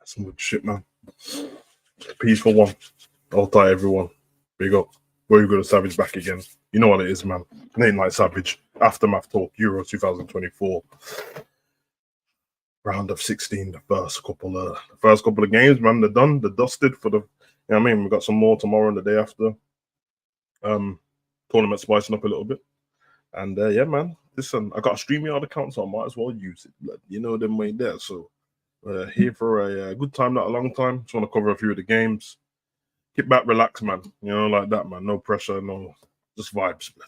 Some good shit, man. Peaceful one. I'll tie everyone. Big up. Where you go to Savage back again. You know what it is, man. Name like Savage. Aftermath Talk, Euro 2024. Round of 16, the first couple of games, man. They're done. They're dusted for the we've got some more tomorrow and the day after. Tournament spicing up a little bit. And yeah, man. Listen, I got a StreamYard account, so I might as well use it. You know them way there. So here for a good time, not a long time. Just want to cover a few of the games. Kick back, relax, man. You know, like that, man. No pressure, no, just vibes, man.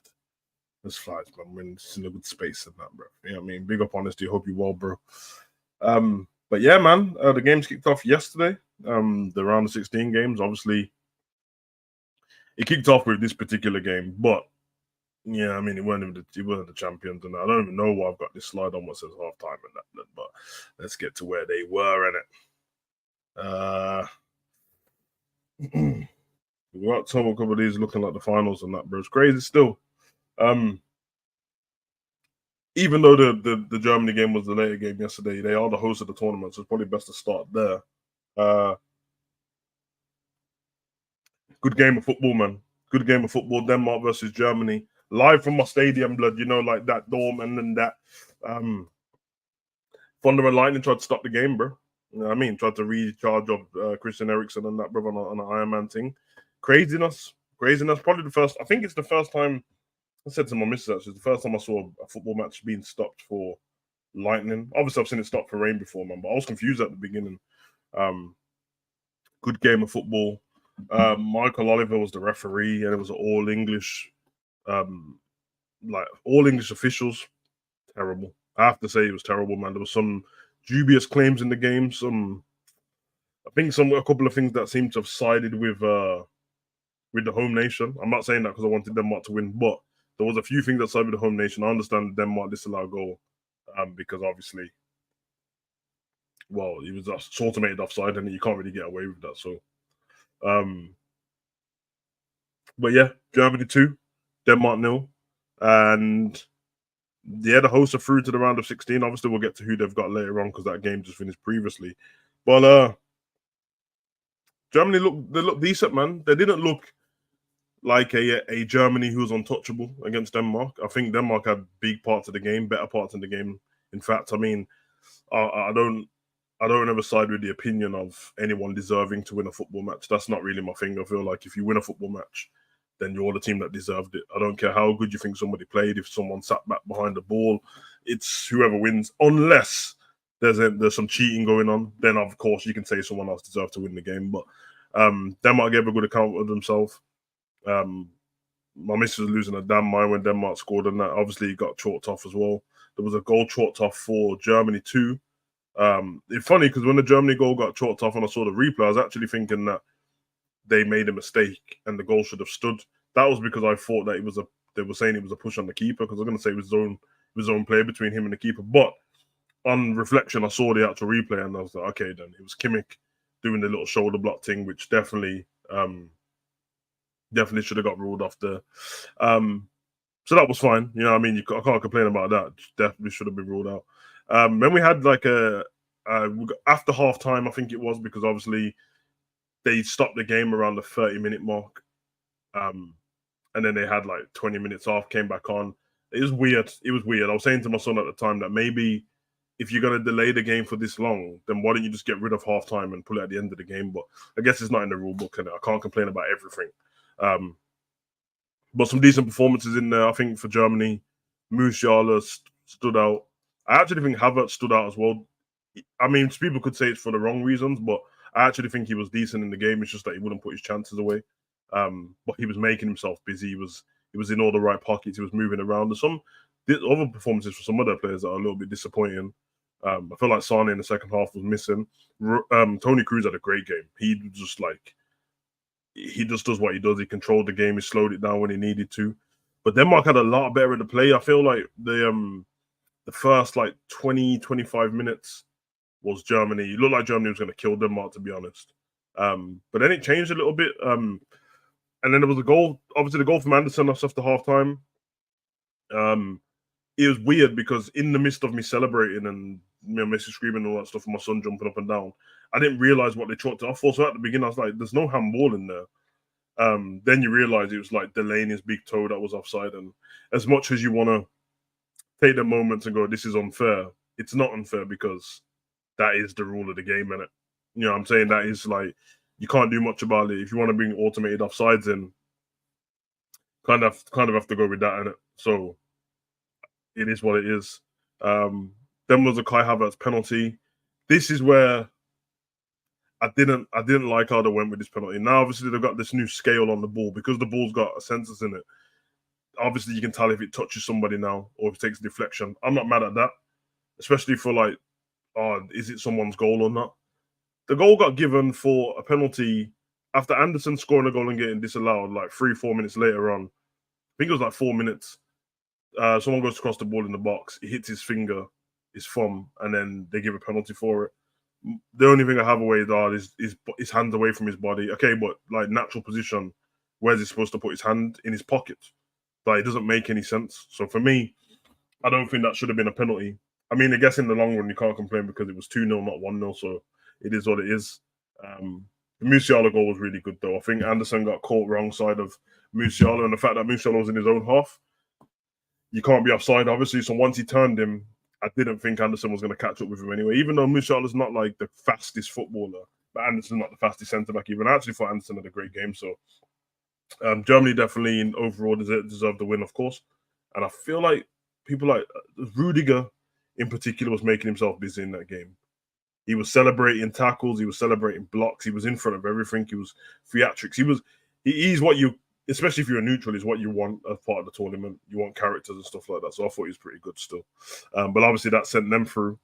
Just vibes, man. We're in a good space and that, bro. You know what I mean? Big up honesty. Hope you well, bro. But yeah, man. The games kicked off yesterday. The round of 16 games. Obviously, it kicked off with this particular game, but yeah, I mean, it wasn't the champions, and I don't even know why I've got this slide on what says halftime and that. But let's get to where they were in it. We got some couple of these looking like the finals and that, bro. It's crazy still. Even though the Germany game was the later game yesterday, they are the host of the tournament, so it's probably best to start there. Good game of football, man. Good game of football. Denmark versus Germany. Live from my stadium, blood, you know, like that dorm and then that. Thunder and Lightning tried to stop the game, bro. You know what I mean? Tried to recharge of Christian Eriksen and that, bro, on an Iron Man thing. Craziness. Probably the first, I think it's the first time, I said to my missus, actually, it's the first time I saw a football match being stopped for lightning. Obviously, I've seen it stopped for rain before, man, but I was confused at the beginning. Good game of football. Michael Oliver was the referee, and it was all English, all English officials. Terrible. I have to say it was terrible, man. There was some dubious claims in the game. A couple of things that seemed to have sided with the home nation. I'm not saying that because I wanted Denmark to win, but there was a few things that sided with the home nation. I understand Denmark disallowed goal because obviously, well, it was just automated offside, and you can't really get away with that. So, but yeah, Germany 2, Denmark 0, and yeah, the hosts are through to the round of 16. Obviously, we'll get to who they've got later on because that game just finished previously. But Germany looked decent, man. They didn't look like a Germany who was untouchable against Denmark. I think Denmark had big parts of the game, better parts in the game. In fact, I mean, I don't ever side with the opinion of anyone deserving to win a football match. That's not really my thing. I feel like if you win a football match, then you're the team that deserved it. I don't care how good you think somebody played. If someone sat back behind the ball, it's whoever wins. Unless there's some cheating going on, then of course you can say someone else deserved to win the game. But Denmark gave a good account of themselves. My missus was losing her damn mind when Denmark scored, and that obviously got chalked off as well. There was a goal chalked off for Germany too. It's funny because when the Germany goal got chalked off and I saw the replay, I was actually thinking that they made a mistake and the goal should have stood. That was because I thought that they were saying it was a push on the keeper, because I was going to say it was his own play between him and the keeper. But on reflection, I saw the actual replay and I was like, okay, then it was Kimmich doing the little shoulder block thing, which definitely should have got ruled off there. So that was fine. You know what I mean? I can't complain about that. Definitely should have been ruled out. Then we had like after half time, I think it was, because obviously they stopped the game around the 30-minute mark. And then they had like 20 minutes off, came back on. It was weird. I was saying to my son at the time that maybe if you're going to delay the game for this long, then why don't you just get rid of halftime and pull it at the end of the game? But I guess it's not in the rule book, and I can't complain about everything. But some decent performances in there, I think, for Germany. Musiala stood out. I actually think Havertz stood out as well. I mean, people could say it's for the wrong reasons, but I actually think he was decent in the game. It's just that he wouldn't put his chances away. But he was making himself busy. He was in all the right pockets. He was moving around. There's some other performances for some other players that are a little bit disappointing. I feel like Sane in the second half was missing. Tony Cruz had a great game. He just does what he does. He controlled the game. He slowed it down when he needed to. But Denmark had a lot better at the play. I feel like the first 20, 25 minutes was Germany. It looked like Germany was going to kill Denmark, to be honest. But then it changed a little bit. And then there was a goal. Obviously, the goal from Anderson after halftime. It was weird because in the midst of me celebrating and Messi screaming and all that stuff, and my son jumping up and down, I didn't realize what they chalked it off for. So at the beginning, I was like, "There's no handball in there." Then you realize it was like Delaney's big toe that was offside. And as much as you want to take the moment and go, "This is unfair," it's not unfair because that is the rule of the game, innit? You know what I'm saying? That is like you can't do much about it. If you want to bring automated offsides in, kind of have to go with that, innit? So it is what it is. Then was a Kai Havertz penalty. This is where I didn't like how they went with this penalty. Now obviously they've got this new scale on the ball because the ball's got sensors in it. Obviously you can tell if it touches somebody now or if it takes a deflection. I'm not mad at that, especially for like, oh, is it someone's goal or not? The goal got given for a penalty after Anderson scoring a goal and getting disallowed like 3-4 minutes later on. I think it was like 4 minutes. Someone goes across the ball in the box, it hits his finger, his thumb, and then they give a penalty for it. The only thing I have away that is his hands away from his body. Okay, but like natural position, where's he supposed to put his hand in his pocket? Like it doesn't make any sense. So for me, I don't think that should have been a penalty. I mean, I guess in the long run you can't complain because it was 2-0, not 1-0. So it is what it is. The Musiala goal was really good though. I think Anderson got caught wrong side of Musiala, and the fact that Musiala was in his own half, you can't be offside, obviously. So once he turned him, I didn't think Anderson was going to catch up with him anyway. Even though Musiala's not like the fastest footballer, but Anderson's not the fastest centre back even. I actually thought Anderson had a great game. So Germany definitely in overall deserved the win, of course. And I feel like people like Rudiger in particular was making himself busy in that game. He was celebrating tackles. He was celebrating blocks. He was in front of everything. He was theatrics. He's what you, especially if you're a neutral, is what you want as part of the tournament. You want characters and stuff like that. So I thought he was pretty good still. But obviously that sent them through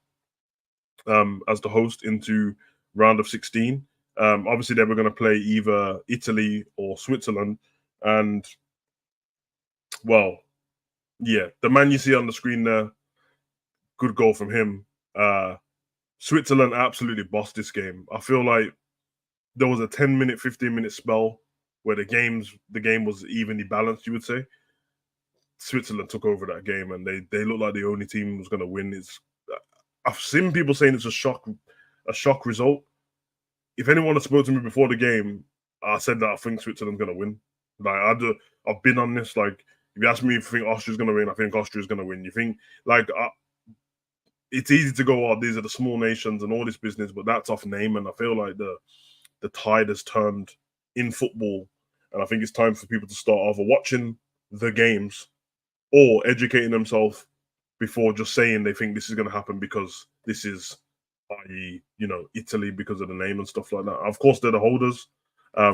as the host into round of 16. Obviously they were going to play either Italy or Switzerland. And well, yeah, the man you see on the screen there, good goal from him. Switzerland absolutely bossed this game. I feel like there was a 10-minute, 15-minute spell where the game was evenly balanced, you would say. Switzerland took over that game and they looked like the only team was going to win. I've seen people saying it's a shock result. If anyone had spoken to me before the game, I said that I think Switzerland's going to win. Like I've been on this. Like if you ask me if I think Austria's going to win, I think Austria's going to win. You think like it's easy to go, oh, these are the small nations and all this business, but that's off name. And I feel like the tide has turned in football, and I think it's time for people to start either watching the games or educating themselves before just saying they think this is going to happen because this is, i.e., Italy because of the name and stuff like that. Of course, they're the holders, but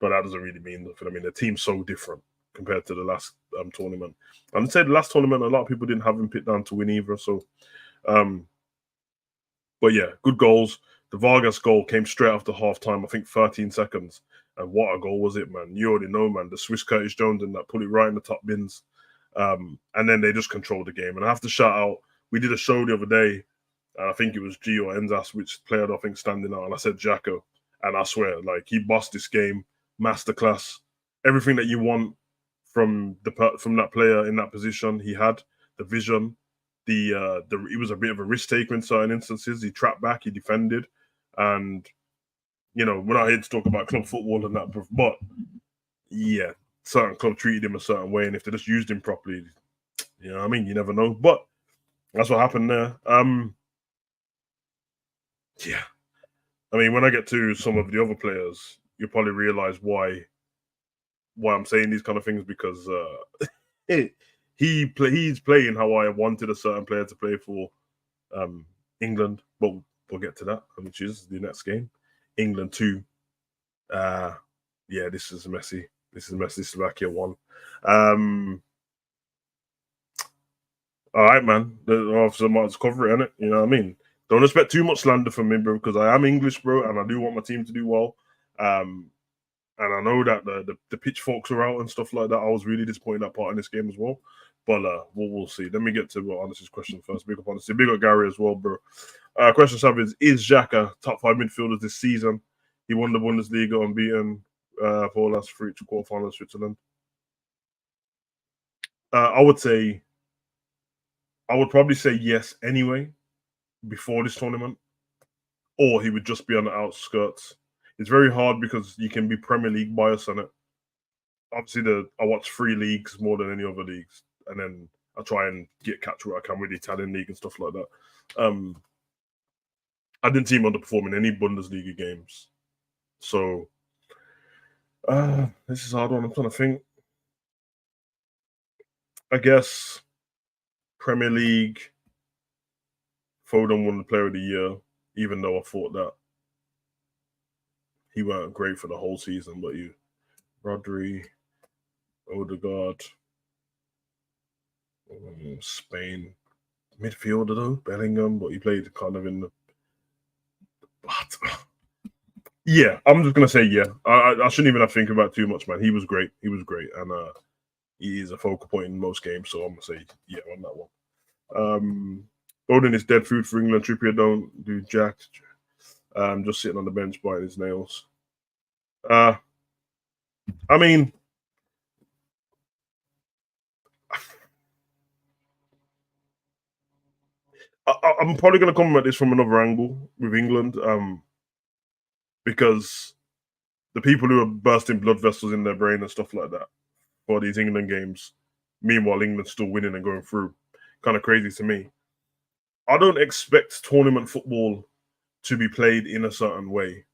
that doesn't really mean nothing. I mean, the team's so different compared to the last tournament. And I'd say the last tournament, a lot of people didn't have him picked down to win either. So, but yeah, good goals. The Vargas goal came straight after half time, I think 13 seconds. And what a goal was it, man. You already know, man. The Swiss Curtis Jones and that put it right in the top bins. And then they just controlled the game. And I have to shout out, we did a show the other day, and I think it was G or Enzas, which player I think standing out. And I said Jacko. And I swear, like, he bossed this game, masterclass. Everything that you want from that player in that position, he had. The vision, he was a bit of a risk taker in certain instances. He trapped back, he defended, and we're not here to talk about club football and that, but yeah, certain club treated him a certain way, and if they just used him properly, you you never know. But that's what happened there. Yeah, I mean, when I get to some of the other players, you'll probably realize why I'm saying these kind of things because he's playing how I wanted a certain player to play for England, but we'll get to that, which is the next game. England 2. Yeah, this is messy. Slovakia 1. All right, man. Officer Martin's cover it, innit? You know what I mean? Don't expect too much slander from me, bro, because I am English, bro, and I do want my team to do well. And I know that the pitchforks are out and stuff like that. I was really disappointed that part in this game as well. But we'll see. Let me get to Honest's question first. Big up Honesty. Big up Gary as well, bro. Question 7 is Xhaka top 5 midfielders this season? He won the Bundesliga unbeaten for last 3 quarterfinals Switzerland. I would probably say yes anyway before this tournament. or he would just be on the outskirts. It's very hard because you can be Premier League bias on it. Obviously, I watch 3 leagues more than any other leagues, and then I try and catch what I can with the Italian league and stuff like that. I didn't see him underperform in any Bundesliga games, so this is a hard one. I'm trying to think. I guess Premier League, Foden won the Player of the Year, even though I thought that he weren't great for the whole season. But Rodri, Odegaard, Spain midfielder though, Bellingham, but he played kind of in the. But yeah, I'm just gonna say yeah. I shouldn't even have to think about it too much, man. He was great. He was great, and he is a focal point in most games. So I'm gonna say yeah on that one. Foden is dead food for England. Trippier don't do jack. Just sitting on the bench biting his nails. I mean, I'm probably going to come at this from another angle with England, because the people who are bursting blood vessels in their brain and stuff like that for these England games, meanwhile England's still winning and going through, kind of crazy to me. I don't expect tournament football to be played in a certain way,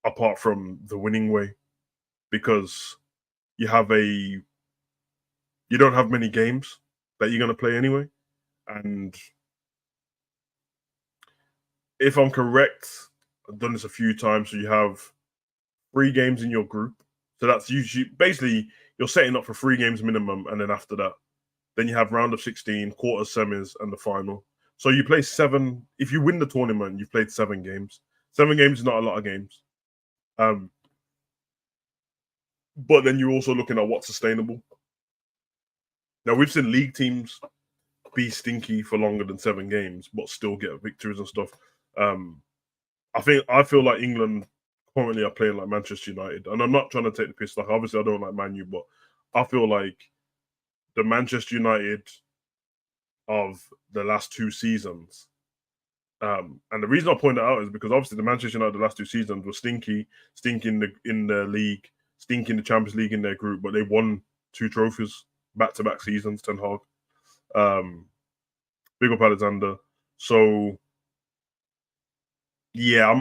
apart from the winning way, because you don't have many games that you're going to play anyway, and if I'm correct, I've done this a few times. So you have 3 games in your group. So that's usually basically you're setting up for 3 games minimum, and then after that, then you have round of 16, quarters, semis, and the final. So you play 7. If you win the tournament, you've played 7 games. 7 games is not a lot of games. But then you're also looking at what's sustainable. Now we've seen league teams be stinky for longer than 7 games, but still get victories and stuff. I feel like England currently are playing like Manchester United, and I'm not trying to take the piss. Like obviously, I don't like Man U, but I feel like the Manchester United of the last 2 seasons. And the reason I point that out is because obviously the Manchester United the last 2 seasons were stinky in the league, stinky in the Champions League in their group, but they won 2 trophies back-to-back seasons. Ten Hag, big up Alexander. So yeah,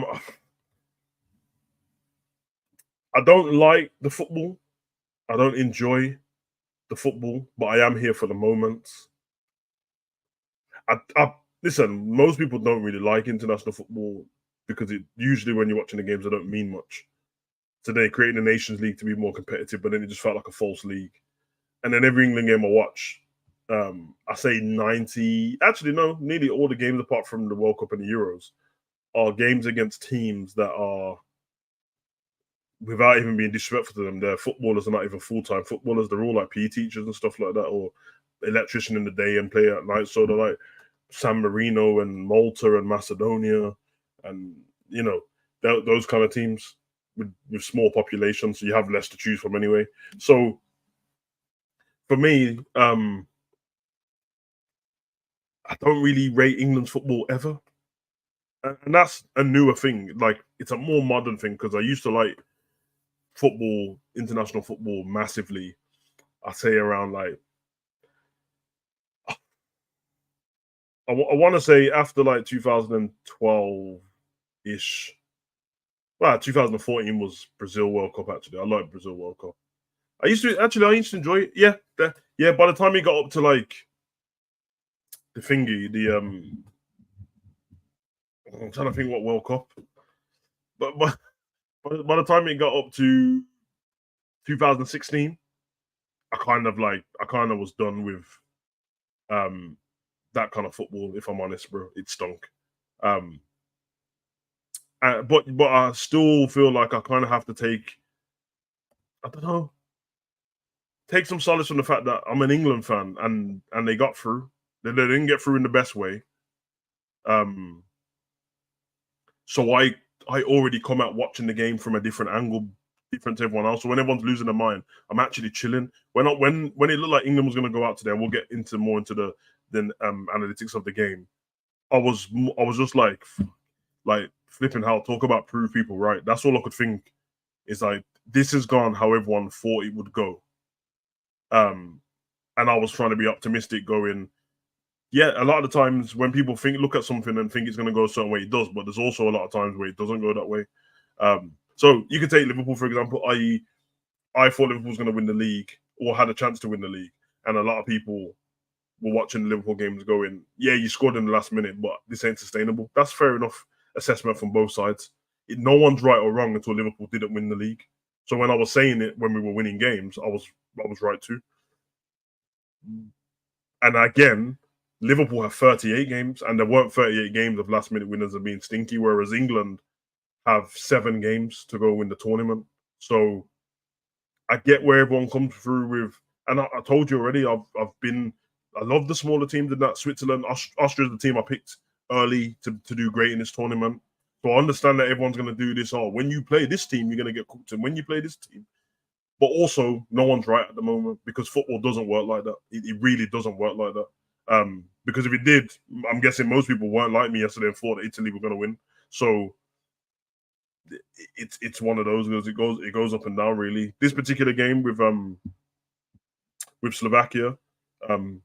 I don't like the football. I don't enjoy the football, but I am here for the moments. Listen, most people don't really like international football because it usually when you're watching the games, they don't mean much. So they created the Nations League to be more competitive, but then it just felt like a false league. And then every England game I watch, I say 90, actually no, nearly all the games apart from the World Cup and the Euros are games against teams that are, without even being disrespectful to them, their footballers are not even full-time footballers. They're all like PE teachers and stuff like that, or electrician in the day and play at night. So they're like San Marino and Malta and Macedonia and, those kind of teams with small populations. So you have less to choose from anyway. So for me, I don't really rate England's football ever. And that's a newer thing. Like, it's a more modern thing because I used to like football, international football massively. I say around like, I want to say after like 2012-ish. Well, 2014 was Brazil World Cup, actually. I like Brazil World Cup. I used to enjoy it. Yeah. Yeah, by the time he got up to like the thingy, I'm trying to think what World Cup. But by the time it got up to 2016, I kind of was done with that kind of football, if I'm honest, bro. It stunk. But I still feel like I kind of have to take some solace from the fact that I'm an England fan and they got through. They didn't get through in the best way. So I already come out watching the game from a different angle, different to everyone else. So when everyone's losing their mind, I'm actually chilling. When it looked like England was going to go out today, we'll get more into the analytics of the game. I was just like flipping hell, talk about prove people right. That's all I could think. Is like, this has gone how everyone thought it would go. And I was trying to be optimistic, going, yeah, a lot of the times when people look at something and think it's going to go a certain way, it does. But there's also a lot of times where it doesn't go that way. So you could take Liverpool, for example, i.e., I thought Liverpool was going to win the league or had a chance to win the league. And a lot of people were watching the Liverpool games going, yeah, you scored in the last minute, but this ain't sustainable. That's fair enough assessment from both sides. No one's right or wrong until Liverpool didn't win the league. So when I was saying it when we were winning games, I was right too. And again, Liverpool have 38 games, and there weren't 38 games of last minute winners and being stinky, whereas England have 7 games to go win the tournament. So I get where everyone comes through with, and I told you already, I love the smaller teams in that. Switzerland, Austria's the team I picked early to do great in this tournament. So I understand that everyone's going to do this. Oh, when you play this team, you're going to get cooked. And when you play this team, but also no one's right at the moment, because football doesn't work like that. It really doesn't work like that. Because if it did, I'm guessing most people weren't like me yesterday and thought that Italy were going to win. So it's one of those. It goes up and down, really. This particular game with Slovakia, I mean,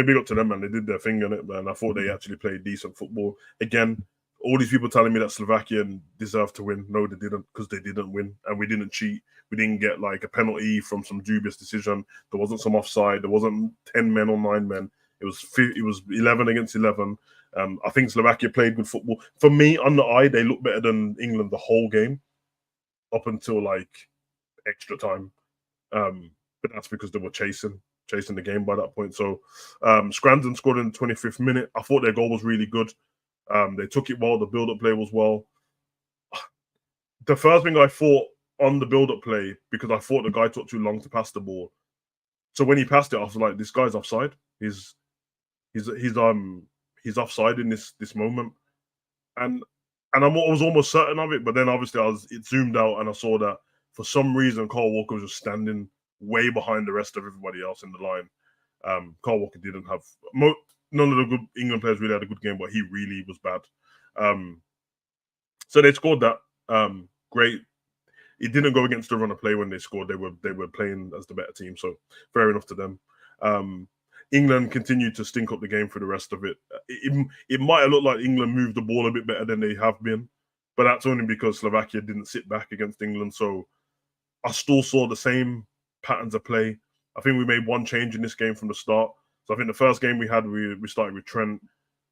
big up to them, man. They did their thing on it, man. I thought they actually played decent football. Again, all these people telling me that Slovakia deserved to win. No, they didn't, because they didn't win. And we didn't cheat. We didn't get like a penalty from some dubious decision. There wasn't some offside. There wasn't 10 men or 9 men. It was 11 against 11. I think Slovakia played good football. For me, on the eye, they looked better than England the whole game, up until like extra time. But that's because they were chasing the game by that point. So Scranton scored in the 25th minute. I thought their goal was really good. They took it well. The build-up play was well. The first thing I thought on the build-up play, because I thought the guy took too long to pass the ball. So when he passed it, I was like, this guy's offside. He's offside in this moment. And I was almost certain of it, but then obviously it zoomed out and I saw that for some reason Kyle Walker was just standing way behind the rest of everybody else in the line. Kyle Walker didn't have none of the good England players really had a good game, but he really was bad. So they scored that. Great. It didn't go against the run of play when they scored. They were playing as the better team, so fair enough to them. England continued to stink up the game for the rest of it. It might have looked like England moved the ball a bit better than they have been, but that's only because Slovakia didn't sit back against England. So I still saw the same patterns of play. I think we made one change in this game from the start. So I think the first game we had, we started with Trent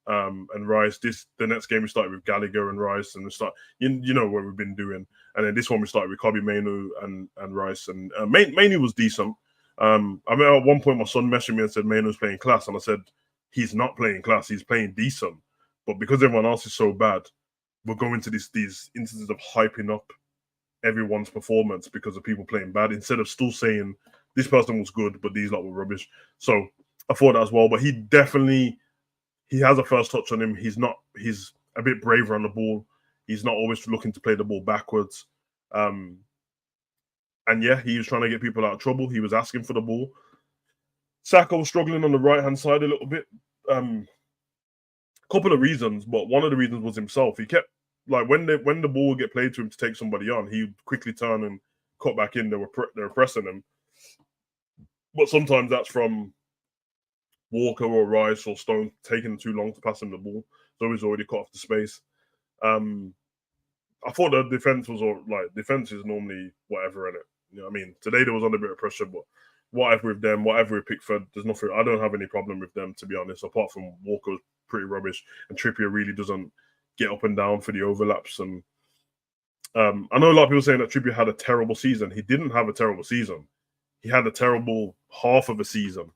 and Rice. The next game we started with Gallagher and Rice, and you know what we've been doing. And then this one we started with Kobe Mainu and Rice, and Mainu was decent. I mean, at one point my son messaged me and said Mainu's playing class, and I said he's not playing class, he's playing decent. But because everyone else is so bad, we're going to these instances of hyping up everyone's performance because of people playing bad, instead of still saying this person was good, but these lot were rubbish. So I thought that as well. But he has a first touch on him. He's a bit braver on the ball. He's not always looking to play the ball backwards. And yeah, he was trying to get people out of trouble. He was asking for the ball. Saka was struggling on the right-hand side a little bit. Couple of reasons, but one of the reasons was himself. He kept, like, when the ball would get played to him to take somebody on, he would quickly turn and cut back in. They were pressing him. But sometimes that's from Walker or Rice or Stone taking too long to pass him the ball. So he's already cut off the space. I thought the defense was defense is normally whatever in it. You know what I mean? Today there was under a bit of pressure, but whatever with them, whatever with Pickford, there's nothing. I don't have any problem with them, to be honest. Apart from Walker's pretty rubbish, and Trippier really doesn't get up and down for the overlaps. And I know a lot of people saying that Trippier had a terrible season. He didn't have a terrible season. He had a terrible half of a season,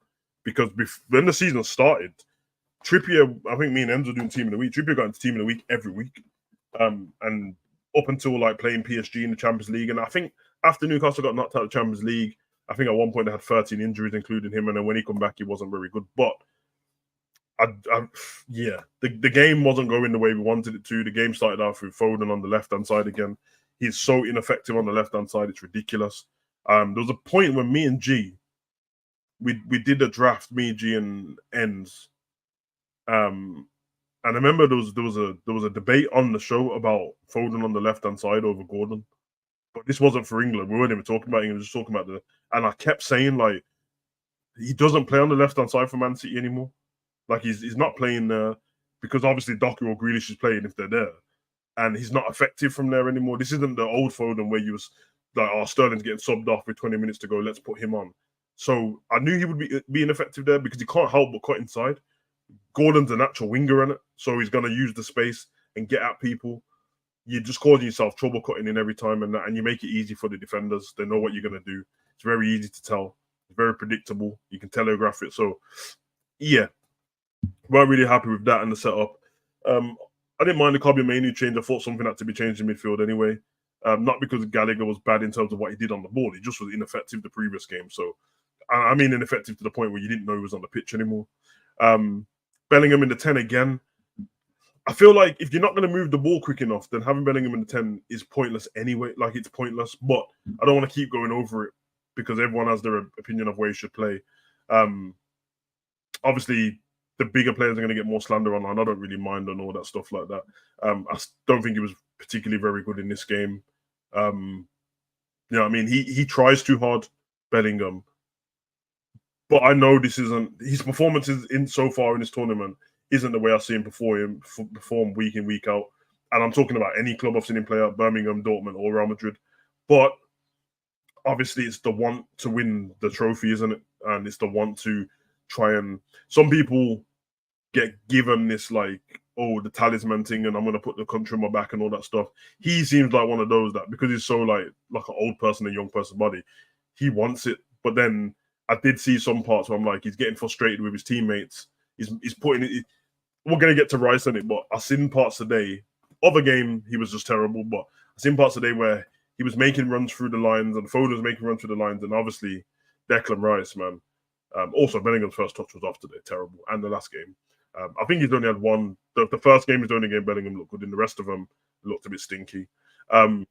because when the season started, Trippier, I think me and Enzo doing Team of the Week. Trippier got into Team of the Week every week, and up until like playing PSG in the Champions League. And I think after Newcastle got knocked out of the Champions League, I think at one point they had 13 injuries, including him. And then when he come back, he wasn't very good. But the game wasn't going the way we wanted it to. The game started off with Foden on the left-hand side again. He's so ineffective on the left-hand side. It's ridiculous. There was a point when me and G, we did a draft, me, G, and Ends. And And I remember there was a debate on the show about Foden on the left-hand side over Gordon. But this wasn't for England. We weren't even talking about England, we were just talking about and I kept saying, like, he doesn't play on the left-hand side for Man City anymore. Like, he's not playing there because obviously Doku or Grealish is playing if they're there. And he's not effective from there anymore. This isn't the old Foden where you was like, oh, Sterling's getting subbed off with 20 minutes to go, let's put him on. So I knew he would be ineffective there because he can't help but cut inside. Gordon's a natural winger in it, so he's going to use the space and get at people. You're just causing yourself trouble cutting in every time, and you make it easy for the defenders. They know what you're going to do. It's very easy to tell. It's very predictable. You can telegraph it. So, yeah, weren't really happy with that and the setup. I didn't mind the Kobe Mainoo change. I thought something had to be changed in midfield anyway. Not because Gallagher was bad in terms of what he did on the ball. He just was ineffective the previous game. So, I mean ineffective to the point where you didn't know he was on the pitch anymore. Bellingham in the 10 again. I feel like if you're not going to move the ball quick enough, then having Bellingham in the 10 is pointless anyway. Like, it's pointless. But I don't want to keep going over it because everyone has their opinion of where he should play. Obviously, the bigger players are going to get more slander online. I don't really mind on all that stuff like that. I don't think he was particularly very good in this game. You know what I mean? He tries too hard, Bellingham. But I know this isn't his performances in so far in this tournament isn't the way I see him perform week in, week out. And I'm talking about any club I've seen him play at, Birmingham, Dortmund, or Real Madrid. But obviously it's the want to win the trophy, isn't it? And it's the want to try and... Some people get given this, like, oh, the talisman thing, and I'm going to put the country on my back and all that stuff. He seems like one of those that, because he's so like an old person, a young person's body, he wants it. But then I did see some parts where I'm like, he's getting frustrated with his teammates. He's putting it... We're going to get to Rice on it, but I've seen parts today. Other game, he was just terrible, but I've seen parts today where he was making runs through the lines and Foden was making runs through the lines, and obviously Declan Rice, man. Also, Bellingham's first touch was off today, terrible, and the last game. I think he's only had one. The first game is the only game Bellingham looked good. In the rest of them looked a bit stinky. 1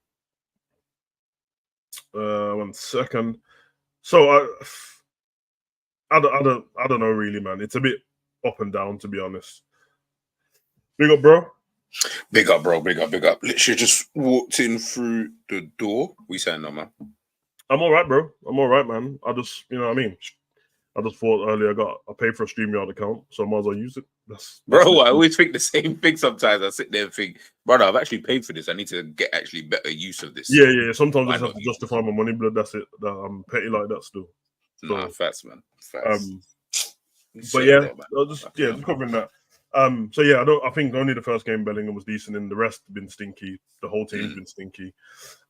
second. So I don't know really, man. It's a bit up and down, to be honest. Big up, bro. Big up, bro. Big up, big up. Literally just walked in through the door. We saying no, man? I'm all right, bro. I'm all right, man. I just, you know what I mean? I just thought earlier I paid for a StreamYard account, so I might as well use it. That's bro, I always think the same thing sometimes. I sit there and think, brother, I've actually paid for this. I need to get actually better use of this. Yeah. Sometimes I just have to justify my money, but that's it. I'm petty like that still. So, nah, facts, man. Facts. But yeah, just covering that. So yeah, I think only the first game Bellingham was decent, and the rest have been stinky. The whole team's been stinky.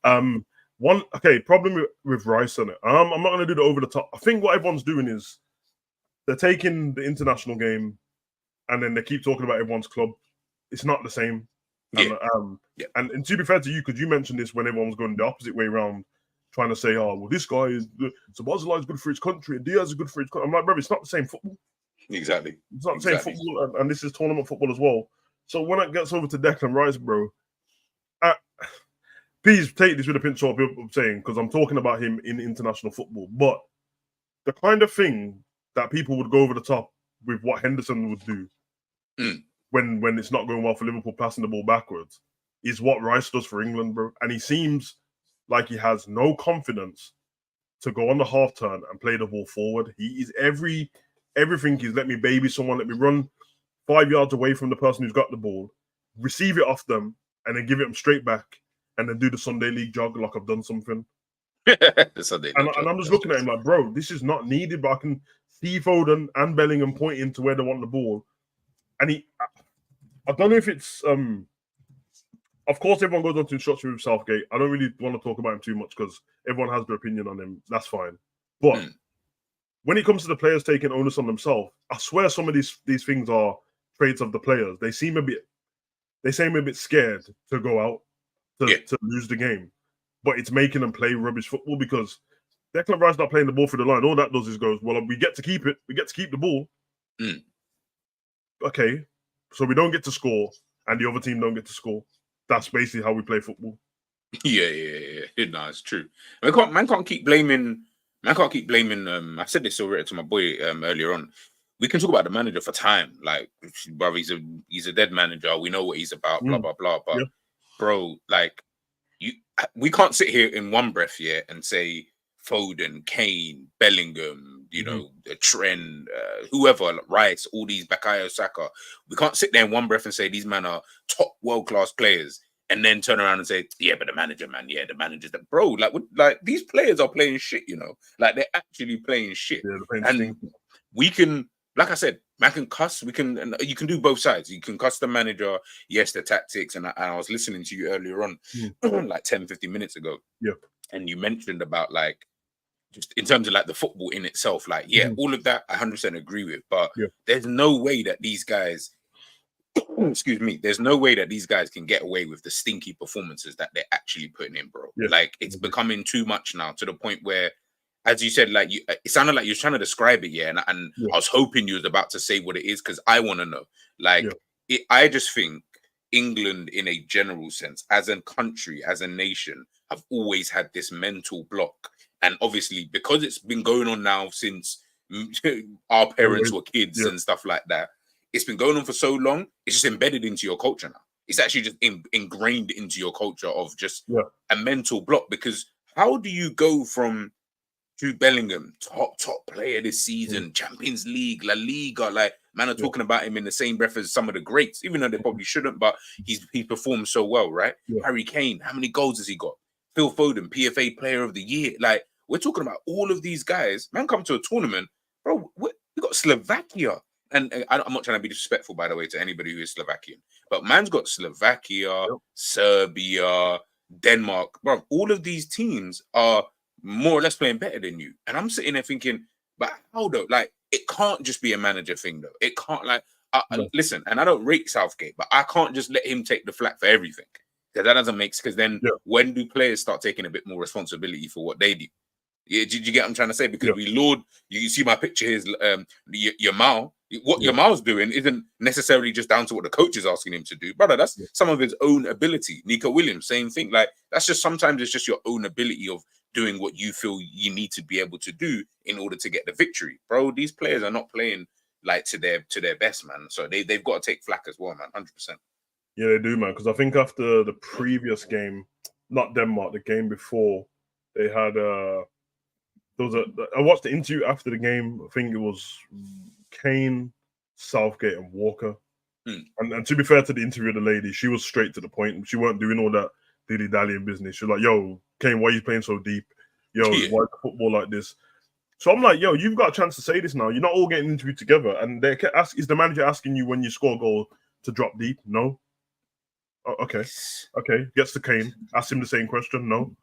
Problem with Rice on it. I'm not going to do the over the top. I think what everyone's doing is they're taking the international game, and then they keep talking about everyone's club. It's not the same. Yeah. And to be fair to you, because you mentioned this when everyone was going the opposite way around, trying to say, oh, well, this guy is Szoboszlai is good for his country, and Diaz is good for his country. I'm like, bro, it's not the same football. Exactly. It's not the same football, and this is tournament football as well. So when it gets over to Declan Rice, bro, please take this with a pinch of salt, I'm saying, because I'm talking about him in international football. But the kind of thing that people would go over the top with what Henderson would do when it's not going well for Liverpool, passing the ball backwards, is what Rice does for England, bro. And he seems like he has no confidence to go on the half turn and play the ball forward. He is everything is let me baby someone, let me run 5 yards away from the person who's got the ball, receive it off them, and then give it them straight back, and then do the Sunday League jog like I've done something. And I'm just looking at him like, bro, this is not needed, but I can see Foden and Bellingham pointing to where they want the ball. And I don't know if it's, of course, everyone goes on to instruction with Southgate. I don't really want to talk about him too much because everyone has their opinion on him. That's fine. But when it comes to the players taking onus on themselves, I swear some of these things are traits of the players. They seem a bit scared to go out to lose the game. But it's making them play rubbish football because Declan Rice not playing the ball through the line. All that does is goes, well, we get to keep it. We get to keep the ball. Okay. So we don't get to score and the other team don't get to score. That's basically how we play football. Yeah. No, it's true. Man can't keep blaming. I said this already to my boy earlier on. we can talk about the manager for time. Like, bro, he's a dead manager. We know what he's about. Blah blah blah. But bro, like, we can't sit here in one breath and say Foden, Kane, Bellingham, you know, Trent, whoever, like Rice, all these Bakayo Saka. We can't sit there in one breath and say these men are top world-class players and then turn around and say, yeah, but the manager, man, the manager's that. Bro, like these players are playing shit, you know? Like, they're actually playing shit. Yeah, they're playing and stink. we can, like I said, man can cuss. You can do both sides. You can cuss the manager, yes, the tactics. And I was listening to you earlier on, like 10, 15 minutes ago. Yeah. And you mentioned about, like, just in terms of like the football in itself, like, all of that I 100% agree with. But there's no way that these guys, excuse me, there's no way that these guys can get away with the stinky performances that they're actually putting in, bro. Like, it's becoming too much now, to the point where, as you said, like, it sounded like you were trying to describe it, and I was hoping you was about to say what it is, because I want to know. Like, I just think England, in a general sense, as a country, as a nation, have always had this mental block. And obviously, because it's been going on now since our parents were kids and stuff like that, it's been going on for so long, it's just embedded into your culture now. It's actually just ingrained into your culture of just a mental block. Because how do you go from Jude Bellingham, top player this season, Champions League, La Liga, like, man are talking about him in the same breath as some of the greats, even though they probably shouldn't, but he performed so well, right? Harry Kane, how many goals has he got? Phil Foden, PFA Player of the Year. Like, we're talking about all of these guys. Man, come to a tournament, bro. We got Slovakia, and I'm not trying to be disrespectful, by the way, to anybody who is Slovakian, but man's got Slovakia, Serbia, Denmark, bro. All of these teams are more or less playing better than you, and I'm sitting there thinking, but how though? Like, it can't just be a manager thing, though. It can't, like, listen. And I don't rate Southgate, but I can't just let him take the flak for everything, because that doesn't make sense. Because then when do players start taking a bit more responsibility for what they do? Yeah, did you get what I'm trying to say? Because we laud, you see my picture here is Yamal. What Yamal's doing isn't necessarily just down to what the coach is asking him to do, brother. That's some of his own ability. Nico Williams, same thing. Like, that's just, sometimes it's just your own ability of doing what you feel you need to be able to do in order to get the victory, bro. These players are not playing like to their best, man. So they've got to take flak as well, man. 100%. Yeah, they do, man. Because I think after the previous game, not Denmark, the game before, they had I watched the interview after the game. I think it was Kane, Southgate, and Walker. And to be fair to the interview, the lady, she was straight to the point. She weren't doing all that dilly-dallying business. She was like, yo, Kane, why are you playing so deep? Yo, why is the football like this? So I'm like, yo, you've got a chance to say this now. You're not all getting interviewed together. And they ask, is the manager asking you when you score a goal to drop deep? No. Oh, okay. Gets to Kane. Ask him the same question. No.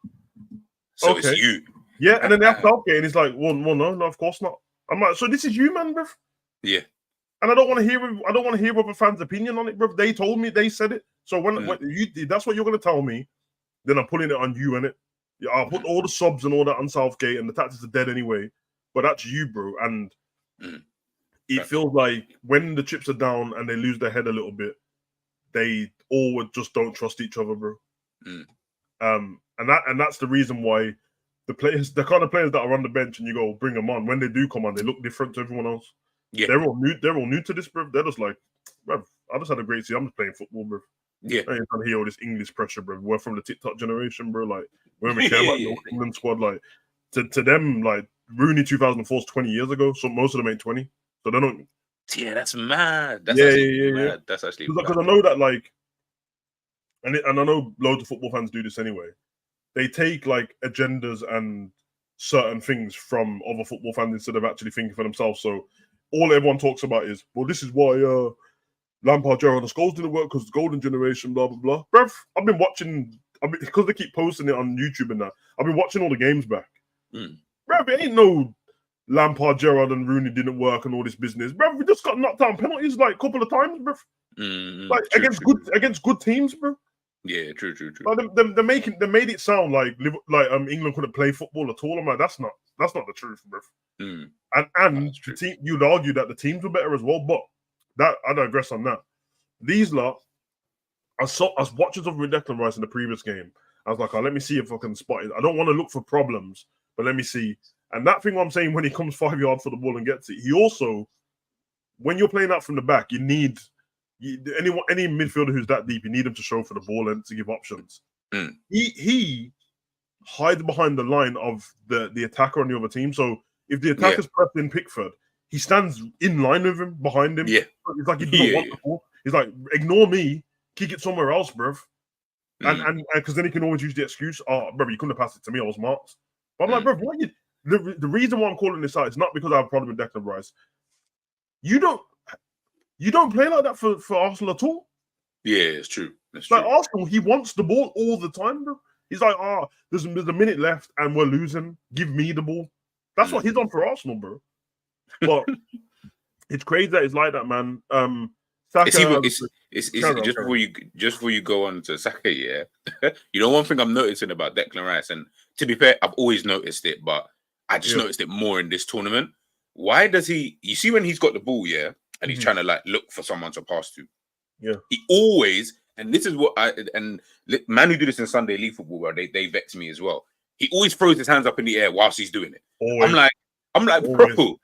So it's you. Yeah, and then they have Southgate, and he's like, well, no, of course not. I'm like, so this is you, man, bruv? Yeah. And I don't want to hear other fans' opinion on it, bruv. They told me, they said it. So when you, that's what you're gonna tell me, then I'm putting it on you, innit? Yeah, I'll put all the subs and all that on Southgate, and the tactics are dead anyway. But that's you, bro. And it feels like when the chips are down and they lose their head a little bit, they all just don't trust each other, bro. And that's the reason why the kind of players that are on the bench and you go bring them on, when they do come on, they look different to everyone else. Yeah, they're all new to this, bro. They're just like, bro, I just had a great season. I'm just playing football, bro. Yeah, I ain't trying to hear all this English pressure, bro. We're from the TikTok generation, bro. Like, when we care about the England squad, like to them, like Rooney 2004 is 20 years ago, so most of them ain't 20, so they don't. Yeah, that's mad. That's mad. That's actually because I know that, like, and I know loads of football fans do this anyway. They take like agendas and certain things from other football fans instead of actually thinking for themselves. So all everyone talks about is, well, this is why Lampard, Gerrard, and Scholes didn't work because the golden generation, blah blah blah. Bruv, I've been watching. Because they keep posting it on YouTube and that. I've been watching all the games back. Bruv, it ain't no Lampard, Gerrard, and Rooney didn't work and all this business. Bruv, we just got knocked down penalties like a couple of times, bruv. Like against good teams, bruv. Yeah, true. Like they made it sound like England couldn't play football at all. I'm like, that's not the truth, bruv. And the team, you'd argue that the teams were better as well, but that I digress on that. These lot, I was watching something with Declan Rice in the previous game. I was like, let me see if I can spot it. I don't want to look for problems, but let me see. And that thing I'm saying, when he comes 5 yards for the ball and gets it, he also when you're playing out from the back, you need any midfielder who's that deep. You need him to show for the ball and to give options. He hides behind the line of the attacker on the other team. So if the attacker's pressed in Pickford, he stands in line with him, behind him. Yeah, it's like he doesn't want the ball. He's like, ignore me, kick it somewhere else, bruv. And because then he can always use the excuse, oh, bro, you couldn't have passed it to me, I was marked. But I'm like, bro, what the reason why I'm calling this out is not because I have a problem with Declan Rice. You don't play like that for Arsenal at all. Yeah, it's true. It's like true. Arsenal, he wants the ball all the time, bro. He's like, there's a minute left and we're losing. Give me the ball. That's what he's on for Arsenal, bro. But it's crazy that it's like that, man. Saka, it's just before you go on to Saka, yeah. You know, one thing I'm noticing about Declan Rice, and to be fair, I've always noticed it, but I just noticed it more in this tournament. Why does he? You see, when he's got the ball, and he's trying to like look for someone to pass to. Yeah, he always, and this is what man who do this in Sunday League football, where they vex me as well. He always throws his hands up in the air whilst he's doing it. Always. I'm like, bro,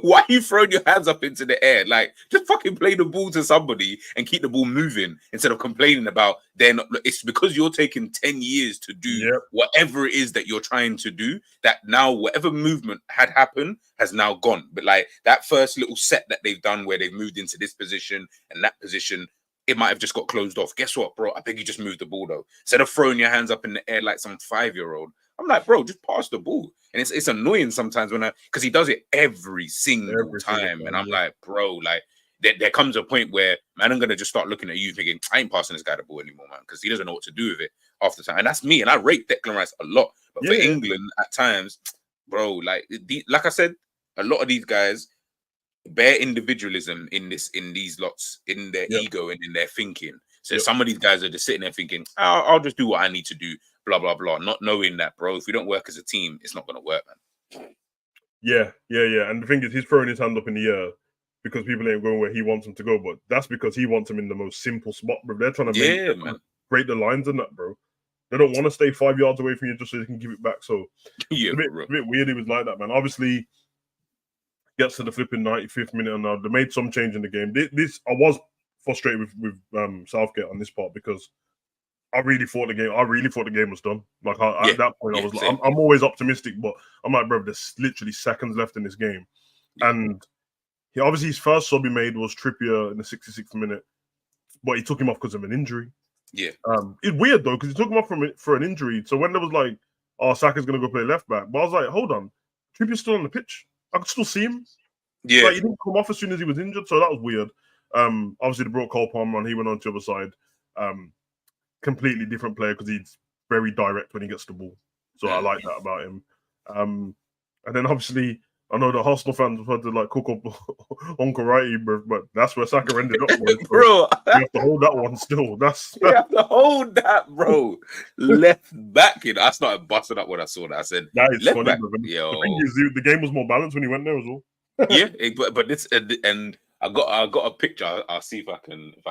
why are you throwing your hands up into the air? Like, just fucking play the ball to somebody and keep the ball moving instead of complaining about they're not. It's because you're taking 10 years to do whatever it is that you're trying to do, that now whatever movement had happened has now gone. But like that first little set that they've done where they've moved into this position and that position, it might have just got closed off. Guess what, bro? I beg you just move the ball though. Instead of throwing your hands up in the air like some 5-year-old. I'm like, bro, just pass the ball. And it's annoying sometimes because he does it every single time. And I'm like, bro, like there comes a point where, man, I'm going to just start looking at you thinking, I ain't passing this guy the ball anymore, man, because he doesn't know what to do with it half the time. And that's me. And I rate Declan Rice a lot. But for England, at times, bro, like I said, a lot of these guys bear individualism in these lots, in their ego and in their thinking. So some of these guys are just sitting there thinking, I'll just do what I need to do, blah, blah, blah. Not knowing that, bro, if we don't work as a team, it's not going to work, man. Yeah. And the thing is, he's throwing his hand up in the air because people ain't going where he wants them to go. But that's because he wants them in the most simple spot, bro. They're trying to break the lines and that, bro. They don't want to stay 5 yards away from you just so they can give it back. So it's a bit weird he was like that, man. Obviously, gets to the flipping 95th minute and now they made some change in the game. This I was frustrated with Southgate on this part because I really thought the game was done. Like at that point, I was like, I'm always optimistic, but I'm like, bro, there's literally seconds left in this game, and his first sub he made was Trippier in the 66th minute, but he took him off because of an injury. Yeah, it's weird though because he took him off for an injury. So when there was like, Saka's gonna go play left back, but I was like, hold on, Trippier's still on the pitch. I could still see him. Yeah, like, he didn't come off as soon as he was injured, so that was weird. Obviously they brought Cole Palmer on. He went on to the other side. Completely different player because he's very direct when he gets the ball. So I like that about him. And then obviously I know the Arsenal fans have had to like cook up Uncle Righty, but that's where Saka ended up with. So bro, you have to hold that one still. You have to hold that, bro. Left back, I started busting up when I saw that. I said, that is left funny, back. Bro. The thing is, the game was more balanced when he went there as well. But this and I got a picture. I'll see if I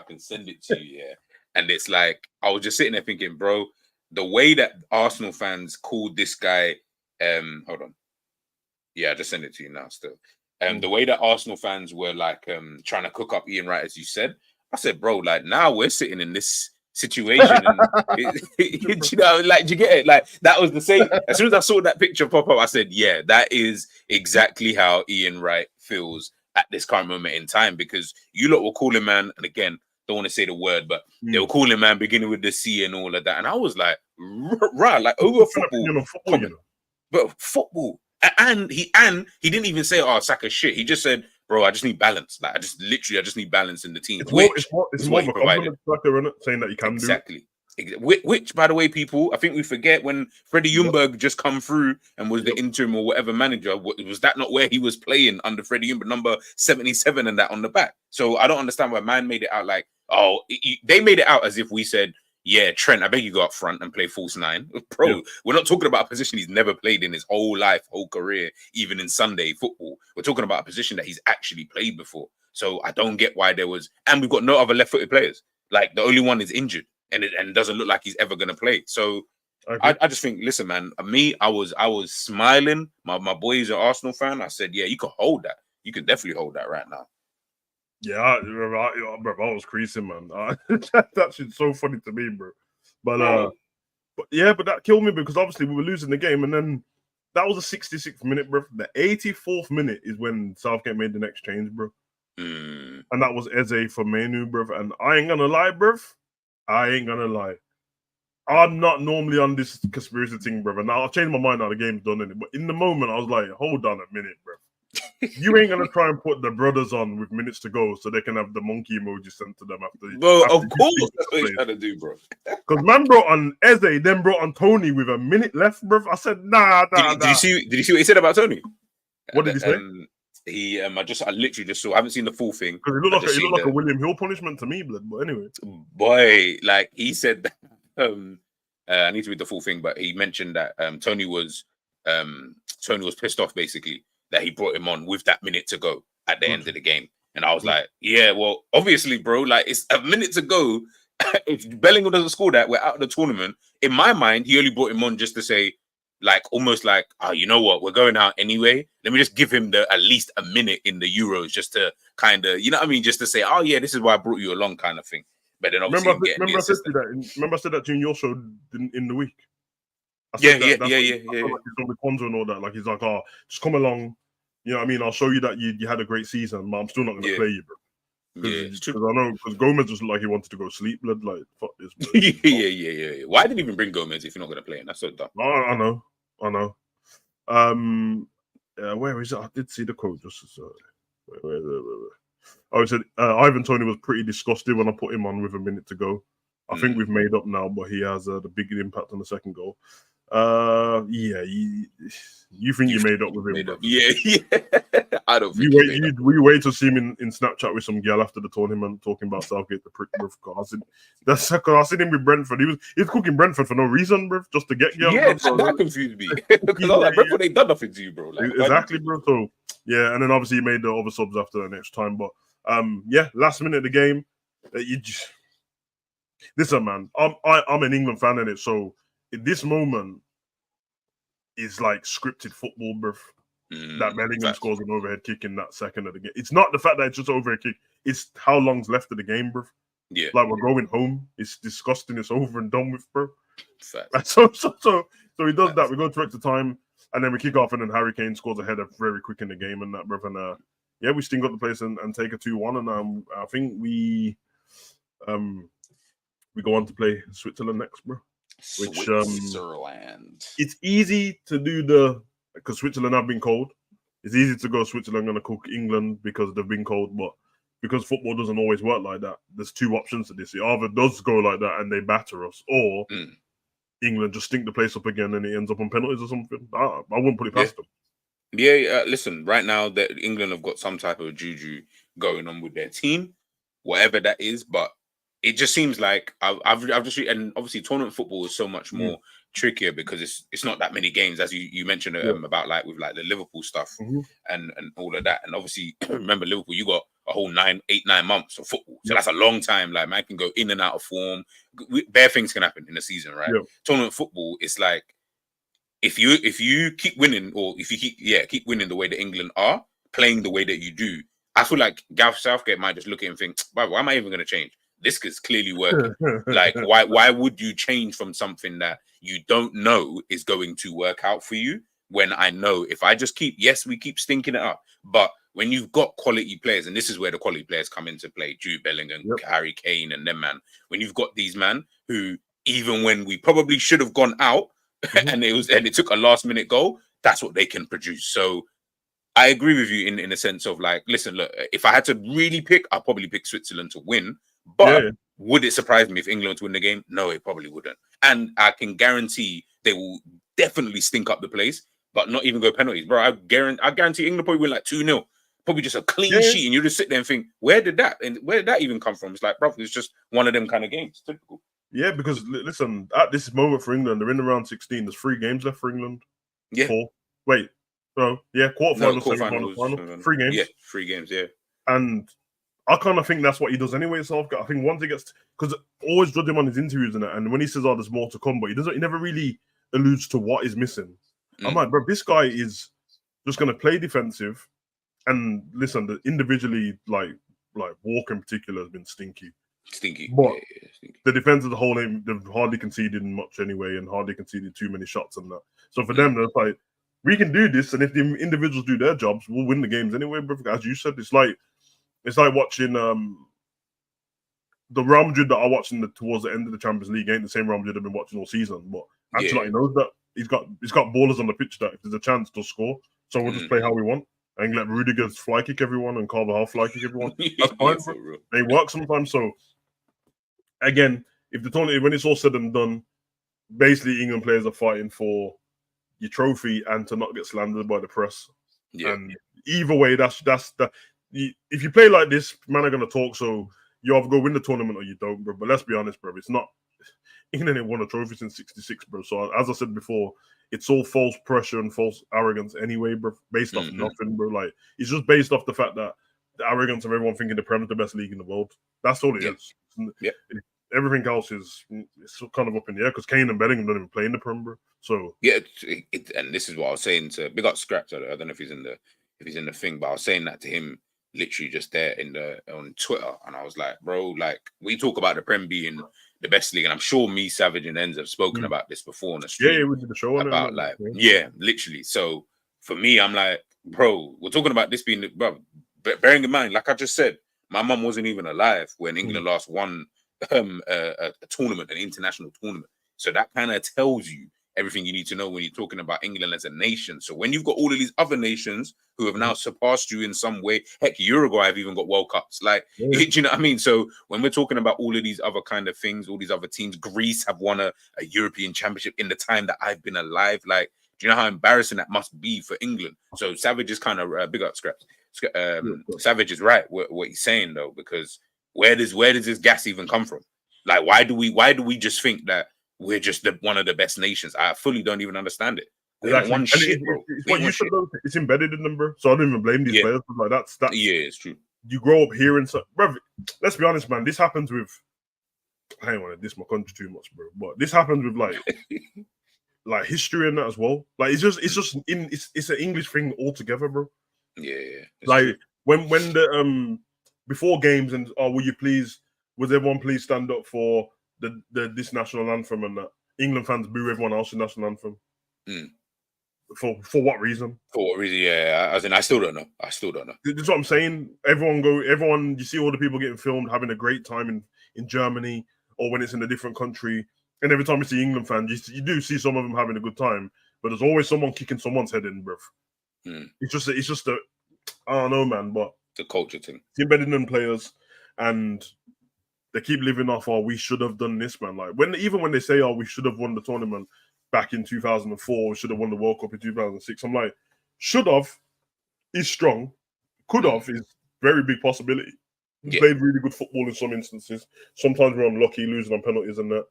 can send it to you. Yeah. And it's like, I was just sitting there thinking, bro, the way that Arsenal fans called this guy, hold on. Yeah, I just sent it to you now still. The way that Arsenal fans were like trying to cook up Ian Wright, as you said, I said, bro, like now we're sitting in this situation. And you know, like, do you get it? Like that was the same. As soon as I saw that picture pop up, I said, yeah, that is exactly how Ian Wright feels at this current moment in time, because you lot were calling, man, and again, don't want to say the word, but they were calling, man, beginning with the C and all of that. And I was like, right, like over football, but football. And he didn't even say, Saka shit. He just said, bro, I just need balance. Like I just need balance in the team. It's more of a compliment, Saka, isn't it? Saying that you can do it. Which, by the way, people, I think we forget when Freddie Ljungberg just come through and was the interim or whatever manager. Was that not where he was playing under Freddie Ljungberg, number 77 and that on the back? So I don't understand why man made it out like, they made it out as if we said, yeah, Trent, I beg you go up front and play false 9. Bro, we're not talking about a position he's never played in his whole life, whole career, even in Sunday football. We're talking about a position that he's actually played before. So I don't get why there was, and we've got no other left-footed players. Like the only one is injured. And it doesn't look like he's ever going to play. So I just think, listen, man, I was smiling. My boy is an Arsenal fan. I said, yeah, you can hold that. You can definitely hold that right now. Yeah, bro, I was creasing, man. That shit's so funny to me, bro. But yeah, but that killed me because obviously we were losing the game, and then that was a 66th minute, bro. The 84th minute is when Southgate made the next change, bro. And that was Eze for Menu, bro. And I ain't gonna lie, bro. I ain't gonna lie. I'm not normally on this conspiracy thing, brother. Now I've changed my mind now. The game's done, innit? But in the moment, I was like, hold on a minute, bro. You ain't gonna try and put the brothers on with minutes to go so they can have the monkey emoji sent to them after. Bro, after of course that's what he's trying to do, bro. Because man brought on Eze, then brought on Tony with a minute left, bro. I said, nah. Did you see what he said about Tony? What did he say? He I literally just saw. I haven't seen the full thing. Because it looked like a William Hill punishment to me, blood. But anyway, boy, like he said that. I need to read the full thing, but he mentioned that Tony was pissed off basically that he brought him on with that minute to go at the end of the game, and I was like, yeah, well, obviously, bro, like it's a minute to go. If Bellingham doesn't score that, we're out of the tournament. In my mind, he only brought him on just to say, like, almost like, oh, you know what, we're going out anyway. Let me just give him at least a minute in the Euros, just to kind of, you know what I mean, just to say, oh yeah, this is why I brought you along, kind of thing. But then obviously, remember I said that during your show in the week. Yeah. Like he's on with Konzo and all that. Like he's like, oh, just come along. You know what I mean? I'll show you that you had a great season, but I'm still not going to play you, bro. Because I know because Gomez was like he wanted to go sleep, blood. Like fuck this. Yeah. Why didn't even bring Gomez if you're not going to play him? That's so dumb. I know. Where is it? I did see the quote just. Wait. Oh, it said Ivan Toney was pretty disgusted when I put him on with a minute to go. I think we've made up now, but he has the big impact on the second goal. Yeah, you think you made up with him? Yeah. I don't think we wait to see him in Snapchat with some girl after the tournament talking about Southgate the prick, bro. That's because I seen him with Brentford. He was cooking Brentford for no reason, bro, just to get girl. Yeah, that confused me because I was like, Brentford ain't done nothing to you, bro. Like, exactly, bro. So yeah, and then obviously he made the other subs after the next time, but yeah, last minute of the game, listen, man. I'm an England fan in it, so in this moment is like scripted football, bro. That Bellingham scores an overhead kick in that second of the game. It's not the fact that it's just overhead kick; it's how long's left of the game, bro. Yeah, like we're going home. It's disgusting. It's over and done with, bro. So he does that. We go to extra time, and then we kick off, and then Harry Kane scores a header very quick in the game, and that, bro. And yeah, we sting up the place and take a 2-1, and I think we go on to play Switzerland next, bro. Which Switzerland. It's easy to do because Switzerland have been cold. It's easy to go Switzerland gonna cook England because they've been cold, but because football doesn't always work like that, there's two options to this. It either does go like that and they batter us, or England just stink the place up again and it ends up on penalties or something. I wouldn't put it past them. Yeah, listen, right now that England have got some type of juju going on with their team, whatever that is, but it just seems like I've just and obviously tournament football is so much more trickier because it's not that many games as you mentioned about like with like the Liverpool stuff and all of that, and obviously remember Liverpool, you got a whole 9 months of football, so that's a long time. Like man can go in and out of form, bare things can happen in a season, right? Tournament football, it's like if you keep winning, or if you keep winning the way that England are playing the way that you do, I feel like Gareth Southgate might just look at it and think, why am I even going to change? This is clearly working. Like, why would you change from something that you don't know is going to work out for you? When I know if I just we keep stinking it up, but when you've got quality players, and this is where the quality players come into play, Jude Bellingham, Harry Kane, and them, man. When you've got these man who, even when we probably should have gone out, and it took a last minute goal, that's what they can produce. So I agree with you in a sense of like, listen, look, if I had to really pick, I'd probably pick Switzerland to win. But would it surprise me if England win the game? No, it probably wouldn't. And I can guarantee they will definitely stink up the place, but not even go penalties. Bro, I guarantee England probably win like 2-0. Probably just a clean sheet, and you just sit there and think, where did that even come from? It's like, bro, it's just one of them kind of games. Typical. Yeah, because listen, at this moment for England, they're in the round 16. There's 3 games left for England. Yeah. 4. Wait. Oh, yeah, quarterfinals, semi-final, final. 3 games. Yeah, 3 games, yeah. And I kind of think that's what he does anyway, Southgate. I think once he gets... Because always judge him on his interviews and when he says, there's more to come, but he never really alludes to what is missing. I'm like, bro, this guy is just going to play defensive and listen, individually, like, like Walker in particular has been stinky. Stinky. But yeah, stinky. the defense as a whole, they've hardly conceded much anyway, and hardly conceded too many shots and that. So for them, it's like, we can do this, and if the individuals do their jobs, we'll win the games anyway. But as you said, it's like watching the Real Madrid that I watched towards the end of the Champions League ain't the same Real Madrid I've been watching all season. But Ancelotti knows that he's got ballers on the pitch that if there's a chance to score, so we'll just play how we want and let Rudiger fly kick everyone and Carvajal fly kick everyone. That's fine. They work sometimes. So again, if the tournament, when it's all said and done, basically England players are fighting for your trophy and to not get slandered by the press. Yeah. And either way, that's the. If you play like this, man are gonna talk. So you either go win the tournament or you don't, bro. But let's be honest, bro. It's not. England ain't won a trophy since '66, bro. So as I said before, it's all false pressure and false arrogance anyway, bro. Based off nothing, bro. Like it's just based off the fact that the arrogance of everyone thinking the Prem is the best league in the world. That's all it is. Yeah. Everything else is it's kind of up in the air because Kane and Bellingham don't even play in the Prem, bro. So yeah, and this is what I was saying to big up Scraps. I don't know if he's in the thing, but I was saying that to him literally just there on Twitter, and I was like, bro, like we talk about the Prem being the best league, and I'm sure me, Savage, and Enz have spoken about this before on the stream. Yeah, we did the show about literally. So for me, I'm like, bro, we're talking about this being, bro. Bearing in mind, like I just said, my mum wasn't even alive when England last won a tournament, an international tournament. So that kind of tells you everything you need to know when you're talking about England as a nation. So when you've got all of these other nations who have now surpassed you in some way, heck, Uruguay have even got World Cups. Like, do you know what I mean? So when we're talking about all of these other kind of things, all these other teams, Greece have won a European championship in the time that I've been alive. Like, do you know how embarrassing that must be for England? So Savage is kind of big up Scraps. Savage is right what he's saying though, because where does this gas even come from? Like, why do we just think that we're just one of the best nations? I fully don't even understand it. One shit, bro. It's what you said, though. It's embedded in them, bro. So I don't even blame these players. Like that's yeah, it's true. You grow up hearing so, bro. Let's be honest, man. This happens with. I don't want to diss my country too much, bro. But this happens with like history and that as well. Like it's an English thing altogether, bro. Yeah. Like true. when the before games and will you please? Would everyone please stand up for this national anthem and that England fans boo everyone else's national anthem? For what reason? For what reason? Yeah, I still don't know. That's what I'm saying. Everyone. You see all the people getting filmed having a great time in Germany or when it's in a different country, and every time you see England fans, you do see some of them having a good time, but there's always someone kicking someone's head in, bruv. It's just a I don't know, man, but the culture thing. It's embedded in players, and they keep living off, we should have done this, man. Like even when they say, we should have won the tournament back in 2004, we should have won the World Cup in 2006. I'm like, should have is strong, could have is very big possibility. We played really good football in some instances. Sometimes we're unlucky, losing on penalties and that.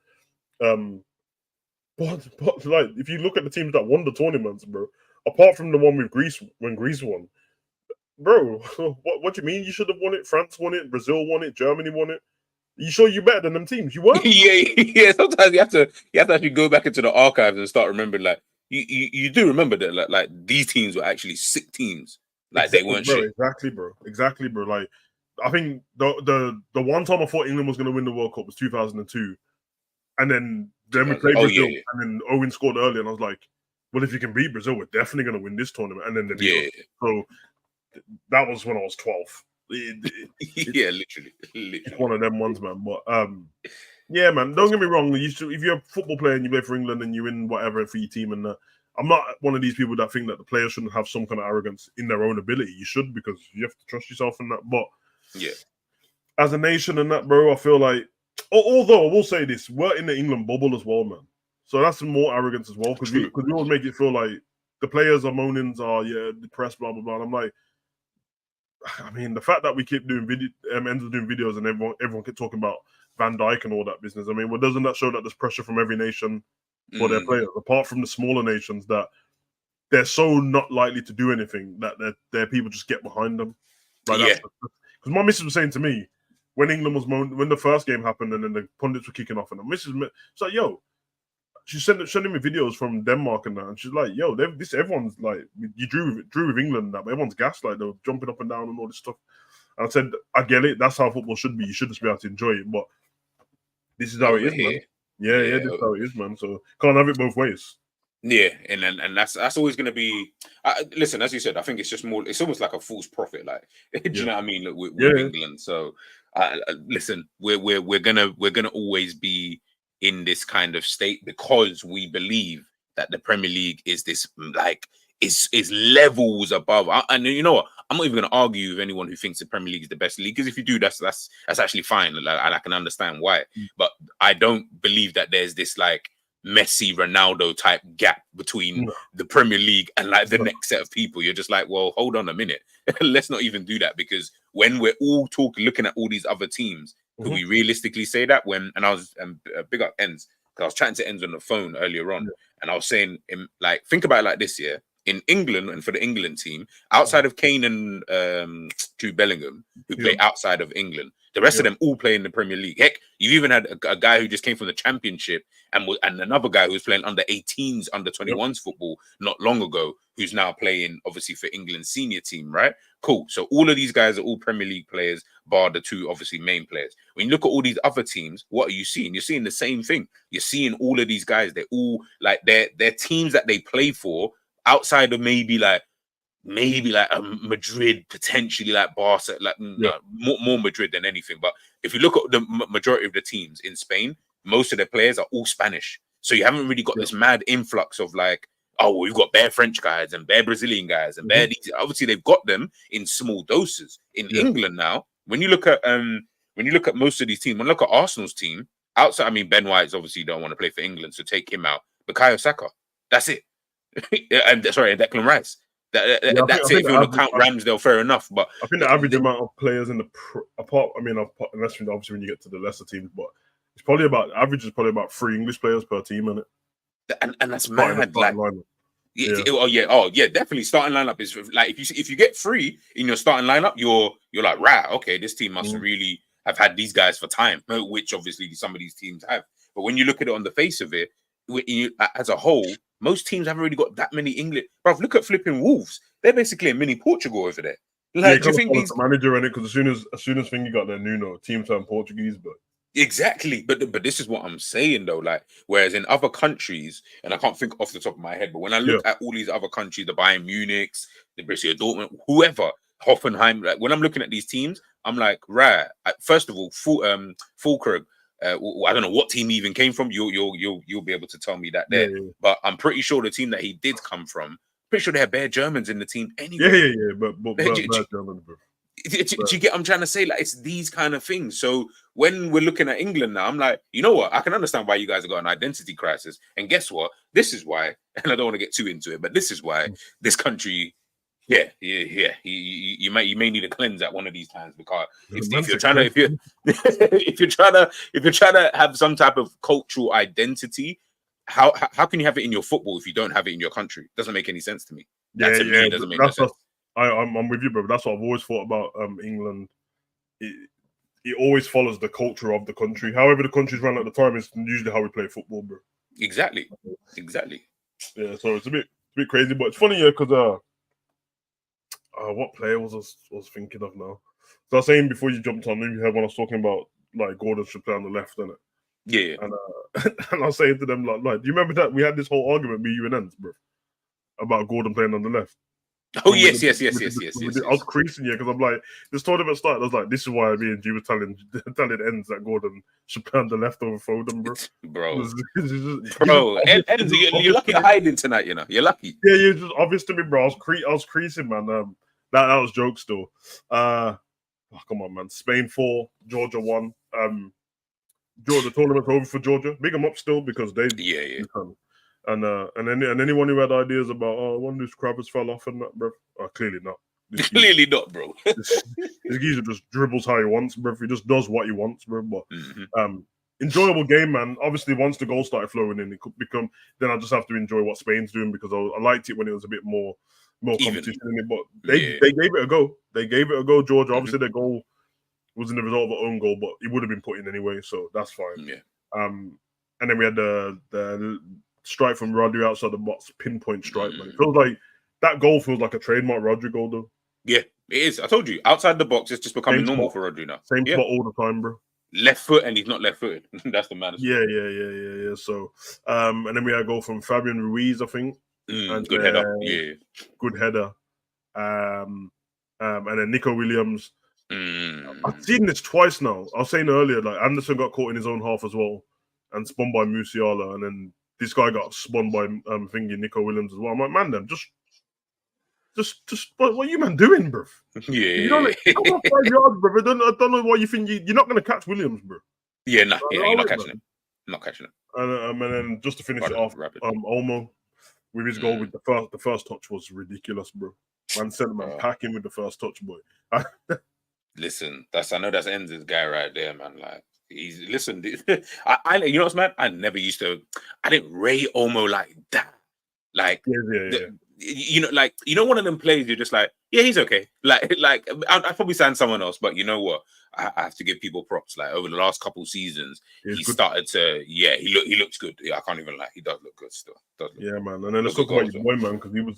But like, if you look at the teams that won the tournaments, bro, apart from the one with Greece when Greece won, bro, what do you mean you should have won it? France won it, Brazil won it, Germany won it. You sure you're better than them teams? You weren't? yeah. Sometimes you have to actually go back into the archives and start remembering. Like you do remember that like these teams were actually sick teams. Like exactly, they weren't bro, shit. Exactly, bro. Like I think the one time I thought England was going to win the World Cup was 2002, and then we played Brazil, and then Owen scored early, and I was like, well, if you can beat Brazil, we're definitely going to win this tournament. And then they beat us. So that was when I was 12. Literally. It's one of them ones, man. But yeah, man. Don't get me wrong. If you're a football player and you play for England and you win whatever for your team, and I'm not one of these people that think that the players shouldn't have some kind of arrogance in their own ability. You should, because you have to trust yourself in that. But as a nation and that, bro, I feel like, although I will say this, we're in the England bubble as well, man. So that's more arrogance as well, because we always make it feel like the players are moaning, depressed, blah blah blah. And I'm like, I mean, the fact that we keep doing videos and everyone keep talking about Van Dijk and all that business. I mean, well, doesn't that show that there's pressure from every nation for their players, apart from the smaller nations, that they're so not likely to do anything that their people just get behind them? Like because my missus was saying to me when England was when the first game happened and then the pundits were kicking off, and the missus was like, "Yo." She's sending me videos from Denmark and that, and she's like, "Yo, everyone's like, you drew with England and that, but everyone's gassed, like they're jumping up and down and all this stuff." I said, I get it. That's how football should be. You should just be able to enjoy it. But this is how it is, man. Yeah, this is how it is, man. So can't have it both ways. Yeah, and that's always going to be. Listen, as you said, I think it's just more. It's almost like a false prophet, like do you know what I mean? Look, with England, so listen, we're gonna always be in this kind of state because we believe that the Premier League is this like is levels above. And you know what? I'm not even going to argue with anyone who thinks the Premier League is the best league, because if you do, that's actually fine, and I can understand why. But I don't believe that there's this like Messi, Ronaldo type gap between the Premier League and like the next set of people. You're just like, well, hold on a minute. Let's not even do that, because when we're all looking at all these other teams, could we realistically say that? And I was big up Enz, because I was chatting to Enz on the phone earlier on, and I was saying, like, think about it like this, in England, and for the England team, outside of Kane and Jude Bellingham, who play outside of England, the rest of them all play in the Premier League. Heck, you've even had a guy who just came from the Championship and another guy who was playing under 18s, under 21s football not long ago, who's now playing, obviously, for England's senior team, right? Cool. So all of these guys are all Premier League players, bar the two, obviously, main players. When you look at all these other teams, what are you seeing? You're seeing the same thing. You're seeing all of these guys. They're all, like, they're teams that they play for outside of maybe like a Madrid, potentially like Barca, like more Madrid than anything. But if you look at the majority of the teams in Spain, most of their players are all Spanish. So you haven't really got this mad influx of like, oh, well, we've got bare French guys and bare Brazilian guys and bare these. Obviously, they've got them in small doses. In England now, when you look at most of these teams, when you look at Arsenal's team, outside, I mean, Ben White's obviously don't want to play for England, so take him out. Bukayo Saka, that's it. And Declan Rice. That's it. If you want to count Ramsdale, fair enough. But I think the average amount of players in the unless obviously when you get to the lesser teams, but it's probably average is probably about 3 English players per team, isn't it? And that's mad. Like, definitely. Starting lineup is like, if you get 3 in your starting lineup, you're like, right, okay, this team must really have had these guys for time, which obviously some of these teams have. But when you look at it on the face of it, as a whole, most teams haven't really got that many English. Bro, look at flipping Wolves. They're basically a mini Portugal over there. Like, do you think these manager in it? Because as soon as Thingy got their Nuno, team turned Portuguese, but exactly. But this is what I'm saying though. Like, whereas in other countries, and I can't think off the top of my head, but when I look at all these other countries, the Bayern Munich's, the Borussia Dortmund, whoever, Hoffenheim, like when I'm looking at these teams, I'm like, right. First of all, Fulkrug. I don't know what team he even came from. You'll be able to tell me that there. But I'm pretty sure the team that he did come from, pretty sure they have bare Germans in the team anyway. But German, bro. Do you get what I'm trying to say? Like, it's these kind of things. So when we're looking at England now, I'm like, you know what? I can understand why you guys have got an identity crisis. And guess what? This is why, and I don't want to get too into it, but this is why this country. You may need a cleanse at one of these times, because if you're trying to have some type of cultural identity, how can you have it in your football if you don't have it in your country? Doesn't make any sense to me. That to me doesn't make no sense. I'm with you, bro. That's what I've always thought about England. It always follows the culture of the country. However the country's run at the time is usually how we play football, bro. Exactly. Yeah, so it's a bit crazy, but it's funny, because what player was thinking of now? So I was saying before you jumped on, you had when I was talking about like Gordon should play on the left, innit? Yeah. And and I was saying to them like, do you remember that we had this whole argument, me, you, and Enz, bro, about Gordon playing on the left? Oh yes. I was creasing because I'm like, this tournament started. I was like, this is why me and G were telling Enz that Gordon should play on the left over Foden, bro. Enz, you're lucky hiding tonight. You know, you're lucky. Yeah, you're just obvious to me, bro. I was creasing, man. That was joke still. Come on, man. Spain 4, Georgia 1. The tournament's over for Georgia. Big them up still because they And anyone who had ideas about I wonder if Kravitz fell off and that, bro. Clearly not. Clearly not, bro. This geezer just dribbles how he wants, bro. He just does what he wants, bro. But enjoyable game, man. Obviously, once the goal started flowing in, it could become. Then I just have to enjoy what Spain's doing, because I liked it when it was a bit more competition in it. But they gave it a go. They gave it a go, Georgia. Obviously, their goal was in the result of an own goal, but it would have been put in anyway, so that's fine. Yeah. And then we had the strike from Rodri outside the box, pinpoint strike, man. It feels like that goal feels like a trademark Rodri goal, though. Yeah, It is. I told you, outside the box, it's just becoming Same normal spot. for Rodri now. Same Yeah. spot all the time, bro. Left foot, and he's not left-footed. That's the maddest. Yeah. So, and then we had a goal from Fabian Ruiz, I think. And Good header. Yeah. Good header. And then Nico Williams. I've seen this twice now. I was saying earlier, like Anderson got caught in his own half as well, and spun by Musiala, and then this guy got spun by thingy Nico Williams as well. I'm like, man, them just what are you man doing, bro? Yeah. You don't like 5 yards, bro. I don't know why you think you're not gonna catch Williams, bro. Yeah, nah, you're not catching it. Not catching it. And then just to finish it off, Olmo with his goal with the first touch was ridiculous, bro. Man sent man packing with the first touch, boy. Listen, I know that's Enz's guy right there, man. Like he's listen, I you know what's mad? I didn't rate Olmo like that. Like you know, one of them plays you're just like, yeah, he's okay. Like I'd probably sign someone else, but you know what? I have to give people props. Like over the last couple seasons, he started to he looks good. Yeah, I can't even lie. He does look good still. Man. And then let's talk about your boy, man, because he was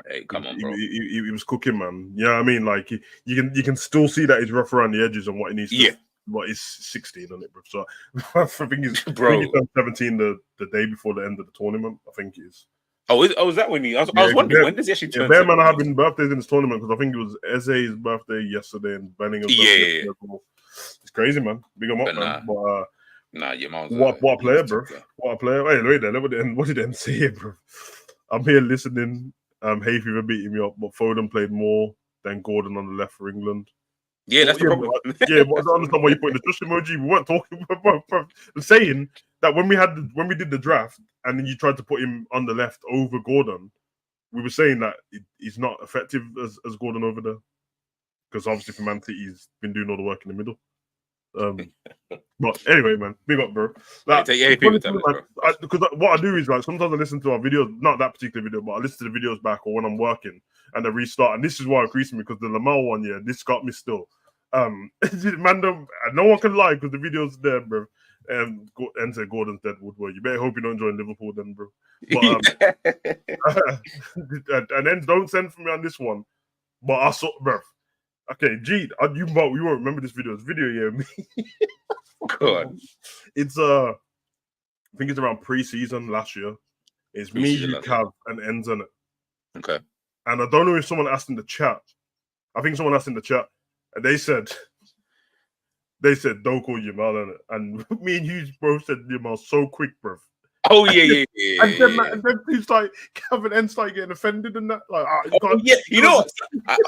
hey, come on, bro. He was cooking, man. Yeah, I mean, like you can still see that he's rough around the edges and what he needs to. Yeah. But he's 16 on it, bro. So I think he's 17 the day before the end of the tournament. I think he is. Oh, is that when he? I was wondering when does he actually turn? Bear man are having birthdays in this tournament because I think it was Eze's birthday yesterday and Bellingham's birthday. Yeah. It's crazy, man. Big him up, man. But your mom's what a player, bro. What a player. Hey, wait there. What did N say here, bro? I'm here listening. Hay Fever beating me up, but Foden played more than Gordon on the left for England. Yeah, that's the problem. But I don't understand why you put the tush emoji. We weren't talking about saying that when we did the draft and then you tried to put him on the left over Gordon, we were saying that he's not effective as Gordon over there. Because obviously for Man City, he's been doing all the work in the middle. But anyway, man, big up, bro. Like, because what I do is like sometimes I listen to our videos, not that particular video, but I listen to the videos back or when I'm working and I restart. And this is why it increased me because the Lamel one, this got me still. Man, no one can lie because the video's there, bro. And enter Gordon's Deadwood. Well, you better hope you don't join Liverpool then, bro. But, and then don't send for me on this one. But I saw, bro. Okay, G, you won't remember this video. It's video, me. God. It's I think it's around pre-season last year. It's me, you, Cav, and Enz in it. Okay. And I don't know if someone asked in the chat. I think someone asked in the chat, and they said, don't call Yamal in it. And me and you both said Yamal so quick, bro. Oh yeah. And then he's like, Cav and Enz started getting offended and that. Like, you know what?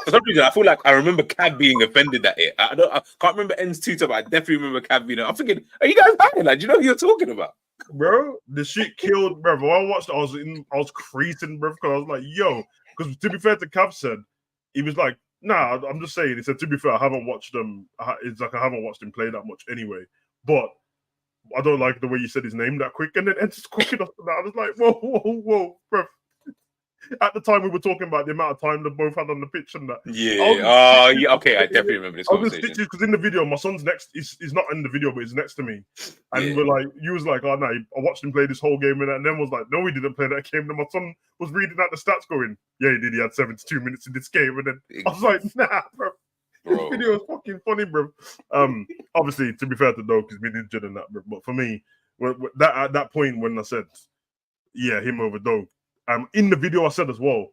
For some reason, I feel like I remember Cav being offended at it. I can't remember Enz Twitter, but I definitely remember Cav being. I'm thinking, are you guys hiding? Like, do you know who you're talking about? Bro, the shit killed, bro. When I watched it, I was creasing, bro, because I was like, yo. Because to be fair to Cav said, he was like, nah, I'm just saying. He said, to be fair, I haven't watched him. It's like I haven't watched him play that much anyway. But I don't like the way you said his name that quick. And then Enz just quick enough to that. I was like, whoa, bro. At the time, we were talking about the amount of time they both had on the pitch and that. Yeah. Okay, I definitely remember this conversation. Because in the video, my son's next. He's not in the video, but he's next to me. And we're like, you was like, oh no, I watched him play this whole game, and then was like, no, he didn't play that game. And my son was reading out the stats, going, yeah, he did. He had 72 minutes in this game, and then I was like, nah, bro. This video is fucking funny, bro. Obviously, to be fair to Doak, he's been injured in that, bro. But for me, at that point when I said, yeah, him over Doak. In the video, I said as well,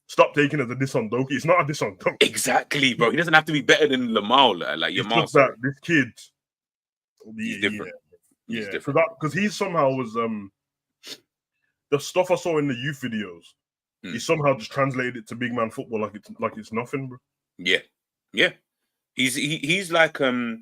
stop taking it as a diss on Doki. It's not a diss on Doki. Exactly, bro. He doesn't have to be better than Lamal. Like your mom. That this kid, he's different. Yeah, because he somehow was the stuff I saw in the youth videos. He somehow just translated it to big man football like it's nothing, bro. Yeah. He's like who's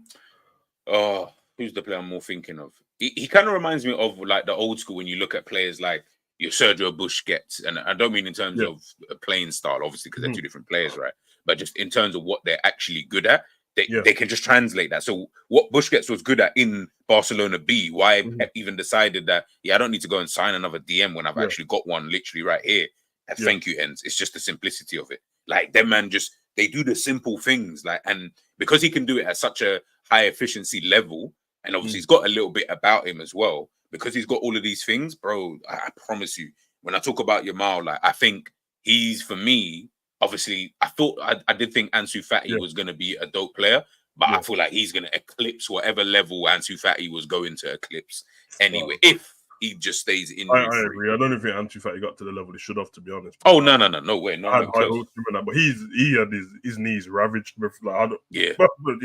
the player I'm more thinking of? He kind of reminds me of like the old school when you look at players like your Sergio Busquets, and I don't mean in terms of playing style, obviously, because they're two different players, right? But just in terms of what they're actually good at, they can just translate that. So what Busquets was good at in Barcelona B, why Pep even decided that, I don't need to go and sign another DM when I've actually got one literally right here. And thank you, Enz. It's just the simplicity of it. Like, them man they do the simple things. Like, and because he can do it at such a high efficiency level, and obviously he's got a little bit about him as well, because he's got all of these things, bro, I promise you, when I talk about Yamal, like, I think he's, for me, obviously, I did think Ansu Fati was going to be a dope player, but I feel like he's going to eclipse whatever level Ansu Fati was going to eclipse anyway, if he just stays injury free. I agree. I don't even think Ansu Fati got to the level he should have, to be honest. Oh no way, no, I had high hopes for that, but he had his knees ravaged. Like, I don't, but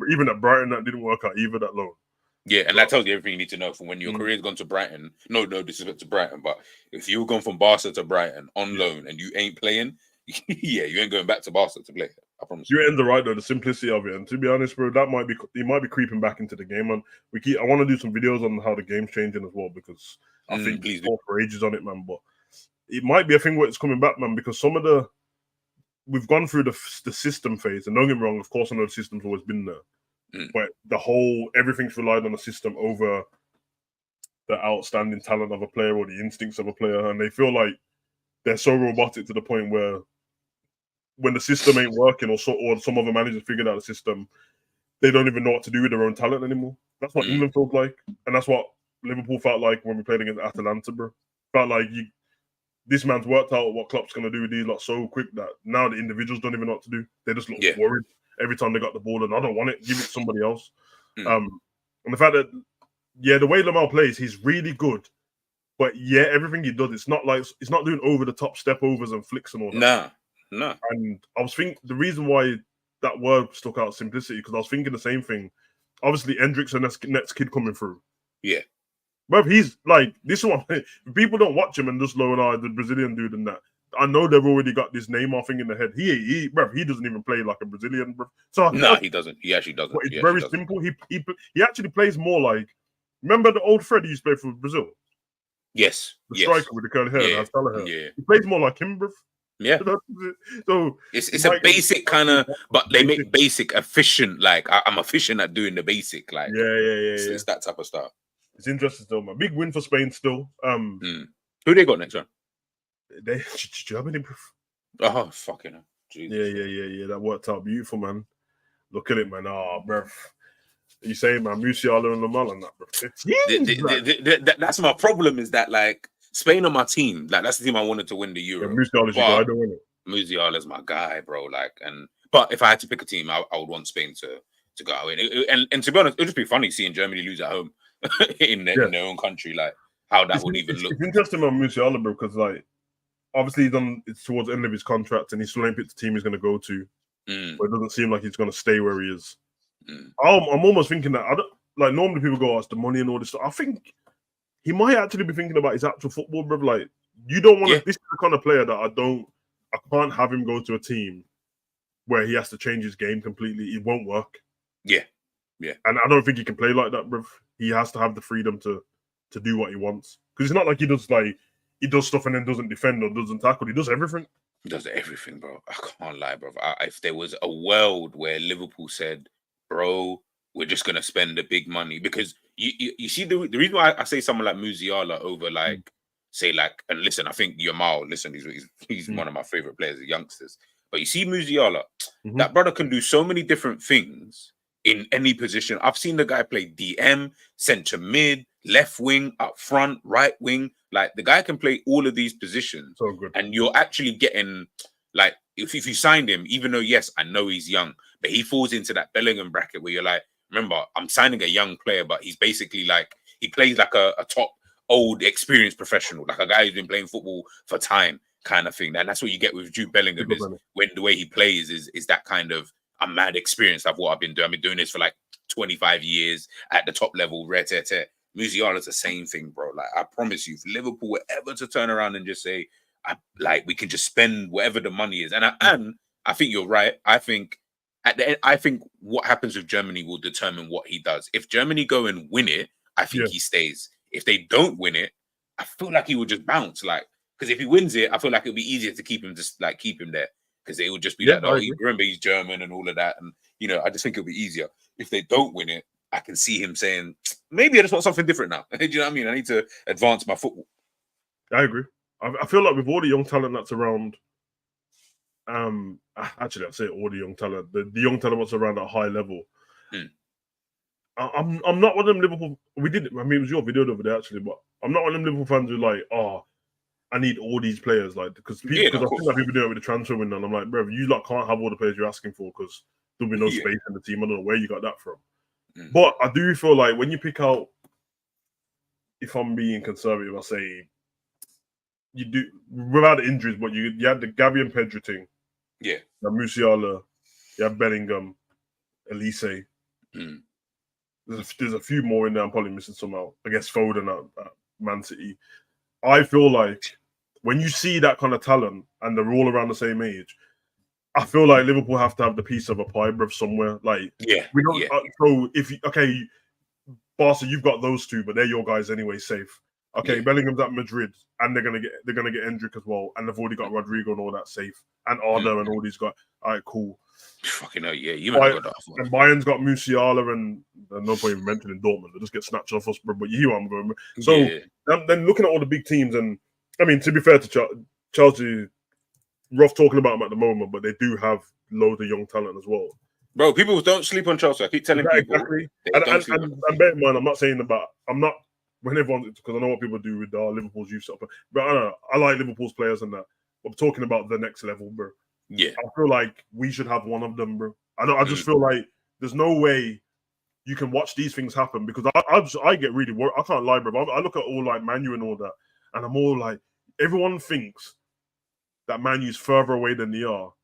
even at Brighton, that didn't work out either that long. Yeah, and that tells you everything you need to know from when your career's gone to Brighton. No disrespect to Brighton, but if you've gone from Barca to Brighton on loan and you ain't playing, you ain't going back to Barca to play. I promise you. You're in the right though, the simplicity of it. And to be honest, bro, he might be creeping back into the game. And I want to do some videos on how the game's changing as well, because I think we've fought for ages on it, man. But it might be a thing where it's coming back, man, because we've gone through the system phase, and don't get me wrong, of course I know the system's always been there. But everything's relied on the system over the outstanding talent of a player or the instincts of a player. And they feel like they're so robotic to the point where when the system ain't working or some other managers figured out the system, they don't even know what to do with their own talent anymore. That's what England feels like. And that's what Liverpool felt like when we played against Atalanta, bro. Felt like this man's worked out what Klopp's going to do with these lot so quick that now the individuals don't even know what to do. They just look worried every time they got the ball, and I don't want it. Give it to somebody else. And the fact that, the way Lamar plays, he's really good. But everything he does, it's not doing over the top step overs and flicks and all that. No. And I was thinking the reason why that word stuck out, simplicity, because I was thinking the same thing. Obviously, Hendricks and next kid coming through. Yeah. But he's like, this one, people don't watch him and just know, the Brazilian dude and that. I know they've already got this Neymar thing in the head. He doesn't even play like a Brazilian, bro. So he doesn't. He actually doesn't. It's very simple. He actually plays more like, remember the old Fred he used to play for Brazil? Yes. The striker with the curly hair. Yeah. He plays more like him, bro. Yeah. So it's a basic kind of, but they make basic efficient. Like I'm efficient at doing the basic. Like it's that type of stuff. It's interesting still, man. Big win for Spain still. Who they got next one? Germany. Oh, fucking hell. Yeah. That worked out beautiful, man. Look at it, man. Oh, bro. You saying, man, Musiala and Lamar and that, bro. That's my problem, is that, like, Spain are my team. Like, that's the team I wanted to win the Euro. Musiala's your guy, don't win it. Musiala's my guy, bro. Like, but if I had to pick a team, I would want Spain to go out. And to be honest, it would just be funny seeing Germany lose at home in their own country. Like, how that would even look. It's interesting on Musiala, bro, because, like, obviously it's towards the end of his contract and he still ain't picked the team he's going to go to. But it doesn't seem like he's going to stay where he is. I'm almost thinking that, normally people go, it's the money and all this stuff. I think he might actually be thinking about his actual football, bro. Like, you don't want to, this is the kind of player that I can't have him go to a team where he has to change his game completely. It won't work. Yeah. And I don't think he can play like that, bro. He has to have the freedom to do what he wants. Because it's not like he does stuff and then doesn't defend or doesn't tackle. He does everything. He does everything, bro. I can't lie, bro. If there was a world where Liverpool said, bro, we're just going to spend the big money. Because you see, the reason why I say someone like Musiala over, like, say, like, and listen, I think Yamal, listen, he's one of my favorite players, the youngsters. But you see Musiala, that brother can do so many different things in any position. I've seen the guy play DM, centre mid, left wing, up front, right wing. Like, the guy can play all of these positions. So good. And you're actually getting, like, if you signed him, even though, yes, I know he's young, but he falls into that Bellingham bracket where you're like, remember, I'm signing a young player, but he's basically like, he plays like a top, old, experienced professional, like a guy who's been playing football for time kind of thing. And that's what you get with Jude Bellingham, is when the way he plays is that kind of a mad experience of what I've been doing. I've been doing this for like 25 years at the top level, Musiala's the same thing, bro. Like, I promise you, if Liverpool were ever to turn around and just say, we can just spend whatever the money is, and I think you're right. I think at the end, I think what happens with Germany will determine what he does. If Germany go and win it, I think he stays. If they don't win it, I feel like he will just bounce. Like, because if he wins it, I feel like it'll be easier to keep him there, because it would just be like, remember, he's German and all of that, and I just think it'll be easier. If they don't win it, I can see him saying, maybe I just want something different now. Do you know what I mean? I need to advance my football. I agree. I feel like with all the young talent that's around, actually, I'd say all the young talent, the young talent that's around at a high level. I'm not one of them Liverpool. It was your video over there actually, but I'm not one of them Liverpool fans who like, I need all these players, like because I think that people do it with the transfer window, and I'm like, bro, you lot can't have all the players you're asking for because there'll be no space in the team. I don't know where you got that from. But I do feel like when you pick out, if I'm being conservative, I say you do without the injuries, but you had the Gavi and Pedro thing. Yeah. You have Musiala, you have Bellingham, Elise. There's a few more in there. I'm probably missing some out. I guess Foden at Man City. I feel like when you see that kind of talent and they're all around the same age, I feel like Liverpool have to have the piece of a pie, bruv, somewhere. Like, we don't. So if Barca, you've got those two, but they're your guys anyway, safe. Okay, Bellingham's at Madrid, and they're gonna get Endrick as well, and they've already got Rodrigo and all that safe, and Arda and all these guys. All right, cool. Fucking hell, yeah, you might have got that. And Bayern's got Musiala, and no point even mentioning Dortmund. They'll just get snatched off us, bro. But you know I'm going. So then looking at all the big teams, and I mean, to be fair to Chelsea, rough talking about them at the moment, but they do have loads of young talent as well. Bro, people don't sleep on Chelsea. I keep telling people. Exactly. And bear in mind, I'm not saying about. I'm not. When everyone, because I know what people do with Liverpool's youth stuff, but I don't know. I like Liverpool's players and that. I'm talking about the next level, bro. Yeah, I feel like we should have one of them, bro. I just feel like there's no way you can watch these things happen because I get really worried. I can't lie, bro. I look at all like Manu and all that, and I'm all like, everyone thinks that Manu's further away than they are.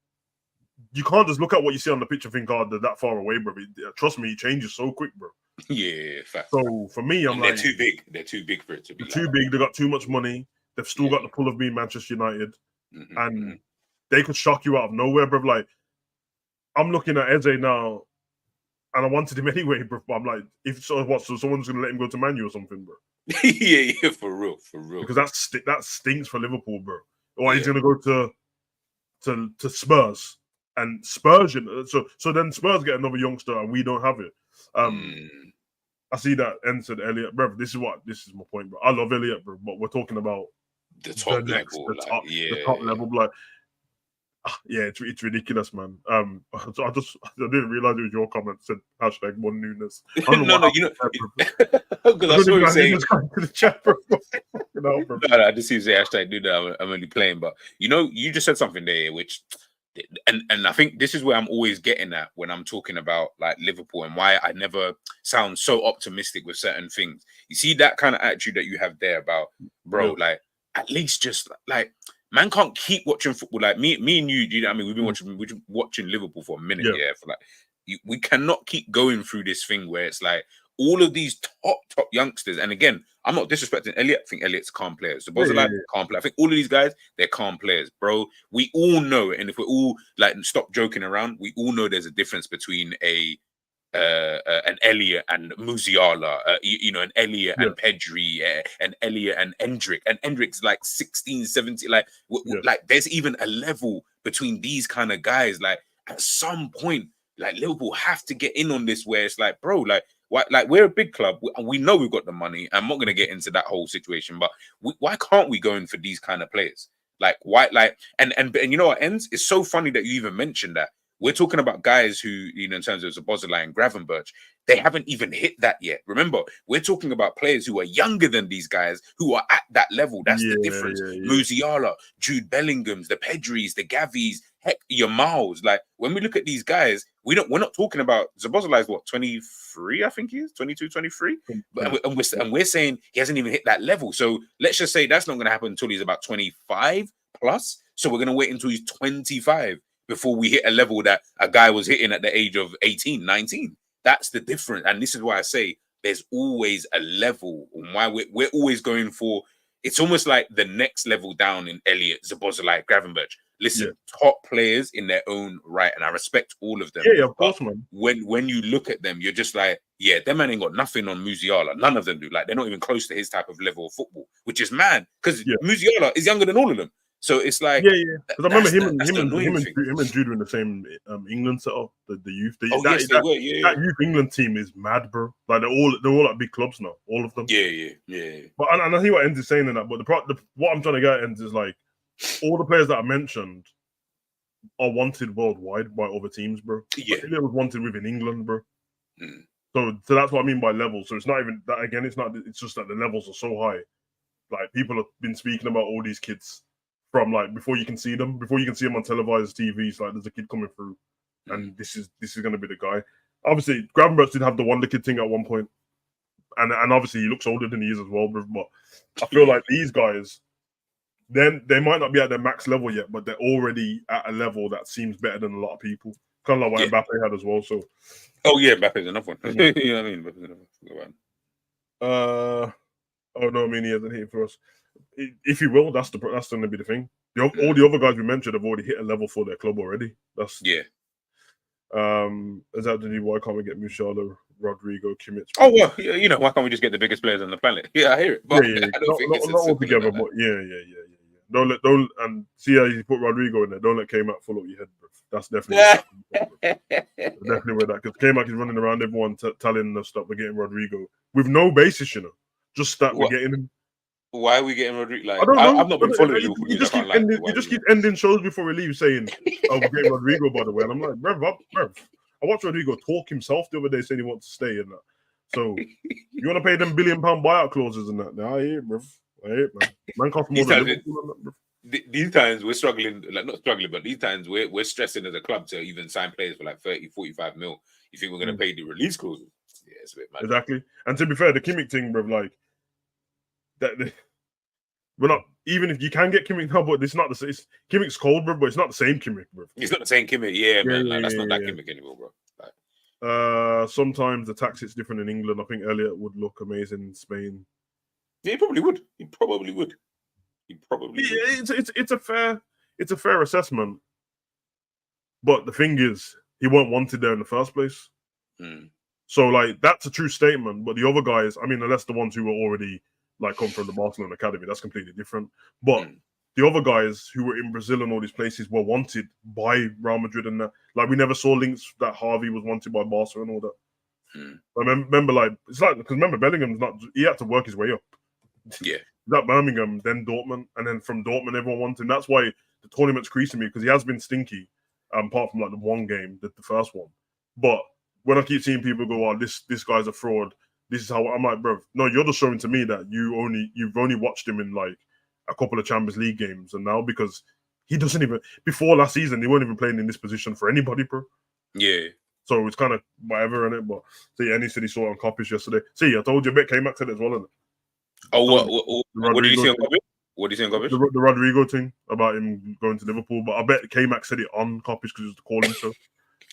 You can't just look at what you see on the pitch and think, oh, they're that far away, bro. Trust me, it changes so quick, bro. Yeah, fact. So for me, I'm like, they're too big. They're too big for it to be. They're too big. They got too much money. They've still got the pull of being Manchester United, and they could shock you out of nowhere, bro. Like, I'm looking at Eze now, and I wanted him anyway, bro. But I'm like, so someone's gonna let him go to Man U or something, bro? yeah, for real. Because that stinks for Liverpool, bro. Or he's gonna go to Spurs. And Spurs, so then Spurs get another youngster, and we don't have it. I see that entered Elliot, bro. This is my point, bro. I love Elliot, bro, but we're talking about the top level, the top level, like, it's ridiculous, man. So I didn't realize it was your comment. Said hashtag one Nunes. No, you know, because I saw you saying to the chat, bro. No, I just see you say hashtag Nunes. I'm only playing, but you know, you just said something there, which. And I think this is where I'm always getting at when I'm talking about like Liverpool and why I never sound so optimistic with certain things. You see that kind of attitude that you have there about, bro, like at least just like man can't keep watching football. Like me and you know what I mean? We've been watching Liverpool for a minute, for like we cannot keep going through this thing where it's like all of these top youngsters, and again, I'm not disrespecting Elliot. I think Elliot's calm players. The Bozolai, calm player. I think all of these guys, they're calm players, bro. We all know, and if we're all like stop joking around, we all know there's a difference between an Elliot and Musiala, an Elliot and Pedri, an Elliot and Endrick. And Endrick's like 16, 17. Like there's even a level between these kind of guys. Like at some point, like Liverpool have to get in on this where it's like, bro, like. Why, like we're a big club, we know we've got the money. I'm not going to get into that whole situation, but why can't we go in for these kind of players? Like why? Like and you know what ends? It's so funny that you even mentioned that. We're talking about guys who, you know, in terms of Szoboszlai and Gravenberch, they haven't even hit that yet. Remember, we're talking about players who are younger than these guys who are at that level. That's the difference. Musiala, Jude Bellingham's, the Pedris, the Gavis, heck, your Miles. Like when we look at these guys, we're not talking about Szoboszlai is what, 23, I think he is, 22, 23. And we're saying he hasn't even hit that level. So let's just say that's not going to happen until he's about 25 plus. So we're going to wait until he's 25 before we hit a level that a guy was hitting at the age of 18, 19. That's the difference. And this is why I say there's always a level and why we're always going for, it's almost like the next level down in Elliot, Szoboszlai, Gravenberch. Listen, top players in their own right, and I respect all of them. Yeah, of course, man. When you look at them, you're just like, yeah, them man ain't got nothing on Musiala. None of them do. Like, they're not even close to his type of level of football, which is mad because Musiala is younger than all of them. So it's like, because I remember him and Jude were in the same England setup, the youth. That youth England team is mad, bro. Like they're all at big clubs now, all of them. Yeah. But and I see what Enz is saying in that. But what I'm trying to get at Enz is like all the players that I mentioned are wanted worldwide by other teams, bro. Yeah, it was wanted within England, bro. So that's what I mean by levels. So it's not even that again. It's not. It's just that the levels are so high like people have been speaking about all these kids from like before you can see them on televised TV. It's like there's a kid coming through, and this is going to be the guy. Obviously, Gravenberch did have the wonder kid thing at one point, and obviously he looks older than he is as well. But I feel like these guys, then they might not be at their max level yet, but they're already at a level that seems better than a lot of people. Kind of like what Mbappe had as well. So, Mbappe's another one. You know what I mean? Mbappe's another one. Oh no, I mean he hasn't hit for us. If he will, that's going to be the thing. All the other guys we mentioned have already hit a level for their club already. That's Is that the new? Why can't we get Musiala, Rodrigo, Kimmich? Oh well, you know, why can't we just get the biggest players on the planet? Yeah, I hear it. But yeah. I don't think it's not all together, but yeah. Don't and see how you put Rodrigo in there. Don't let K-Mac fall up your head, bro. That's definitely definitely where that, because K-Mac is running around everyone telling us that we're getting Rodrigo with no basis, you know, just that we're getting him. Why are we getting Rodrigo? Like, I don't know. I've not been following you. You just keep ending shows before we leave saying, "Oh, we're getting Rodrigo, by the way," and I'm like, "Bruv, I watched Rodrigo talk himself the other day saying he wants to stay and that. So you want to pay them £1 billion buyout clauses and that? Nah, I hear it, bruv. I hear it, man. Man costs more than Liverpool and that, bruv. These times we're struggling, like not struggling, but these times we're stressing as a club to even sign players for like 30, 45 mil. You think we're going to pay the release clauses? Yeah, it's a bit mad. Exactly. And to be fair, the Kimmich thing, bruv, like that. We're not, even if you can get Kimmich now, but it's not the same. Kimmich's cold, bro, but it's not the same Kimmich, bro. It's not the same Kimmich, man. Like, that's not that Kimmich anymore, bro. Like, sometimes the tax is different in England. I think Elliot would look amazing in Spain. Yeah, he probably would. It's a fair assessment. But the thing is, he weren't wanted there in the first place. So like that's a true statement. But the other guys, I mean, unless the ones who were already like come from the Barcelona academy, that's completely different. But the other guys who were in Brazil and all these places were wanted by Real Madrid and that. Like we never saw links that Harvey was wanted by Barca and all that. I remember, like it's like because remember Bellingham's he had to work his way up. Yeah, that Birmingham, then Dortmund, and then from Dortmund everyone wanted him. That's why the tournament's creasing me because he has been stinky, apart from like the one game, the first one. But when I keep seeing people go, "Oh, this guy's a fraud," this is how I'm like, bro. No, you're just showing to me that you've only watched him in like a couple of Champions League games, and now because he doesn't even before last season he weren't even playing in this position for anybody, bro. Yeah. So it's kind of whatever in it, but see, and he said he saw it on copies yesterday. See, I told you a bit came up to it as well, isn't it? Oh, what did you see on copies? What did you see on copies? The Rodrigo thing about him going to Liverpool, but I bet K-Mac said it on copies because it's the calling show.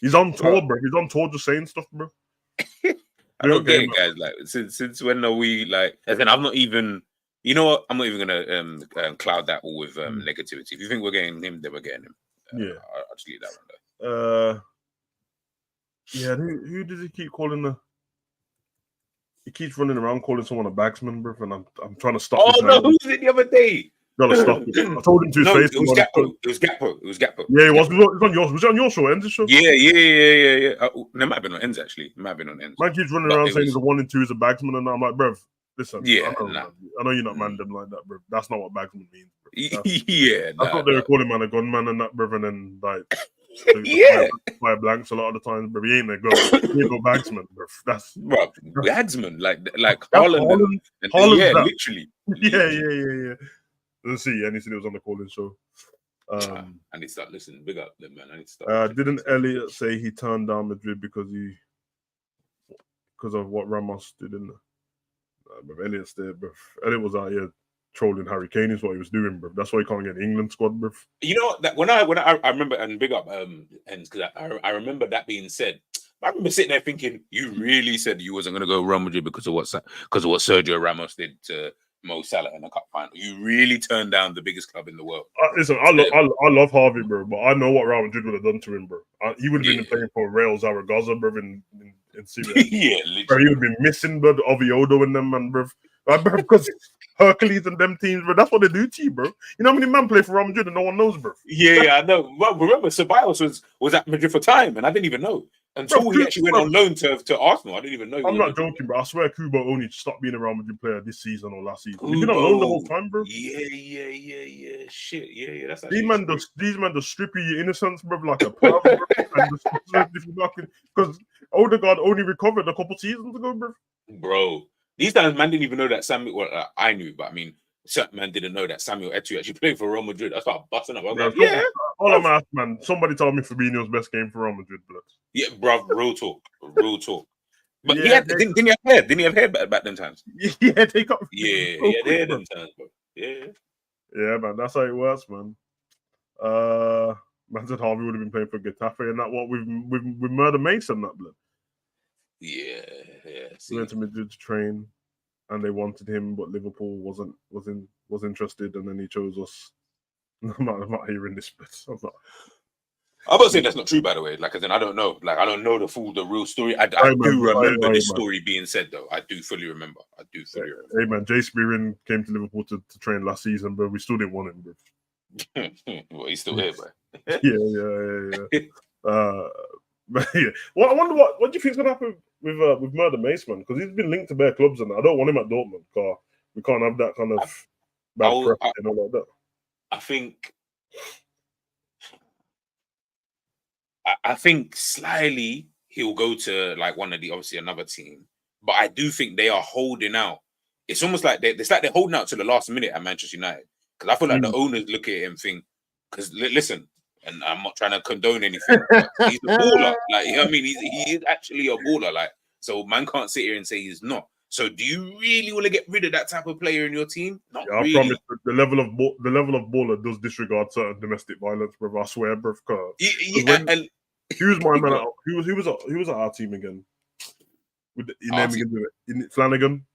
He's on tour, bro. He's on tour just saying stuff, bro. I don't get it, guys. Like, since when are we like? As in, I'm not even. You know what? I'm not even gonna cloud that all with negativity. If you think we're getting him, then we're getting him. Yeah, I'll just leave that one there. Yeah. Who does he keep calling He keeps running around calling someone a bagsman, bro, and I'm trying to stop. Oh no, who was it the other day? Gotta stop it. I told him to his face. It was Gakpo. Yeah, it was. Was it on your show? En's show? Yeah. It might have been on En's actually. Man keeps running around saying he's a 1 and 2 is a bagsman, and I'm like, bro, listen. Yeah, I know you're not man them like that, bro. That's not what bagsman means. That's what they were calling man a gunman and that, bro, and then like. Fire blanks a lot of the times, but he ain't a good. He ain't no bagsman, bro. That's bagsman, like Holland. Yeah, literally. Yeah. Let's see. And he said it was on the calling show. I need to start listening. Big up them, man. I need to start. Didn't Elliot say he turned down Madrid because of what Ramos did? But Elliot's there, bro. Elliot was out here trolling Harry Kane is what he was doing, bro. That's why he can't get the England squad, bro. You know that when I remember, and big up and because I remember that being said. I remember sitting there thinking, you really said you wasn't going to go Real Madrid because of what Sergio Ramos did to Mo Salah in the cup final. You really turned down the biggest club in the world. Listen, I love Harvey, bro, but I know what Real Madrid would have done to him, bro. He would have been playing for Real Zaragoza, bro, in Syria. Yeah, literally. Bro, he would have been missing, bro, Oviedo and them, man, bro. Because Hercules and them teams, bro, that's what they do to you, bro. You know how many men play for Real Madrid and no one knows, bro? Yeah, I know. Well, remember, Ceballos was at Madrid for time, and I didn't even know. Until he actually went on loan to Arsenal. I didn't even know. I'm not joking, bro. I swear Kubo only stopped being a Real Madrid player this season or last season. He's been on loan the whole time, bro. Yeah. Shit, yeah. That's these men just strip you your innocence, bro, like a perv, bro. Because Odegaard only recovered a couple seasons ago, bro. Bro, these times man didn't even know that Sam. Well, I knew, but I mean, certain man didn't know that Samuel Eto'o actually played for Real Madrid. I started busting up. I was Bro, like, yeah. All I'm asking, man. Somebody told me Fabinho's best game for Real Madrid, blood. Yeah, bro, real talk. But yeah, didn't he have hair? Didn't he have hair back them times? Yeah, they got. Yeah, he had hair them times, bro. Yeah. Yeah, man. That's how it works, man. Man said Harvey would have been playing for Getafe, and that what with Murder Mason, that blood. Yeah. He went to Madrid to train, and they wanted him, but Liverpool was interested, and then he chose us. I'm not hearing this, but I'm not saying that's not true, by the way. Like, as in, I don't know. Like, I don't know the real story. I do remember this story being said, though. I do fully remember. Hey, man, Jay Spearin came to Liverpool to train last season, but we still didn't want him, bro. Well, he's still here, bro. yeah. But yeah. Well, I wonder what do you think's gonna happen with Murder Mace, man? Because he's been linked to bare clubs, and I don't want him at Dortmund. Because we can't have that kind of bad press and all like that. I think slyly he'll go to like one of the obviously another team, but I do think they are holding out. It's almost like they're holding out to the last minute at Manchester United, because I feel like the owners look at him and think, because listen, and I'm not trying to condone anything, but he's a baller. Like, you know what I mean? He is actually a baller. Like, so man can't sit here and say he's not. So do you really want to get rid of that type of player in your team? Not really. I promise the level of baller does disregard certain domestic violence, bro. I swear, bro. He was my man. He was at our team again. With the name again, Flanagan.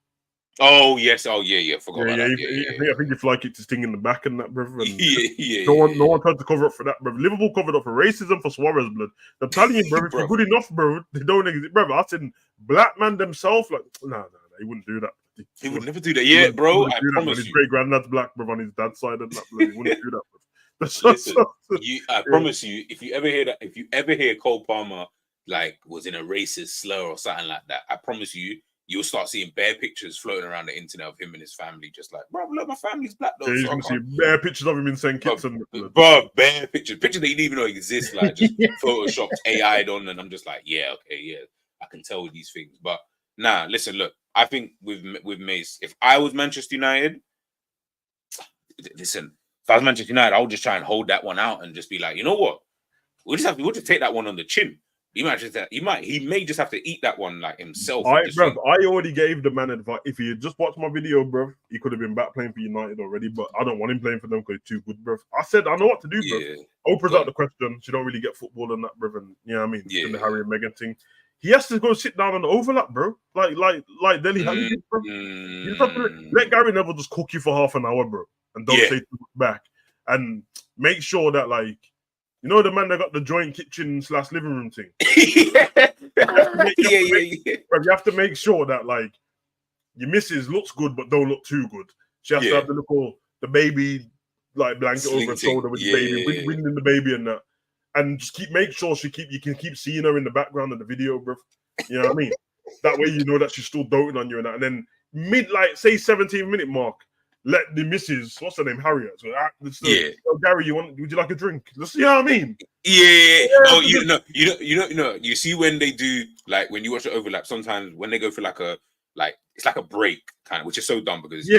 Oh yes, yeah. Forgot about that. I think if like it's sting in the back and that, brother. And no one tried to cover up for that, bro. Liverpool covered up for racism for Suarez, blood. I'm telling you, bro, if you're good enough, bro, they don't exist, bro. I said black man themselves, like, nah, he wouldn't do that. He would never do that. Yeah, bro. I promise you. His great granddad's black, bro, on his dad's side, and that, blood. He wouldn't do that, bro. Listen, I promise you, if you ever hear Cole Palmer like was in a racist slur or something like that, I promise you'll start seeing bare pictures floating around the internet of him and his family, just like, bro, look, my family's black though. Yeah, you're gonna see bare pictures of him in St. Kitts, bro, bare pictures that you didn't even know exist, like just photoshopped, AI'd on, and I'm just like, yeah, I can tell these things. But nah, listen, look, I think with Mace, if I was Manchester United, listen. If I was Manchester United, I would just try and hold that one out and just be like, you know what? We'll just take that one on the chin. He may just have to eat that one like himself. I already gave the man advice. If he had just watched my video, bro, he could have been back playing for United already. But I don't want him playing for them because he's too good, bro. I said I know what to do, bro. Oprah's out the question. She don't really get football and that, bro. And you know what I mean? The Harry and Meghan thing. He has to go sit down on the overlap, bro. Like Dele Alli did, bro. You just have to let Gary Neville just cook you for half an hour, bro, and don't say too much back. And make sure that, like, you know, the man that got the joint kitchen / living room thing. You have to make sure that, like, your missus looks good but don't look too good. She has to have the baby like blanket over her shoulder with the baby, winding the baby and that. And just make sure you can keep seeing her in the background of the video, bro. You know what I mean? That way you know that she's still doting on you and that. And then say 17-minute mark, let the missus, what's her name, Harriet. So, Gary, would you like a drink? You know what I mean? Yeah. Oh, you see when they do, like, when you watch the overlap, sometimes when they go for it's like a break kind of, which is so dumb because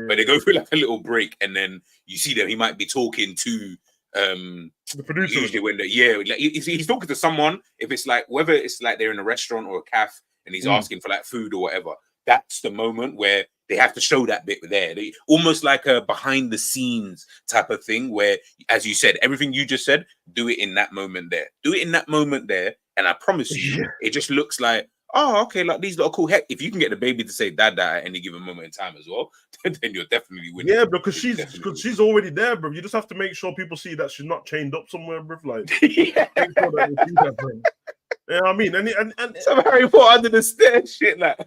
but they go through like a little break and then you see them, he might be talking to the producer. Usually when he's talking to someone, if it's like whether it's like they're in a restaurant or a cafe and he's asking for like food or whatever, that's the moment where they have to show that bit there. They almost like a behind the scenes type of thing where, as you said, everything you just said, do it in that moment there. And I promise you, it just looks like, oh, okay, like these little cool. Heck, if you can get the baby to say dada at any given moment in time as well, then you're definitely winning. Yeah, because she's already there, bro. You just have to make sure people see that she's not chained up somewhere, bro. Like, make sure that they see that, bro. You know what I mean? And some Harry Potter under the stairs, shit like.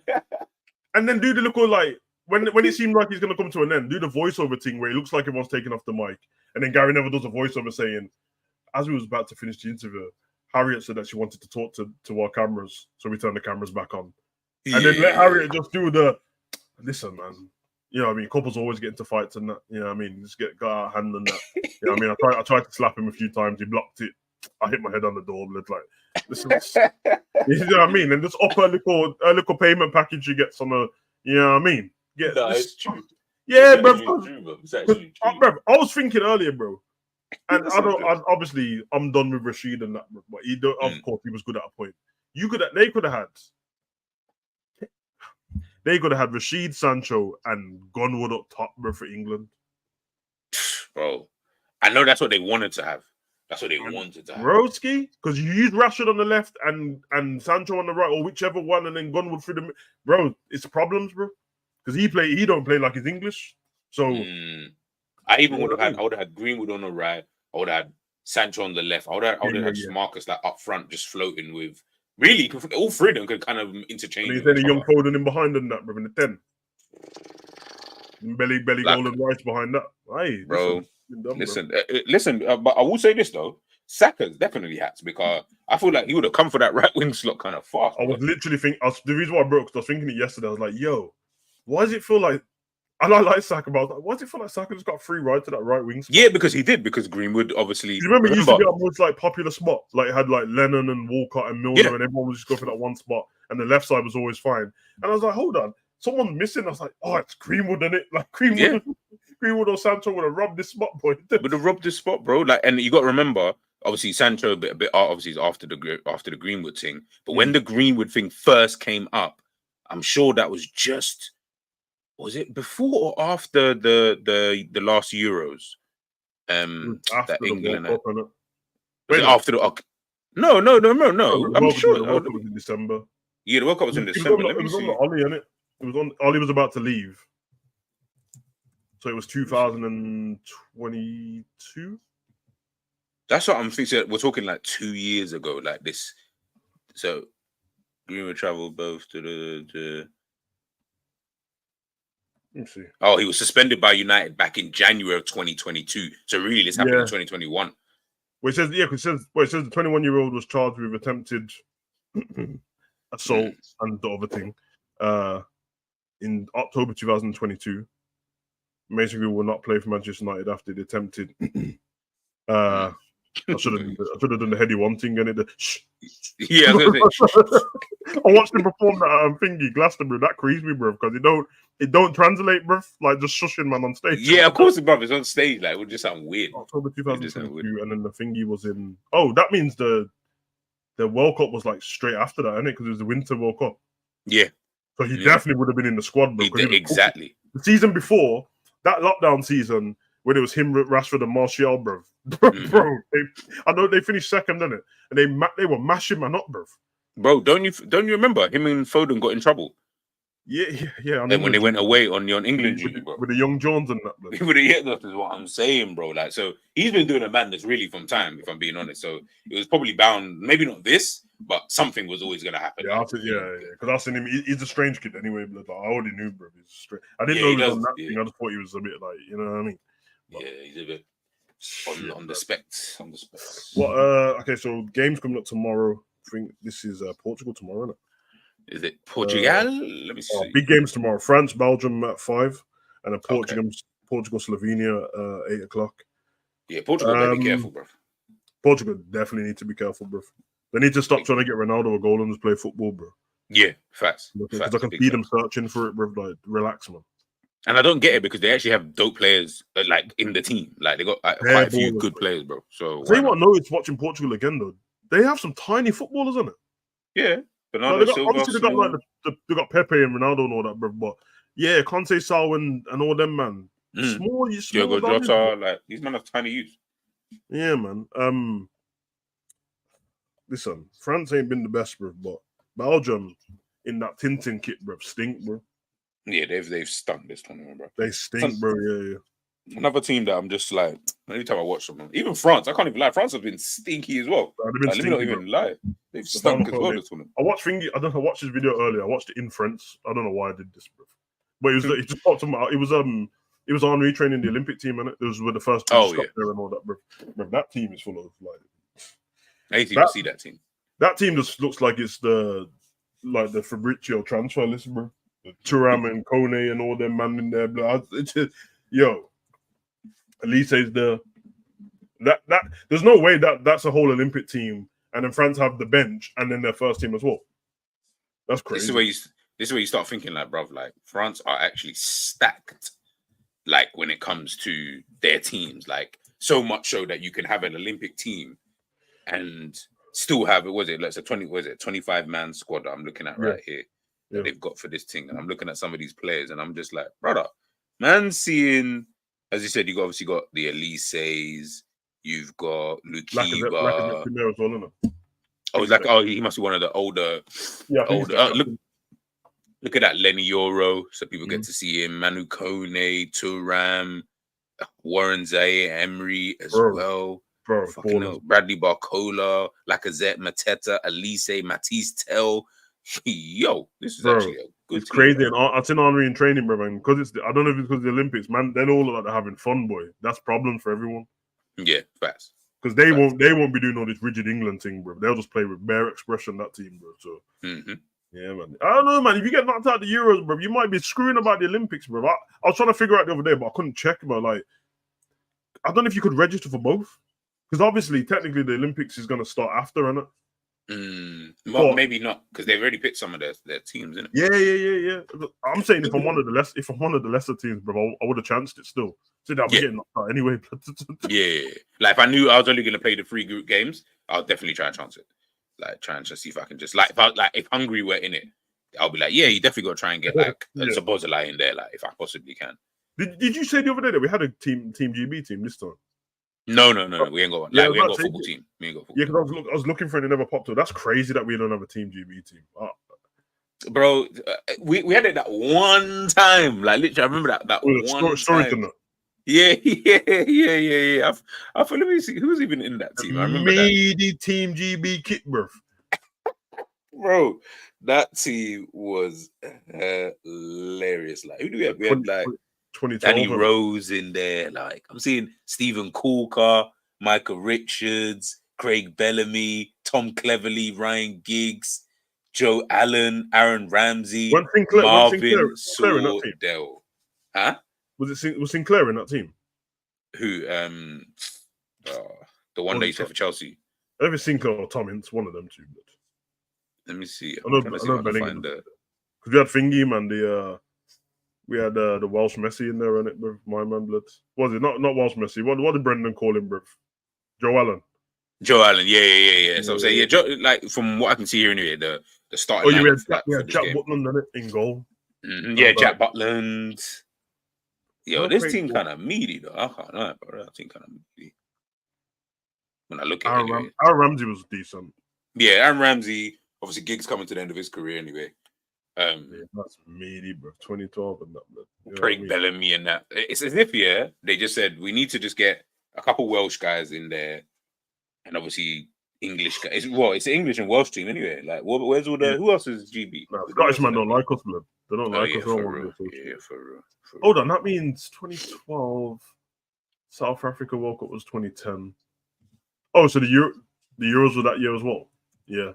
And then do the little like when it seemed like he's gonna come to an end, do the voiceover thing where it looks like everyone's taking off the mic, and then Gary Neville does a voiceover saying, as we was about to finish the interview, Harriet said that she wanted to talk to our cameras, so we turned the cameras back on. And then let Harriet just do the, listen, man. You know what I mean? Couples always get into fights and that. You know what I mean? Just got out of hand and that. You know what I mean? I tried to slap him a few times. He blocked it. I hit my head on the door. But like, listen, you know what I mean? And just offer a little payment package you get on a, you know what I mean? It's true. Yeah, It's bro. actually true, bro. It's actually true. Bro, I was thinking earlier, bro. And That's I so don't. good. Obviously, I'm done with Rashid and that, bro. But he don't. Of course, he was good at a point. They could have had. They could have had Rashid, Sancho, and Gunwood up top, bro, for England. Bro, I know that's what they wanted to have. That's what they wanted to have. Broski, because you use Rashid on the left and Sancho on the right, or whichever one, and then Gunwood through the bro. It's problems, bro. Because he don't play like he's English. So I even would have had. I would have had Greenwood on the right. I would have had Sancho on the left. I would have had Marcus like up front, just floating with. Really, all three of them could kind of interchange. And he's then a young Foden in behind and that, bro, in the 10. Belly like, goal and Rice behind that. Aye, bro. Listen, but I will say this though. Saka's definitely hats because I feel like he would have come for that right wing slot kind of fast. I was literally thinking, the reason why I broke, because I was thinking it yesterday, I was like, yo, why does it feel like, and I like Saka, but I was like, why does it feel like Saka just got free ride to that right wing spot? Yeah, because he did, because Greenwood obviously. You remember it used to be our most like popular spot, like it had like Lennon and Walcott and Milner, and everyone would just go for that one spot, and the left side was always fine. And I was like, hold on, someone's missing. I was like, oh, it's Greenwood, isn't it? Like Greenwood, Greenwood or Sancho would have robbed this spot, boy. Would have robbed this spot, bro. Like, and you got to remember, obviously Sancho a bit obviously is after the Greenwood thing. But when the Greenwood thing first came up, I'm sure that was just. Was it before or after the last Euros? After that England. After the no. I'm sure the World Cup was in December. Yeah, the World Cup was in December. It was on the Ollie, innit? It was on. Ollie was about to leave, so it was 2022. That's what I'm thinking. We're talking like 2 years ago, like this. So Greenwood traveled both to the. Let me see. Oh, he was suspended by United back in January of 2022. So really, this happened in 2021. Well, it says the 21-year-old was charged with attempted assault and the other thing in October 2022. Mason Greenwood will not play for Manchester United after the attempted. I should have done the heady one thing and it. Yeah, I watched him perform that thingy Glastonbury. That creased me, bro, because it don't translate, bro. Like just shushing man on stage. Yeah, of course, bro. It's on stage. Like it would just sound weird. October 2022, and then the thingy was in. Oh, that means the World Cup was like straight after that, innit? Because it was the Winter World Cup. Yeah. So he definitely would have been in the squad, bro. Exactly. The season before that lockdown season, when it was him, Rashford, and Martial, bro. Bro, I know they finished second, didn't it? And they were mashing man up, bro. Bro, don't you remember him and Foden got in trouble? Yeah. And when they went away on England duty, bro, with the young Jones and that, bro. That is what I'm saying, bro. Like, so he's been doing a madness really from time, if I'm being honest. So it was probably bound, maybe not this, but something was always gonna happen. Yeah, because I've seen him. He's a strange kid anyway. But I already knew, bro. He's strange. I didn't know he was on that thing. I just thought he was a bit like, you know what I mean? But, he's a bit on the specs. Well, okay, so games coming up tomorrow. I think this is Portugal tomorrow, isn't it? Is it Portugal? Let me see. Big games tomorrow. France, Belgium at 5, and then Portugal, Slovenia 8 o'clock. Yeah, Portugal better be careful, bro. Portugal definitely need to be careful, bro. They need to stop trying to get Ronaldo a goal and just play football, bro. Yeah, facts. Because I can see them searching for it, bro. Like, relax, man. And I don't get it because they actually have dope players like in the team. Like they got quite a few good players, bro. So tell you what, no, it's watching Portugal again though. They have some tiny footballers, isn't it? Yeah. Bernardo Silva, obviously they got like they got Pepe and Ronaldo and all that, bro. But yeah, Conte, Sal and all them, man. Small. Diogo Jota, like these men have tiny youth. Yeah, man. Listen, France ain't been the best, bro, but Belgium in that Tintin kit, bro, stink, bro. Yeah, they've stunk this tournament, bro. They stink, bro. Yeah. Another team that I'm just like, anytime I watch them, even France, I can't even lie. France has been stinky as well. Let me not even lie. They've stunk as well this tournament. I watched this video earlier. I watched it in France. I don't know why I did this, bro. But it just popped up. It was Henry training the Olympic team, and it was with the first team there and all that, bro. That team is full of like. I hate to see that team. That team just looks like it's the Fabrizio transfer list, bro. Thuram and Kone and all them man in there, bro. It's just, yo. Elise is there. That there's no way that's a whole Olympic team, and then France have the bench and then their first team as well. That's crazy. This is where you start thinking like, bruv, like France are actually stacked like when it comes to their teams, like so much so that you can have an Olympic team and still have let's say 25-man squad that I'm looking at right here that they've got for this thing. And I'm looking at some of these players and I'm just like, brother, man, seeing, as you said, obviously got the Elises, you've got Lukiba. Oh, it's like, he must be one of the older. Yeah, look at that Lenny Yoro, so people get to see him. Manu Kone, Turam, Warren Zaire, Emery as well. Bradley Barcola, Lacazette, Mateta, Elise, Matisse Tell. Yo, this is actually a good It's team, crazy. And I've seen Henry in training, bro, man. Because I don't know if it's because of the Olympics, man. They all look like they're having fun, boy. That's problem for everyone. Yeah, fast. Because they won't be doing all this rigid England thing, bro. They'll just play with bare expression, that team, bro. So yeah, man. I don't know, man. If you get knocked out the Euros, bro, you might be screwing about the Olympics, bro. I was trying to figure out the other day, but I couldn't check, bro. Like, I don't know if you could register for both. Because obviously, technically, the Olympics is going to start after, innit? Well, maybe not, because they've already picked some of their teams, innit? Yeah. I'm saying if I'm one of the lesser teams, bro, I would have chanced it still. So I'm getting knocked out anyway. Yeah. Like if I knew I was only gonna play the 3 group games, I'll definitely try and chance it. Like try and just see if I can just if Hungary were in it, I'll be like, yeah, you definitely gotta try and get like a Szoboszlai in there, like if I possibly can. Did you say the other day that we had a team GB team this time? No. We ain't got one. Like we ain't got a football team. We ain't got a football team. Because I was looking for it and it never popped up. That's crazy that we don't have a team GB team. Bro, we had it that one time. Like literally, I remember that one time. Yeah. I feel, let me see who's even in that team. I remember that Team GB kit, bro. That team was hilarious. Like who do we have? We had like Danny Rose in there. Like I'm seeing Stephen Coulter, Michael Richards, Craig Bellamy, Tom Cleverley, Ryan Giggs, Joe Allen, Aaron Ramsey, Marvin Sordell. Huh? Was Sinclair in that team? Who? The one that you said for Chelsea. Either Sinclair or Tom Ince, one of them two. But... Let me see. I know Bellingham. Because we had Thingy, man. We had the Welsh Messi in there, innit, with my man, blood. Was it not Welsh Messi? What did Brendan call him, bruv? Joe Allen. Yeah. So I'm saying, like from what I can see here anyway, the starting. Oh, we had Jack Butland in goal. Jack Butland. Yo, this team kind of meaty though. I can't lie, bro. That team kind of meaty. When I look at it, anyway. Aaron Ramsey was decent. Yeah, Aaron Ramsey. Obviously, Giggs coming to the end of his career anyway. That's meaty, bro. 2012 and that. Craig Bellamy and that. It's as if they just said we need to just get a couple Welsh guys in there, and obviously English guys. It's an English and Welsh team anyway. Like, where's all the? Who else is GB? Scottish man don't like us, blood. They don't like us. For real. Hold on, that means 2012 South Africa World Cup was 2010. Oh, so the Euros were that year as well. Yeah.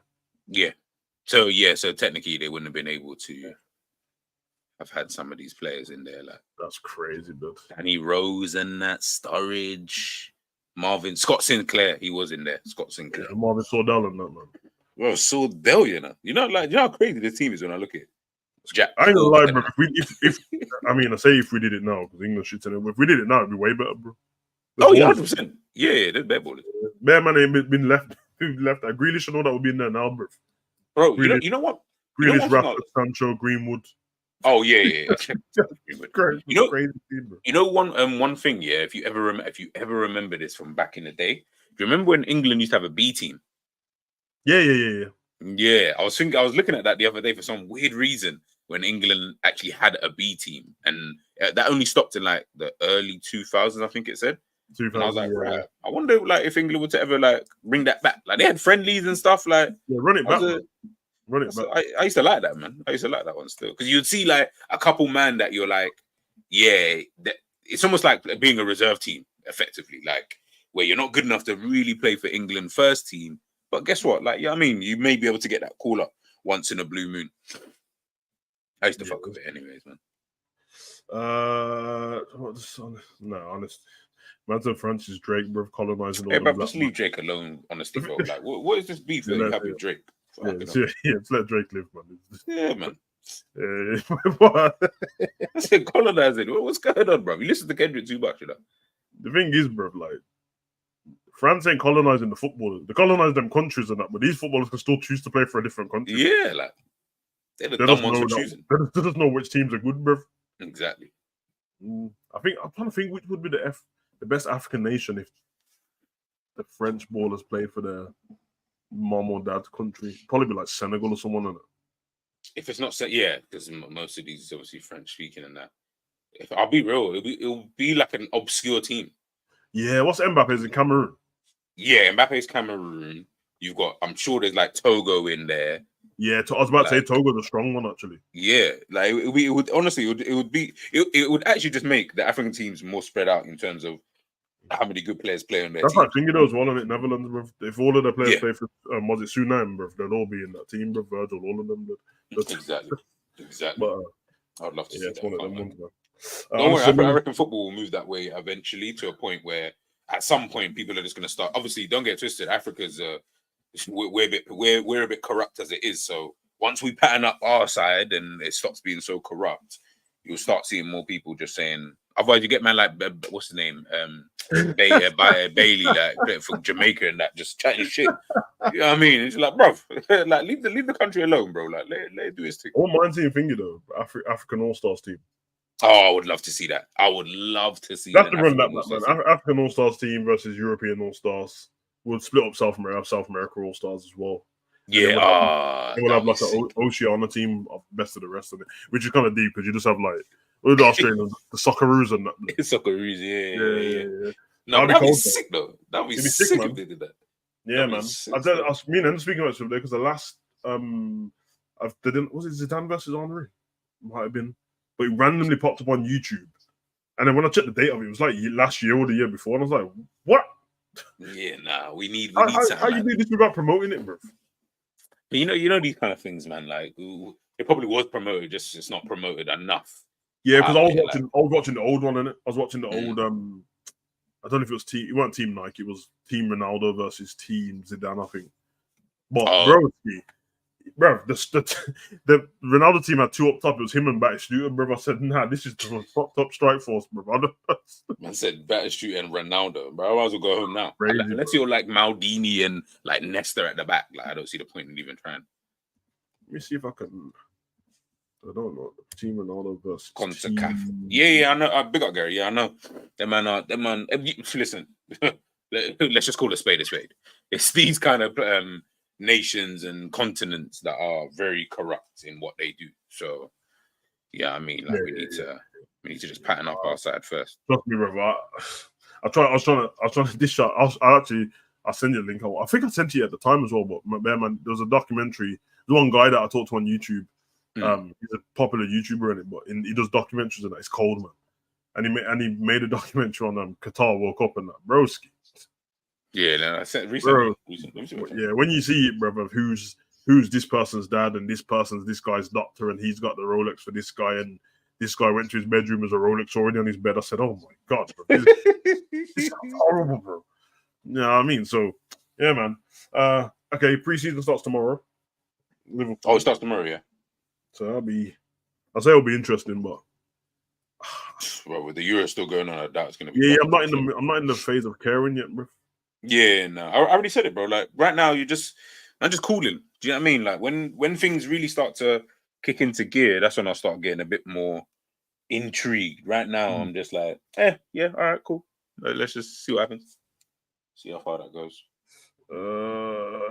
So technically they wouldn't have been able to have had some of these players in there. Like that's crazy, dude. Danny Rose and that Sturridge, Scott Sinclair, he was in there. Scott Sinclair, Marvin Sordell and that, man. Well, Sordell, you know how crazy this team is when I look at it. I ain't gonna lie, bro. If we did it now, because England shit's in it. If we did it now, it'd be way better, bro. 100%. Yeah, there's better ballers. Bear man ain't been left. Grealish and all that would be in there now, bro. Bro, you know what? Grealish, Rashford, Sancho, Greenwood. Oh yeah. Crazy team, bro. You know one thing, yeah. If you ever remember this from back in the day, do you remember when England used to have a B team? Yeah. Yeah, I was looking at that the other day for some weird reason when England actually had a B team, and that only stopped in like the early 2000s, I think it said. And I was like, right, I wonder like if England were to ever like bring that back. Like they had friendlies and stuff. Like run it back. I used to like that, man. I used to like that one still because you'd see like a couple man that you're like, it's almost like being a reserve team, effectively, like where you're not good enough to really play for England first team. But guess what? Like, I mean, you may be able to get that call up once in a blue moon. I used to fuck with it anyways, man. Honest. Imagine Francis Drake, bro, colonizing all but just leave Drake alone, honestly, bro. Like, what is this beef that you have with Drake? Let's let Drake live, man. Yeah, man. I said colonizing. What's going on, bro? You listen to Kendrick too much, you know. The thing is, bro, like France ain't colonizing the footballers. They colonize them countries and that, but these footballers can still choose to play for a different country. Yeah, like they're the dumb ones for choosing. They just know which teams are good, bro. Exactly. I'm trying to think which would be the best African nation if the French ballers play for their mom or dad's country. Probably be like Senegal or someone in it. If it's not set, yeah, because most of these is obviously French speaking and that. If I'll be real, it'll be like an obscure team. Yeah, what's Mbappe's in Cameroon? Yeah, Mbappe's Cameroon. You've got, I'm sure there's like Togo in there. Yeah, I was about to say Togo's a strong one actually. Yeah, like it would honestly, it would actually just make the African teams more spread out in terms of how many good players play on their That's team. like thinking as well on it, Netherlands, bro. If all of the players play for was it Suriname, bro, they'll all be in that team, bro. Virgil, all of them, bro. Exactly. But I'd love to see it's that. one of them ones, man. Don't worry, I reckon football will move that way eventually to a point where at some point people are just going to start. Obviously, don't get twisted. Africa's we're a bit corrupt as it is. So once we pattern up our side and it stops being so corrupt, you'll start seeing more people just saying. Otherwise, you get man like what's the name, Bailey, like for Jamaica and that, just chatting shit. You know what I mean? It's like, bro, like leave the country alone, bro. Like let it do its thing. I wouldn't mind seeing thingy though, African All Stars team. Oh, I would love to see that. I would love to see that. Run that, man. African All Stars team versus European All Stars. We'll split up South America All Stars as well. Yeah, we'll have like an Oceania team of best of the rest of it, which is kind of deep because you just have like the Australians, the Socceroos and that. Socceroos, yeah. No, that'd be sick though. That'd be sick if they did that. Yeah, man. I was me and Enda speaking about it today because the last was it Zidane versus Henry? Might have been, but it randomly popped up on YouTube, and then when I checked the date of it, it was like last year or the year before, and I was like, what? Yeah, nah, we need how you do this without promoting it, bro? But you know these kind of things, man. Like it probably was promoted, just it's not promoted enough. Yeah, because I was watching the old one, innit? I was watching the old I don't know if it was it weren't Team Nike, it was Team Ronaldo versus Team Zidane, I think. But bro, the Ronaldo team had two up top. It was him and Batistuta, bro. I said, nah, this is the top strike force, bro. Man said Batistuta and Ronaldo, bro. I might as well go home now. Crazy, unless you're like Maldini and like Nesta at the back, like I don't see the point in even trying. Let me see if I can. I don't know. Team Ronaldo versus Yeah, I know. Big up Gary. Yeah, I know. Them man. Listen, let's just call a spade a spade. It's these kind of nations and continents that are very corrupt in what they do. So, yeah, I mean, like we need to just pattern up our side first. Trust me, brother. I was trying to dish out. I'll send you a link. I think I sent you at the time as well. But man, there was a documentary. There's one guy that I talked to on YouTube. He's a popular YouTuber in it, but he does documentaries and that. It's cold, man. And he made a documentary on Qatar World Cup and that, broski. Yeah, no, I said recently. Yeah, when you see it, brother, who's this person's dad and this guy's doctor, and he's got the Rolex for this guy, and this guy went to his bedroom as a Rolex already on his bed. I said, oh my god, bro, this is horrible, bro. You know what I mean? So, yeah, man. Okay, preseason starts tomorrow. Liverpool. Oh, it starts tomorrow, yeah. So I'll say it'll be interesting, but well, with the Euro still going on, I doubt it's gonna be. Yeah, I'm not in the phase of caring yet, bro. Yeah, no, I already said it, bro. Like right now, I'm just cooling. Do you know what I mean? Like when things really start to kick into gear, that's when I start getting a bit more intrigued. Right now, I'm just like, yeah, all right, cool. Let's just see what happens. See how far that goes.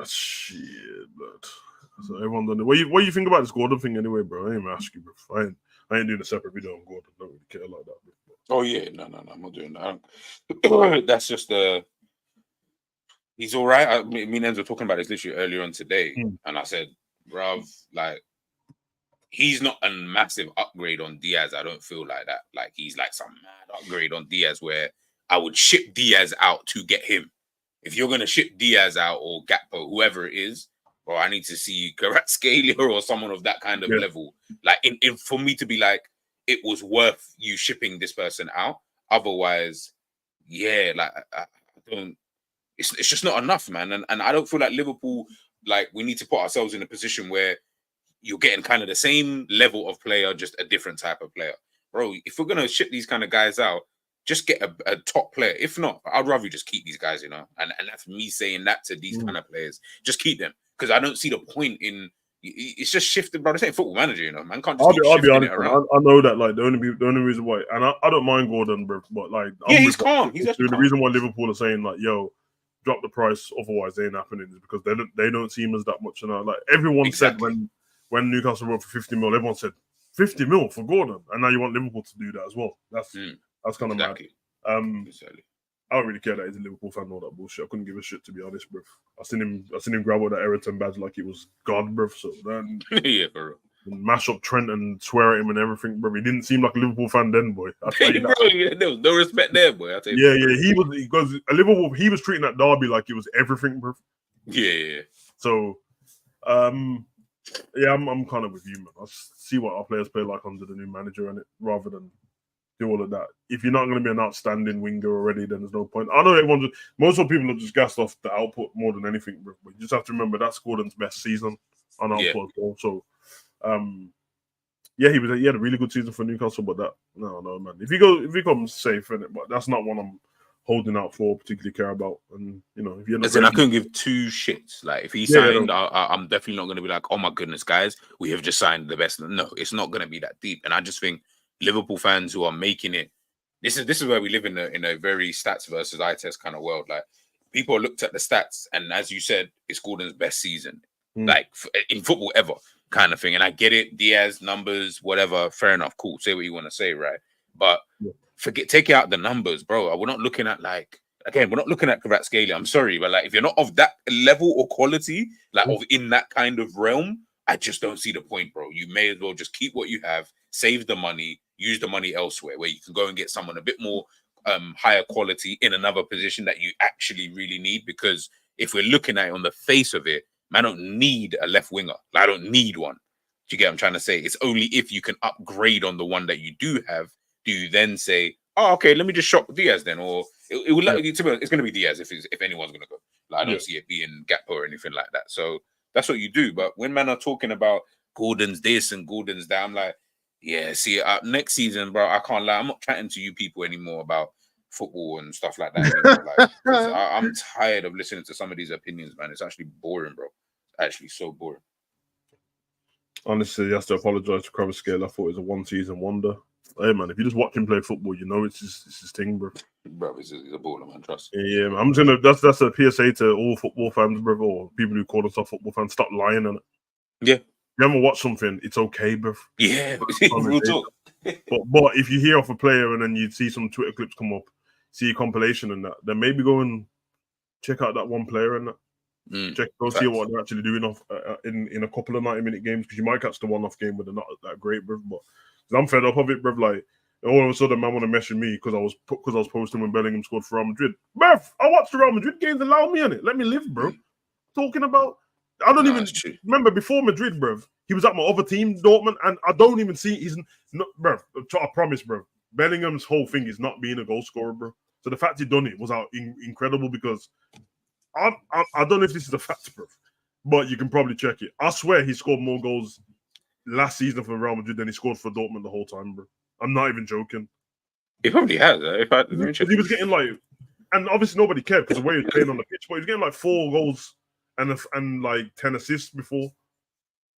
Shit, but so everyone done it. What do you think about this Gordon thing anyway, bro? I ain't even ask you, bro. I ain't doing a separate video on Gordon. I don't really care like that, bro. Oh yeah, no, I'm not doing that. That's just he's all right. Me and Enzo were talking about this literally earlier on today, and I said, bruv, like he's not a massive upgrade on Diaz. I don't feel like that. Like he's like some mad upgrade on Diaz where I would ship Diaz out to get him. If you're gonna ship Diaz out or Gakpo, whoever it is, or I need to see Kvaratskhelia or someone of that kind of level, like in for me to be like, it was worth you shipping this person out. Otherwise, yeah, like I don't. It's just not enough, man. And I don't feel like Liverpool, like we need to put ourselves in a position where you're getting kind of the same level of player, just a different type of player. Bro, if we're going to ship these kind of guys out, just get a top player. If not, I'd rather you just keep these guys, you know? And that's me saying that to these kind of players. Just keep them. Because I don't see the point in... It's just shifted, bro. This ain't Football Manager, you know? Man can't just I'll be honest, it around. I know that, like, the only reason why... And I don't mind Gordon, bro, but, like... He's calm. He's actually the reason why Liverpool are saying, like, yo, drop the price, otherwise they ain't happening, is because they don't see him as that much. You know? Like, everyone said when Newcastle wrote for 50 mil, everyone said, 50 mil for Gordon, and now you want Liverpool to do that as well. That's kind of mad. I don't really care that he's a Liverpool fan and all that bullshit. I couldn't give a shit, to be honest, bruv. I seen him grab all that Everton badge like it was God, bruv. So then yeah, for real. Mash up Trent and swear at him and everything, bruv. He didn't seem like a Liverpool fan then, boy. Bro, yeah, there was no respect there, boy. I tell you. Yeah, he was, because Liverpool, he was treating that derby like it was everything, bruv. Yeah. So, yeah, I'm kind of with you, man. I'll see what our players play like under the new manager and it, rather than do all of that. If you're not going to be an outstanding winger already, then there's no point. I know most of the people are just gassed off the output more than anything, but you just have to remember that's Gordon's best season on output as well. So, yeah, he had a really good season for Newcastle, but no, man. If he comes safe in it, but that's not one I'm holding out for, particularly care about. And you know, if you're not, I couldn't give two shits. Like if he signed, I'm definitely not going to be like, oh my goodness, guys, we have just signed the best. No, it's not going to be that deep. And I just think Liverpool fans who are making it, this is where we live in a very stats versus eye test kind of world. Like people looked at the stats, and as you said, it's Gordon's best season, like in football ever, kind of thing. And I get it, Diaz numbers, whatever, fair enough, cool. Say what you want to say, right? But take out the numbers, bro. We're not looking at we're not looking at Kvaratskhelia. I'm sorry, but like if you're not of that level or quality, like of in that kind of realm, I just don't see the point, bro. You may as well just keep what you have, save the money, use the money elsewhere where you can go and get someone a bit more higher quality in another position that you actually really need. Because if we're looking at it on the face of it, man, I don't need a left winger. Like, I don't need one. Do you get what I'm trying to say? It's only if you can upgrade on the one that you do have, do you then say, oh, okay, let me just shop Diaz then, or it will. It's going to be Diaz if anyone's going to go. Like, I don't see it being Gakpo or anything like that. So that's what you do. But when man are talking about Gordon's this and Gordon's that, I'm like, yeah, see, next season, bro, I can't lie. I'm not chatting to you people anymore about football and stuff like that anymore. Like, I'm tired of listening to some of these opinions, man. It's actually boring, bro. It's actually so boring. Honestly, you have to apologize to Kvaratskhelia. I thought it was a one-season wonder. Hey, man, if you just watch him play football, you know it's his thing, bro. Bro, he's a baller, man. Trust. Yeah, man. I'm just gonna. That's a PSA to all football fans, bro, or people who call themselves football fans. Stop lying on it. Yeah. If you haven't watched something, it's okay, bro. Yeah, real talk. But if you hear off a player and then you see some Twitter clips come up, see a compilation and that, then maybe go and check out that one player and that. Go see what they're actually doing off in a couple of 90-minute games, because you might catch the one-off game where they're not that great, bro. But I'm fed up of it, bro. Like all of a sudden, man want to message me because I was posting when Bellingham scored for Real Madrid. Bruv, I watched the Real Madrid games. Allow me on it. Let me live, bro. Talking about, I don't even remember before Madrid, bruv. He was at my other team, Dortmund, and I don't even see he's not, bruv. I promise, bruv. Bellingham's whole thing is not being a goal scorer, bro. So the fact he done it was incredible, because I don't know if this is a fact, bro, but you can probably check it. I swear he scored more goals last season for Real Madrid than he scored for Dortmund the whole time, bro. I'm not even joking. He probably has. He was getting like, and obviously nobody cared because the way he was playing on the pitch, but he was getting like 4 goals and like 10 assists before.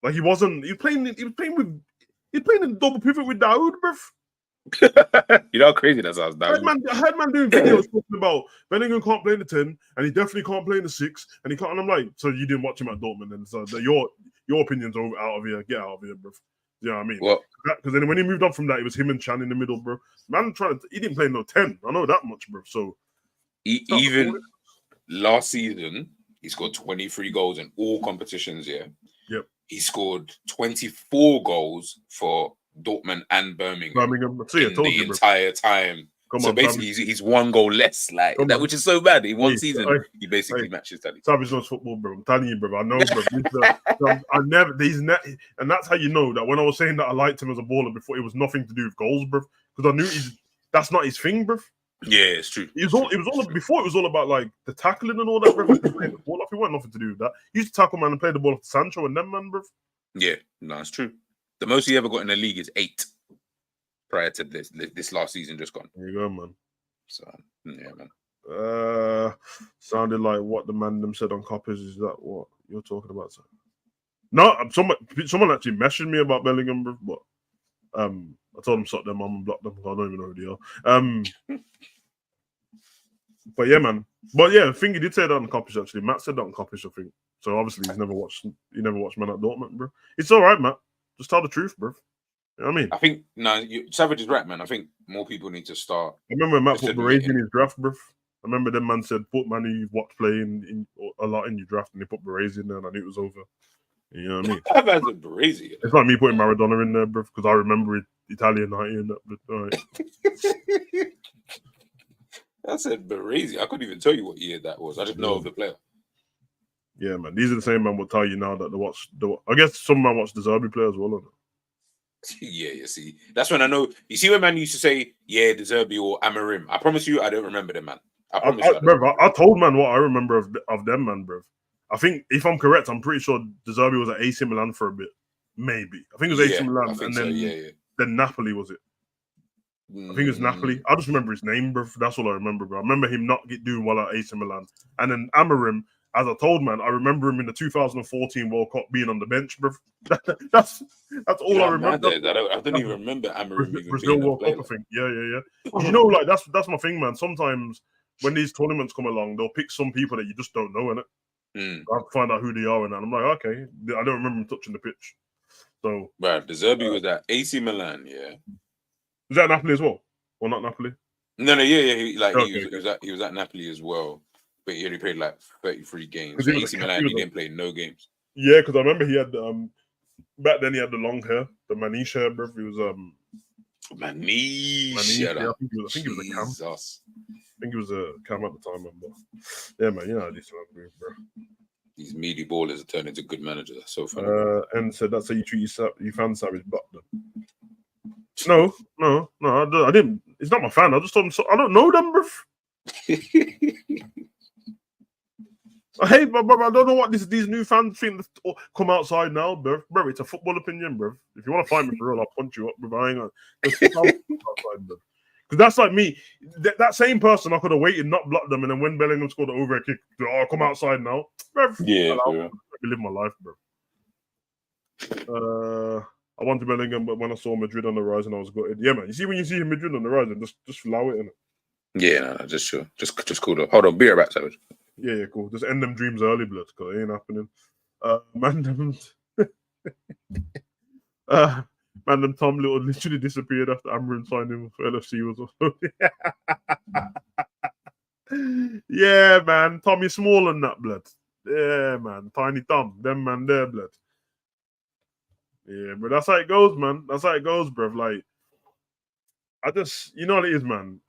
Like he was playing in double pivot with Daoud, bro. You know how crazy that sounds. I heard man doing videos talking about Bellingham can't play in the 10 and he definitely can't play in the 6 and he can't. And I'm like, so you didn't watch him at Dortmund then? So your opinion's out of here. Get out of here, bro. You know what I mean? Well, because then when he moved on from that, it was him and Chan in the middle, bro. Man, he didn't play no 10. I know that much, bro. So even last season, he scored 23 goals in all competitions. Yeah. Yep. He scored 24 goals for Dortmund and Birmingham in the entire time. So basically, he's 1 goal less, like that, which is so bad. In one season, he basically matches tally. Savage knows football, bro. I'm telling you, bro. I know, bro. And that's how you know that when I was saying that I liked him as a baller before, it was nothing to do with goals, bro. Because I knew that's not his thing, bro. Yeah, it's true. It was all about like the tackling and all that, bro. Playing the ball off, it wasn't nothing to do with that. He used to tackle man and play the ball off to Sancho and them, man, bro. Yeah, no, it's true. The most he ever got in the league is 8 prior to this last season just gone. There you go, man. So yeah, man. Sounded like what the man them said on copies. Is that what you're talking about, sir? No, someone actually messaged me about Bellingham, bro, but I told them suck their mum and block them. I don't even know who they are. But yeah, man. But yeah, I think he did say that on copies. Actually, Matt said that on copies. I think so. Obviously, he never watched Man at Dortmund, bro. It's all right, Matt. Just tell the truth, bro. You know what I mean? I think Savage is right, man. I think more people need to start. I remember when Matt put Berezi in his draft, bro. I remember them man said put man who you've watched play in a lot in your draft, and they put Berezi in there, and I knew it was over. You know what I mean? That man's a Berezi. It's like me putting Maradona in there, bro, because I remember Italian 90 in that. But all right. I said Berezi. I couldn't even tell you what year that was. I just know of the player. Yeah, man. These are the same man will tell you now that they watch. I guess some man watch the Zerbi play as well, isn't it? Yeah, you see. That's when I know. You see when man used to say, yeah, the Zerbi or Amarim. I promise you, I don't remember them, man. I promise you. I told man what I remember of them, man, bro. I think, if I'm correct, I'm pretty sure De Zerbi was at AC Milan for a bit. Maybe. I think it was AC Milan, and then Napoli, was it? I think it was Napoli. I just remember his name, bro. That's all I remember, bro. I remember him not doing well at AC Milan. And then Amarim, as I told man, I remember him in the 2014 World Cup being on the bench, bro. That's all I remember. I don't even remember Amarim Brazil World Cup, I think. Yeah. You know, like that's my thing, man. Sometimes when these tournaments come along, they'll pick some people that you just don't know, innit? I have to find out who they are, and I'm like, okay, I don't remember him touching the pitch. So, right, De Zerbi was at AC Milan, yeah. Was that Napoli as well, or not Napoli? No, yeah. He was at Napoli as well, but he only played like 33 games. For AC Milan, he didn't play no games. Yeah, because I remember he had back then he had the long hair, the Maniche hair, bro. He was Maniche. Yeah, I think he was a cam. I think he was a cam at the time, but yeah, man, you know how this one move, bro. These meaty ballers have turned into good managers. That's so funny. And said that's how you treat your fan Savage Butler. No, I didn't. It's not my fan. I just told him. I don't know them, bro. Hey, bro, I don't know what these new fans think. Come outside now, bro. Bro, it's a football opinion, bro. If you want to fight me for real, I'll punch you up, bro. Hang on. Outside, bro. Because that's like me. That same person, I could have waited, not blocked them, and then when Bellingham scored the overhead kick, come outside now. Bro, yeah, I live my life, bro. I wanted Bellingham, but when I saw Madrid on the rise, and I was gutted. Yeah, man. You see when you see Madrid on the rise, just allow it, innit? Yeah, no, just sure. Just cool. Hold on, be right back, Savage. Yeah, cool. Just end them dreams early, blood, because it ain't happening. Man, Tom Little literally disappeared after Amarin signed him for LFC. Yeah, man. Tommy small than that, blood. Yeah, man. Tiny Tom. Them man there, blood. Yeah, but that's how it goes, man. That's how it goes, bruv. Like, I just, you know what it is, man.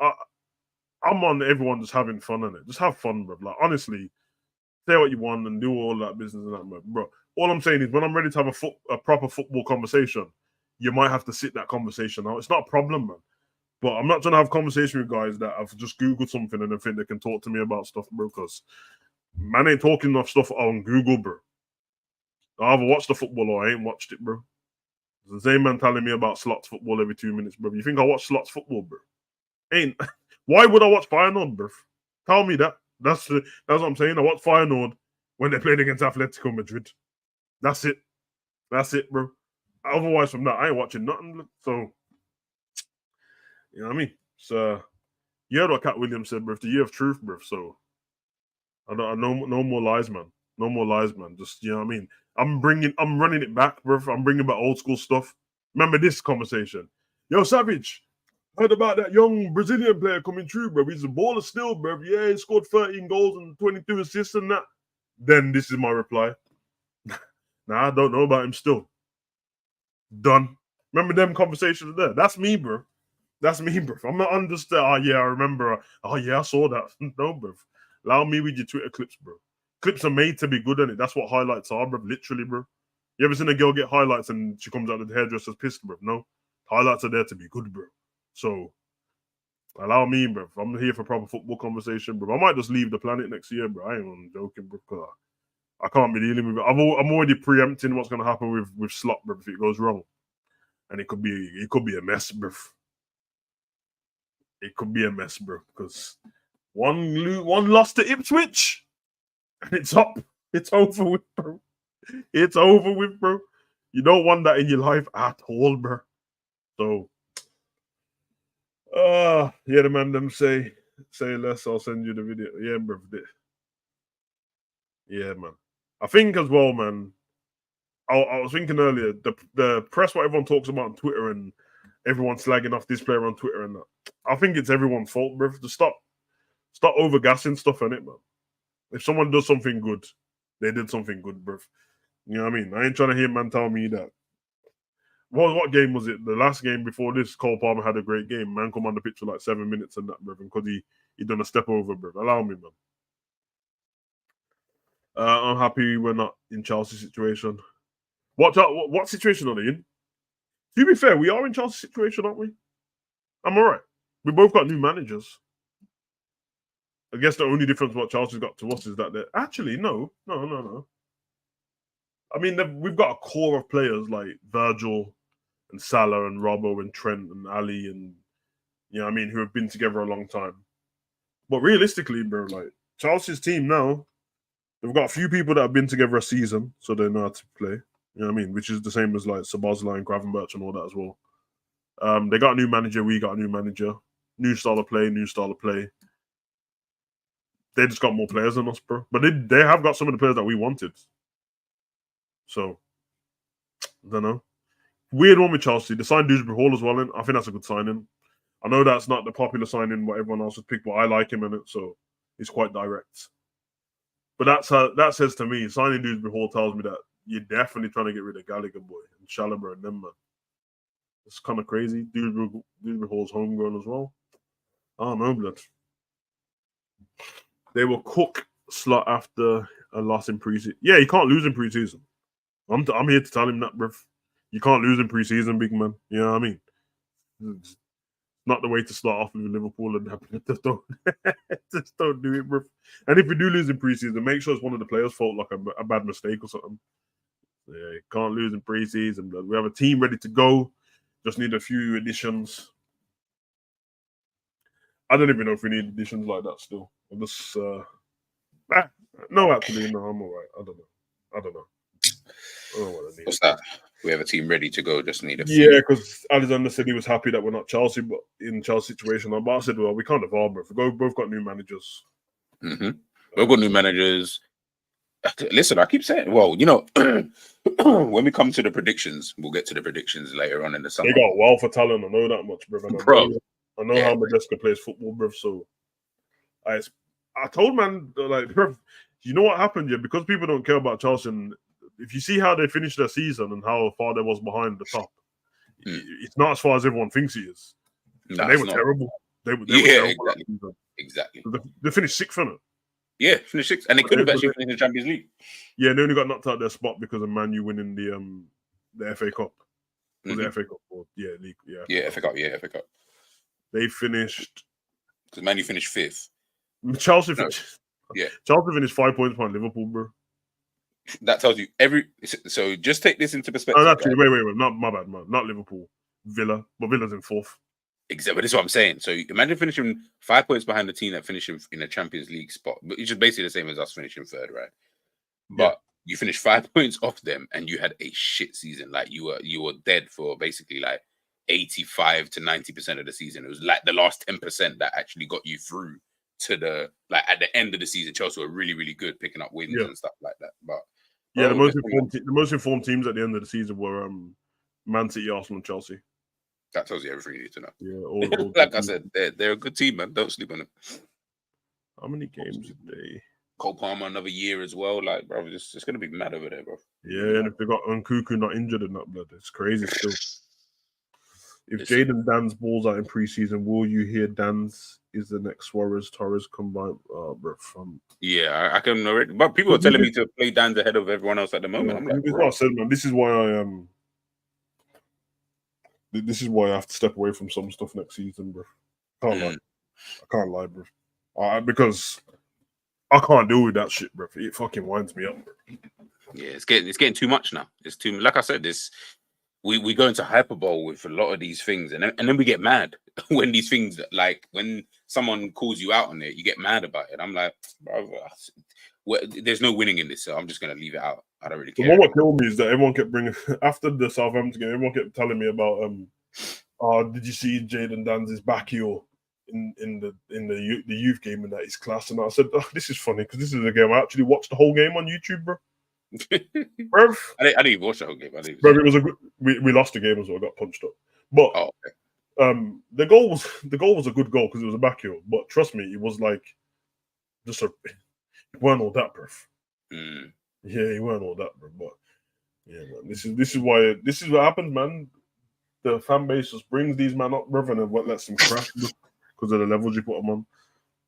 I'm on everyone just having fun on it. Just have fun, bruv. Like, honestly, say what you want and do all that business and that, man. Bro, all I'm saying is when I'm ready to have a proper football conversation, you might have to sit that conversation out. It's not a problem, man. But I'm not trying to have a conversation with guys that have just Googled something and they think they can talk to me about stuff, bro, because man ain't talking enough stuff on Google, bro. I either watched the football or I ain't watched it, bro. The same man telling me about slots football every 2 minutes, bro. You think I watch slots football, bro? Ain't. Why would I watch Feyenoord, bro? Tell me that. That's what I'm saying. I watch Feyenoord when they played against Atletico Madrid. That's it. That's it, bro. Otherwise, from that, I ain't watching nothing. So, you know what I mean? So, you heard what Cat Williams said, bro. The year of truth, bro. So, no more lies, man. No more lies, man. Just, you know what I mean? I'm running it back, bro. I'm bringing back old school stuff. Remember this conversation? Yo, Savage, heard about that young Brazilian player coming through, bro. He's a baller still, bro. Yeah, he scored 13 goals and 22 assists and that. Then this is my reply. Nah, I don't know about him still. Done. Remember them conversations there? That's me, bro. That's me, bro. I'm not understand. Oh, yeah, I remember. Oh, yeah, I saw that. No, bro. Allow me with your Twitter clips, bro. Clips are made to be good, innit? That's what highlights are, bro. Literally, bro. You ever seen a girl get highlights and she comes out of the hairdresser's pissed, bro? No. Highlights are there to be good, bro. So, allow me, bro. I'm here for proper football conversation, bro. I might just leave the planet next year, bro. I ain't even joking, bro. I can't be dealing with it. I'm already preempting what's going to happen with Slot, bro, if it goes wrong, and it could be a mess, bro. It could be a mess, bro, because one loss to Ipswich, and it's up. It's over with, bro. It's over with, bro. You don't want that in your life at all, bro. So, yeah, the man them say less. I'll send you the video. Yeah, bro. Yeah, man. I think as well, man. I was thinking earlier, the press, what everyone talks about on Twitter and everyone slagging off this player on Twitter and that. I think it's everyone's fault, bro. To stop overgassing stuff on it, man. If someone does something good, they did something good, bro. You know what I mean? I ain't trying to hear man tell me that. What game was it? The last game before this, Cole Palmer had a great game. Man come on the pitch for like 7 minutes and that, bro, because he done a step over, bro. Allow me, man. I'm happy we're not in Chelsea's situation. What situation are they in? To be fair, we are in Chelsea's situation, aren't we? I'm all right. We both got new managers. I guess the only difference what Chelsea's got to us is that they're actually no. I mean, we've got a core of players like Virgil and Salah and Robbo and Trent and Ali and you know what I mean, who have been together a long time. But realistically, bro, like Chelsea's team now, they've got a few people that have been together a season, so they know how to play. You know what I mean? Which is the same as like Sabazla and Gravenberch and all that as well. They got a new manager, we got a new manager. New style of play. They just got more players than us, bro. But they have got some of the players that we wanted. So, I don't know. Weird one with Chelsea. They signed Dewsbury Hall as well in. I think that's a good signing. I know that's not the popular signing what everyone else would pick, but I like him in it, so he's quite direct. But that says to me, signing Dewsbury Hall tells me that you're definitely trying to get rid of Gallagher boy and Chalobah and them, man. It's kind of crazy. Dewsbury Hall's homegrown as well. I don't know, blood. They will cook Slot after a loss in preseason. Yeah, he can't lose in preseason. I'm here to tell him that, bruv. You can't lose in preseason, big man. You know what I mean? It's not the way to start off with Liverpool and just don't do it, bruv. And if we do lose in preseason, make sure it's one of the players' fault, like a bad mistake or something. Yeah, you can't lose in preseason, blood. We have a team ready to go. Just need a few additions. I don't even know if we need additions like that still. I'm just no, actually, no, I'm all right. I don't know. I don't know what I need. What's that? We have a team ready to go. Just need a few. Yeah, because Alexander said he was happy that we're not Chelsea, but in Chelsea situation. But I said, well, we can't evolve, bro. We both got new managers. Mm-hmm. We've got new managers. Listen, I keep saying, well, you know, when we come to the predictions, we'll get to the predictions later on in the summer. They got wealth of talent. I know that much, bro. I know how Majesca plays football, bro. So I told man, like, bro, you know what happened, yeah? Because people don't care about Chelsea, and if you see how they finished their season and how far they was behind the top, it's not as far as everyone thinks it is. No, they were terrible. They were terrible. Exactly. They finished sixth, innit? Yeah, finished sixth, and they could have actually finished the Champions League. Yeah, they only got knocked out their spot because of Man U winning the FA Cup. Was it FA Cup? Or, yeah, league. Yeah, FA Cup. Yeah, FA Cup. They finished because Man U finished fifth. Chelsea finished 5 points behind Liverpool, bro. That tells you so just take this into perspective. Oh, actually, wait. Not my bad, man. Not Liverpool. Villa. But Villa's in fourth. Exactly. But this is what I'm saying. So imagine finishing 5 points behind the team that finished in a Champions League spot. But it's just basically the same as us finishing third, right? But you finished 5 points off them and you had a shit season. Like you were dead for basically like 85 to 90% of the season. It was like the last 10% that actually got you through to the like at the end of the season. Chelsea were really, really good picking up wins and stuff like that. But the most informed teams at the end of the season were Man City, Arsenal, and Chelsea. That tells you everything you need to know. Yeah, all like I said, they're a good team, man. Don't sleep on them. How many games did they? Cole Palmer another year as well. Like, bro, it's gonna be mad over there, bro. Yeah, and if they got Nkunku not injured in that blood, it's crazy still. If Jaden Dan's balls out in preseason, will you hear Dan's is the next Suarez Torres combined? Oh, bro, yeah, I can already. But people are telling me to play Dan's ahead of everyone else at the moment. I'm like, what I said, man. This is why I This is why I have to step away from some stuff next season, bro. I can't lie, bro. Because I can't deal with that shit, bro. It fucking winds me up, bro. Yeah, it's getting too much now. It's too, like I said, we go into hyperbole with a lot of these things, and then we get mad when these things, like when someone calls you out on it, you get mad about it. I'm like, bro, there's no winning in this, so I'm just gonna leave it out. I don't really care. What killed me is that everyone kept bringing after the Southampton game. Everyone kept telling me about did you see Jaden Dan's back heel in the youth game and that his class? And I said, oh, this is funny because this is a game I actually watched the whole game on YouTube, bro. Bro, I didn't even watch the whole game. Bro, it was a good. We lost the game as well. Got punched up, but the goal was a good goal because it was a back heel. But trust me, it was like just it weren't all that, bro. Yeah, it weren't all that, bro. But yeah, man, this is what happens, man. The fan base just brings these men up, brother, and what lets them crash because of the levels you put them on.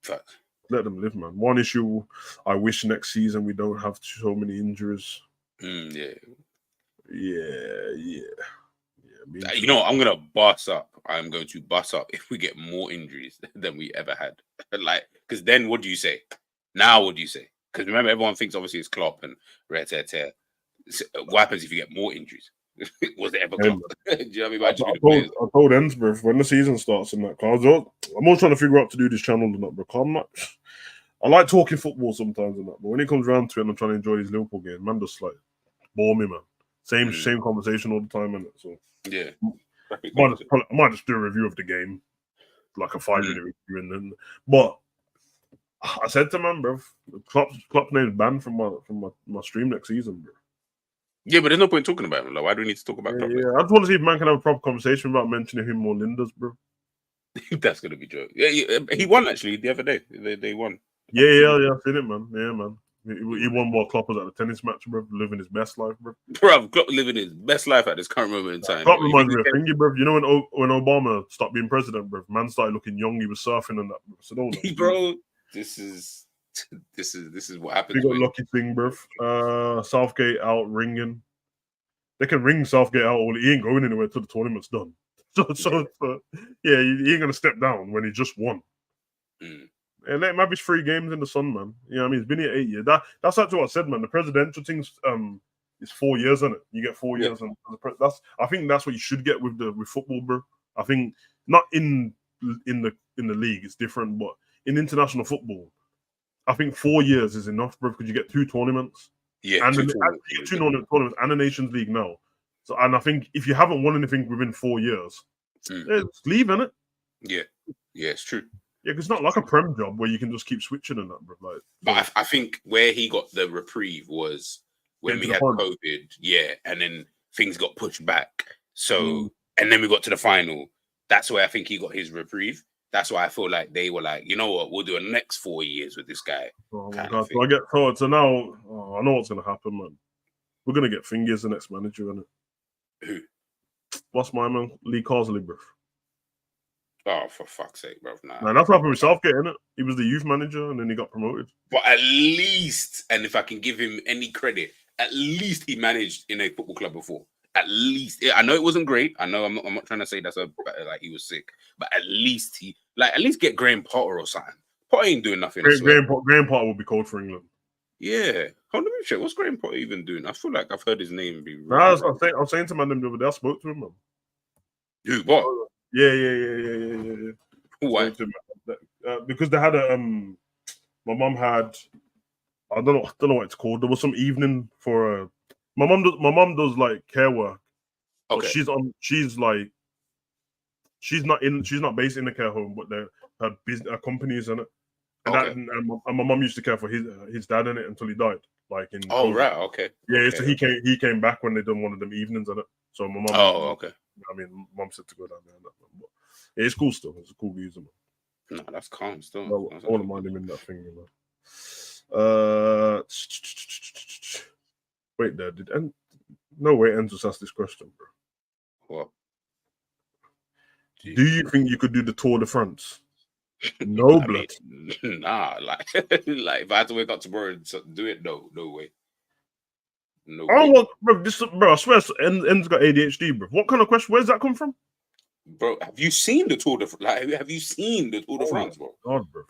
Fact. Let them live, man. One issue, I wish next season we don't have so many injuries. Yeah. You know what? I'm gonna bust up. I'm going to bust up if we get more injuries than we ever had. Like, because then what do you say? Now what do you say? Because remember, everyone thinks obviously it's Klopp and red tear. What happens if you get more injuries? Was it ever Klopp? Do you know what I mean? I told Ensborough when the season starts in that class. I'm always trying to figure out to do this channel and that, bro. I like talking football sometimes and that, but when it comes around to it and I'm trying to enjoy these Liverpool games, man, just like bore me, man. Same conversation all the time, innit? So yeah, I might just do a review of the game, like a 5-minute review, and then. But I said to man, bro, Klopp's name's banned from my stream next season, bro. Yeah, but there's no point talking about him. Like, why do we need to talk about Klopp? Yeah, I just want to see if man can have a proper conversation without mentioning him or Linda's, bro. That's gonna be joke. Yeah, he won actually the other day. They won. Yeah, I seen it, man. Yeah, man. He won more Klopp was at the tennis match, bro. Living his best life, bro. Bro, Klopp living his best life at this current moment in time. Klopp reminds me of thingy, bro. You know when Obama stopped being president, bro? Man started looking young. He was surfing and that. So bro, this is what happens. Big lucky thing, bro. Southgate out ringing. They can ring Southgate out. He ain't going anywhere till the tournament's done. So yeah, he ain't gonna step down when he just won. And let him have his 3 games in the sun, man. You know what I mean? He's been here 8 years. That's actually what I said, man. The presidential thing's is 4 years, isn't it? You get 4 years, and I think that's what you should get with football, bro. I think not in the league, it's different, but in international football, I think 4 years is enough, bro, because you get 2 tournaments. Yeah, and 2 tournaments and the Nations League now. So, and I think if you haven't won anything within 4 years, just leave, innit? Yeah, it's true. Yeah, because it's not like a Prem job where you can just keep switching and that, bro. Like, but I think where he got the reprieve was when we had COVID, and then things got pushed back. So, and then we got to the final. That's where I think he got his reprieve. That's why I feel like they were like, you know what, we'll do the next 4 years with this guy. Oh my God. So I get forward. So now I know what's going to happen, man. We're going to get Fingers the next manager, innit? Who? What's my man? Lee Carsley, bro. Oh, for fuck's sake, bro. Nah. Man, that's what happened with Southgate, innit? He was the youth manager and then he got promoted. But at least, and if I can give him any credit, at least he managed in a football club before. At least. I know it wasn't great. I know I'm not trying to say that's like he was sick. But at least get Graham Potter or something. Potter ain't doing nothing. Graham Potter will be called for England. Yeah. Hold on, let me check. What's Graham Potter even doing? I feel like I've heard his name be. I was saying to man the other day, I spoke to him, man. Dude, what? Yeah. Why? Because they had my mum had, I don't know what it's called. There was some evening for my mum does like care work. Okay. She's not based in the care home, but her business, her companies in it. And, and my mum used to care for his dad in it until he died. Like in COVID. Right, okay. Yeah, okay, so he came back when they done one of them evenings in it. So my mum. Oh, okay. I mean, mum said to go down there. But yeah, it's cool still. It's a cool user, man. No, that's calm still. I want to mind him in that thing, you know. Wait there. No way Enzo's asked this question, bro. What? Do you think you could do the Tour de France? No, blood. Nah, like if I had to wake up tomorrow and do it, no way. No. Bro, I swear, Enzo's got ADHD, bro. What kind of question? Where's that come from? Bro, have you seen the Tour de France? Have you seen the Tour de France, bro? God, bro.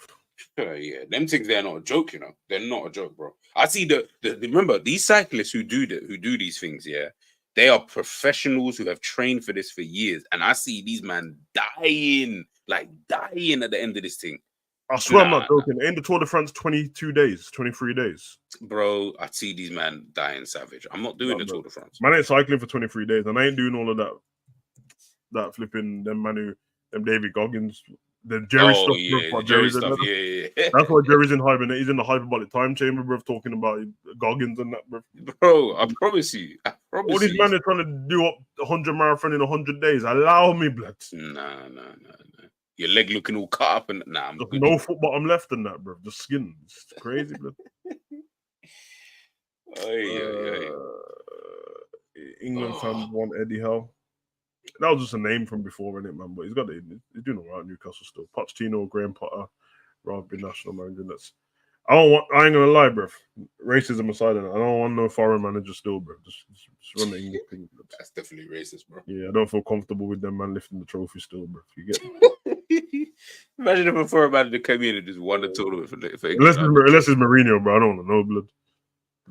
Yeah, them things, they're not a joke, you know. They're not a joke, bro. I see the remember these cyclists who do these things, yeah. They are professionals who have trained for this for years, and I see these man dying at the end of this thing. I swear I'm not joking. In the Tour de France, 22 days, 23 days. Bro, I see these men dying savage. I'm not doing the Tour de France. Man ain't cycling for 23 days, and I ain't doing all of that flipping them David Goggins, the Jerry stuff. Yeah, the Jerry stuff. Yeah. That's why Jerry's in hibernation. He's in the hyperbolic time chamber, bro, talking about Goggins and that, bro. Bro, I promise you. All these men are trying to do up 100 marathon in 100 days. Allow me, blood. Nah. Your leg looking all cut up and nah. No foot bottom left in that, bro. The skin. It's crazy, blood. England fans want Eddie Howe. That was just a name from before, innit, man? But he's doing all right at Newcastle still. Pochettino, Graham Potter, rather be national manager. I ain't gonna lie, bro. Racism aside, I don't want no foreign manager still, bro. Just run the English thing. That's definitely racist, bro. Yeah, I don't feel comfortable with them man lifting the trophy still, bro. You get Imagine if a foreign manager came in and just won the tournament for England. Unless it's Mourinho, bro. I don't want to know, blood.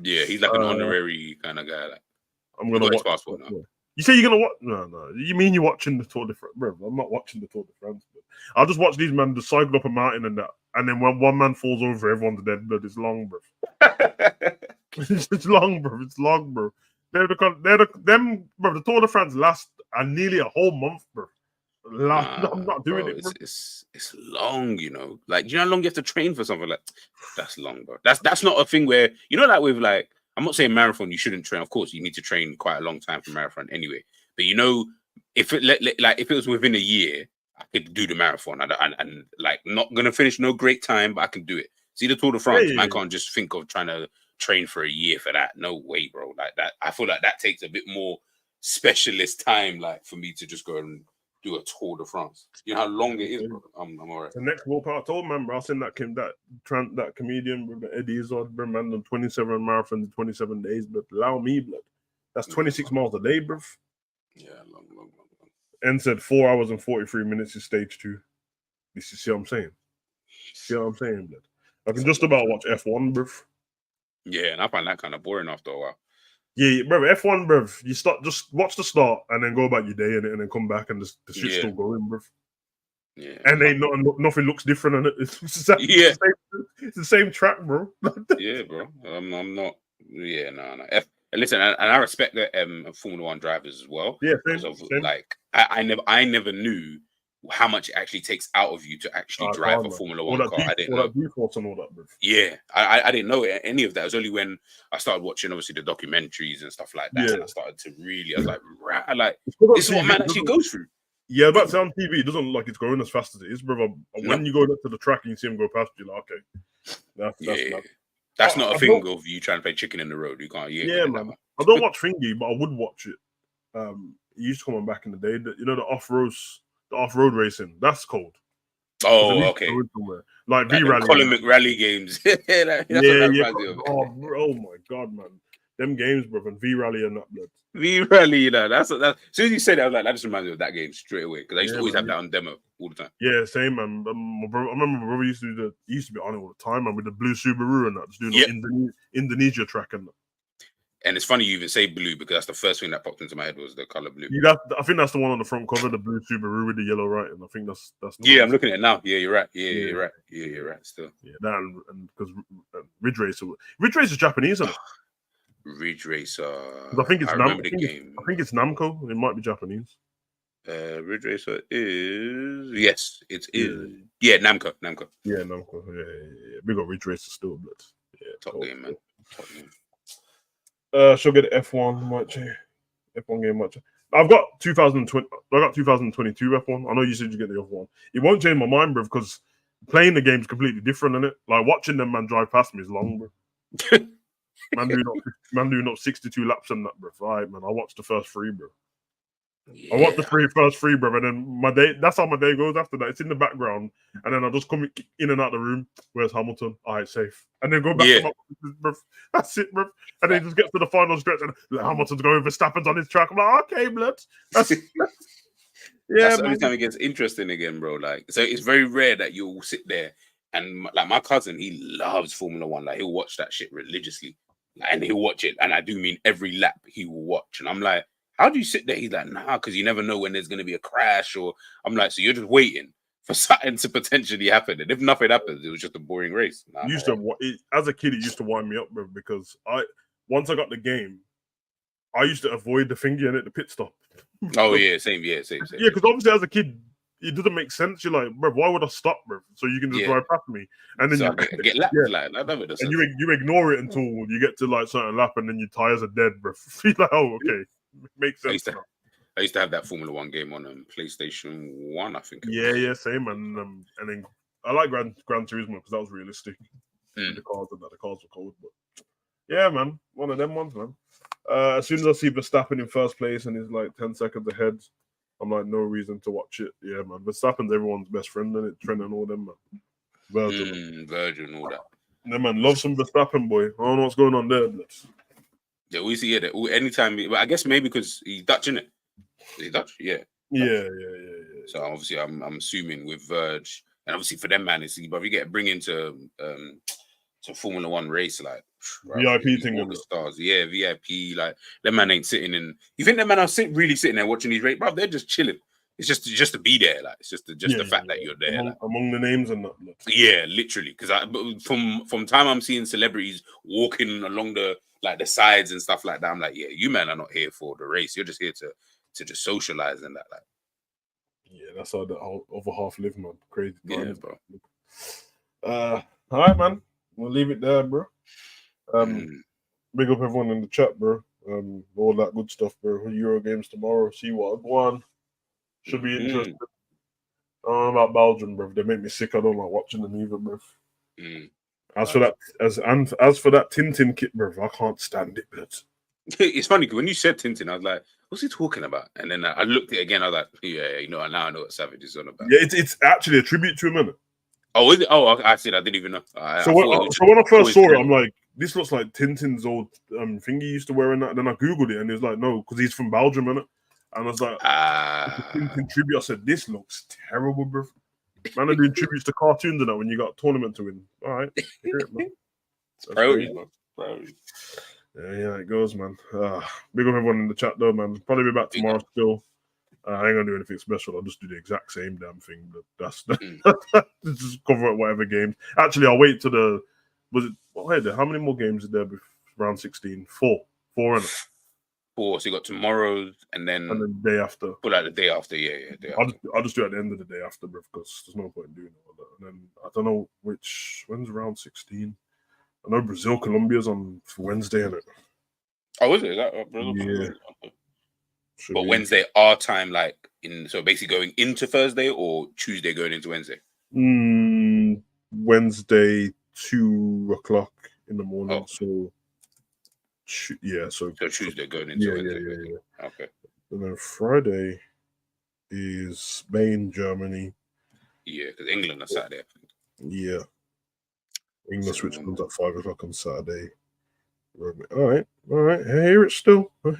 Yeah, he's like an honorary kind of guy. Like, I'm gonna watch passport now. You say you're gonna watch? No. You mean you're watching the Tour de France, bro? I'm not watching the Tour de France. But I'll just watch these men just cycle up a mountain and that, and then when one man falls over, everyone's dead. Blood. It's long, bro. It's long, bro. It's long, bro. They're them, bro. The Tour de France last nearly a whole month, bro. I'm not doing it, bro. It's long, you know. Like, do you know how long you have to train for something like that's long, bro. That's not a thing where, you know, like with like, I'm not saying marathon you shouldn't train. Of course, you need to train quite a long time for marathon anyway. But you know, if it was within a year, I could do the marathon and like not gonna finish no great time, but I can do it. See the Tour de France, man can't just think of trying to train for a year for that. No way, bro. Like that, I feel like that takes a bit more specialist time, like for me to just go and do a Tour de France. You know how long it is, bro. I'm all right. The next World Cup, I told man, bro, I seen that comedian, bro, Eddie Izzard, bro, man, done 27 marathons in 27 days, but allow me, blood. That's 26 miles a day, bro. Yeah, long. And said 4 hours and 43 minutes is stage 2. You see what I'm saying? Blood? I can just about watch F1, bro. Yeah, and I find that kind of boring after a while. Yeah, bro, F1, bro. You just watch the start and then go about your day and then come back and the shit's still going, bro. Yeah, and nothing looks different on it. It's the same track, bro. Yeah, bro. I'm not. Yeah, no. Listen, and I respect the Formula One drivers as well. Yeah, same. Like I never knew how much it actually takes out of you to actually drive a Formula One car. I didn't know. Defaults and all that, bro. Yeah, I didn't know any of that. It was only when I started watching, obviously, the documentaries and stuff like that, and I started to really, I was like, this is what man actually goes through. Yeah, but on TV, it doesn't look like it's going as fast as it is, bro. When you go up to the track and you see him go past, you're like, okay. That's not a thing of you trying to play chicken in the road. You can't. Yeah, man. I don't watch Thingy, but I would watch it. It used to come on back in the day. You know, the off-road racing. That's cold. Oh, okay. Like V-Rally. Colin McRae games. Oh my God, man. Them games, bro, and V-Rally and that, blood. V-Rally, you know, that's as soon as you said that, I was like, that just reminds me of that game straight away because I used to always have that on demo all the time. Yeah, same, man. I remember my brother used to be on it all the time, man, with the blue Subaru and that, just doing Indonesia track and that. And it's funny you even say blue because that's the first thing that popped into my head was the color blue. Yeah, I think that's the one on the front cover, the blue Subaru with the yellow writing. I think that's. I'm looking at it now. Yeah, you're right. You're right. Yeah, you're right. Still. Yeah, that and because Ridge Racer is Japanese, isn't it? Ridge Racer. I think it's I think it's Namco. It might be Japanese. Ridge Racer is it is. Yeah, Namco. Yeah, Namco. Yeah. Big up Ridge Racer still, but yeah, top game, man. Top game. She'll get F1 much. F1 game much. I've got 2020. I got 2022 F1. I know you said you get the F1. It won't change my mind, bro, because playing the game is completely different, isn't it? Like watching them man drive past me is long, bro. Man doing up 62 laps on that, bro. Right, man. I watched the first 3, bro. Yeah. I watched the first three, bro, and then my day. That's how my day goes after that. It's in the background, and then I just come in and out the room. Where's Hamilton? All right, safe. And then go back to my office, bro. That's it, bro. And then he just gets to the final stretch, and Hamilton's going Verstappen's on his track. I'm like, okay, blood. That's the only time it gets interesting again, bro. Like, so it's very rare that you'll sit there And like my cousin, he loves Formula One. Like he'll watch that shit religiously, and he'll watch it. And I do mean every lap he will watch. And I'm like, how do you sit there? He's like, nah, because you never know when there's going to be a crash. Or I'm like, so you're just waiting for something to potentially happen. And if nothing happens, it was just a boring race. Nah, as a kid, it used to wind me up, bro, because once I got the game, I used to avoid the thingy and at the pit stop. Oh yeah, same. Yeah, because obviously as a kid, it doesn't make sense. You're like, bro, why would I stop, bro? So you can just drive past me, and then so you get lapped. Like that doesn't and you ignore it until you get to like certain lap, and then your tires are dead, bro. You're like, oh, okay, makes sense. I used to have that Formula One game on PlayStation 1, I think. Yeah, same. And then I like Gran Turismo because that was realistic. With the cars and that the cars were cold, but yeah, man, one of them ones, man. As soon as I see Verstappen in first place and he's like 10 seconds ahead, I'm like, no reason to watch it. Yeah, man. Verstappen's everyone's best friend, and Trent and all them, man. Virgin, all that. Yeah, man, love some Verstappen, boy. I don't know what's going on there. But... Yeah, we see it anytime. But I guess maybe because he's Dutch, isn't it? Is he Dutch? Yeah. Yeah. So obviously, I'm assuming with Verge, and obviously for them, man, it's but we get bring into to Formula One race like VIP thing, all the stars. Yeah, VIP. Like them man ain't sitting in. You think them man are really sitting there watching these races, bro? They're just chilling. It's just to be there, like it's just the fact that you're there, among the names and that. Yeah, literally. Because from time I'm seeing celebrities walking along the sides and stuff like that, I'm like, yeah, you man are not here for the race. You're just here to just socialize and that, like. Yeah, that's how the other half live, man. Crazy. Yeah, bro. All right, man. We'll leave it there, bro. Big up everyone in the chat, bro. All that good stuff, bro. Euro games tomorrow. See what I won. Should be interesting. I don't know about Belgium, bro. They make me sick. I don't like watching them either, bro. As for that Tintin kit, bro, I can't stand it, bro. It's funny because when you said Tintin, I was like, what's he talking about? And then I looked at it again. I was like, yeah, now I know what Savage is on about. Yeah, it's actually a tribute to him, isn't it? Oh, is it? Oh, I said I didn't even know. So when I first saw it, I'm like, this looks like Tintin's old thing he used to wear in that. And then I googled it, and it was like, no, because he's from Belgium, innit? And I was like, Tintin tribute. I said, this looks terrible, bro. Man, are doing tributes to cartoons and that when you got a tournament to win. All right, hear it, man. It's priority, man. Priority. Yeah, it goes, man. Big up everyone in the chat, though, man. Probably be back tomorrow still. I ain't gonna do anything special. I'll just do the exact same damn thing. That's just cover up whatever games. Actually, I'll wait to how many more games are there before round 16? Four, isn't it? 4. So you got tomorrow and then the day after. Pull out the day after, yeah. I'll just do it at the end of the day after, bro, because there's no point in doing all that. And then I don't know when's round 16. I know Brazil, Colombia's on Wednesday, isn't it? Oh, is it? Is that Brazil? Yeah. Okay. But Wednesday our time, so basically going into Thursday or Tuesday going into Wednesday? Wednesday 2:00 in the morning. Oh. So Tuesday going into Wednesday. Yeah. Okay. And then Friday is Spain, Germany. Yeah, because England on Saturday, I think. Yeah. England switch comes at 5:00 on Saturday. All right. I hear it still. And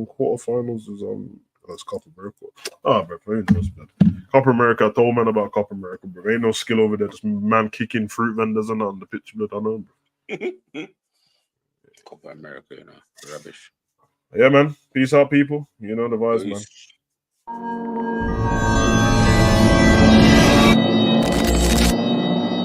quarterfinals is on. That's Copa America. Bro, who knows, man? Copa America. I told man about Copa America, bro. Ain't no skill over there. Just man kicking fruit vendors and on the pitch, blood. I know, bro. Copa America, rubbish. Yeah, man. Peace out, people. You know the vibes, man.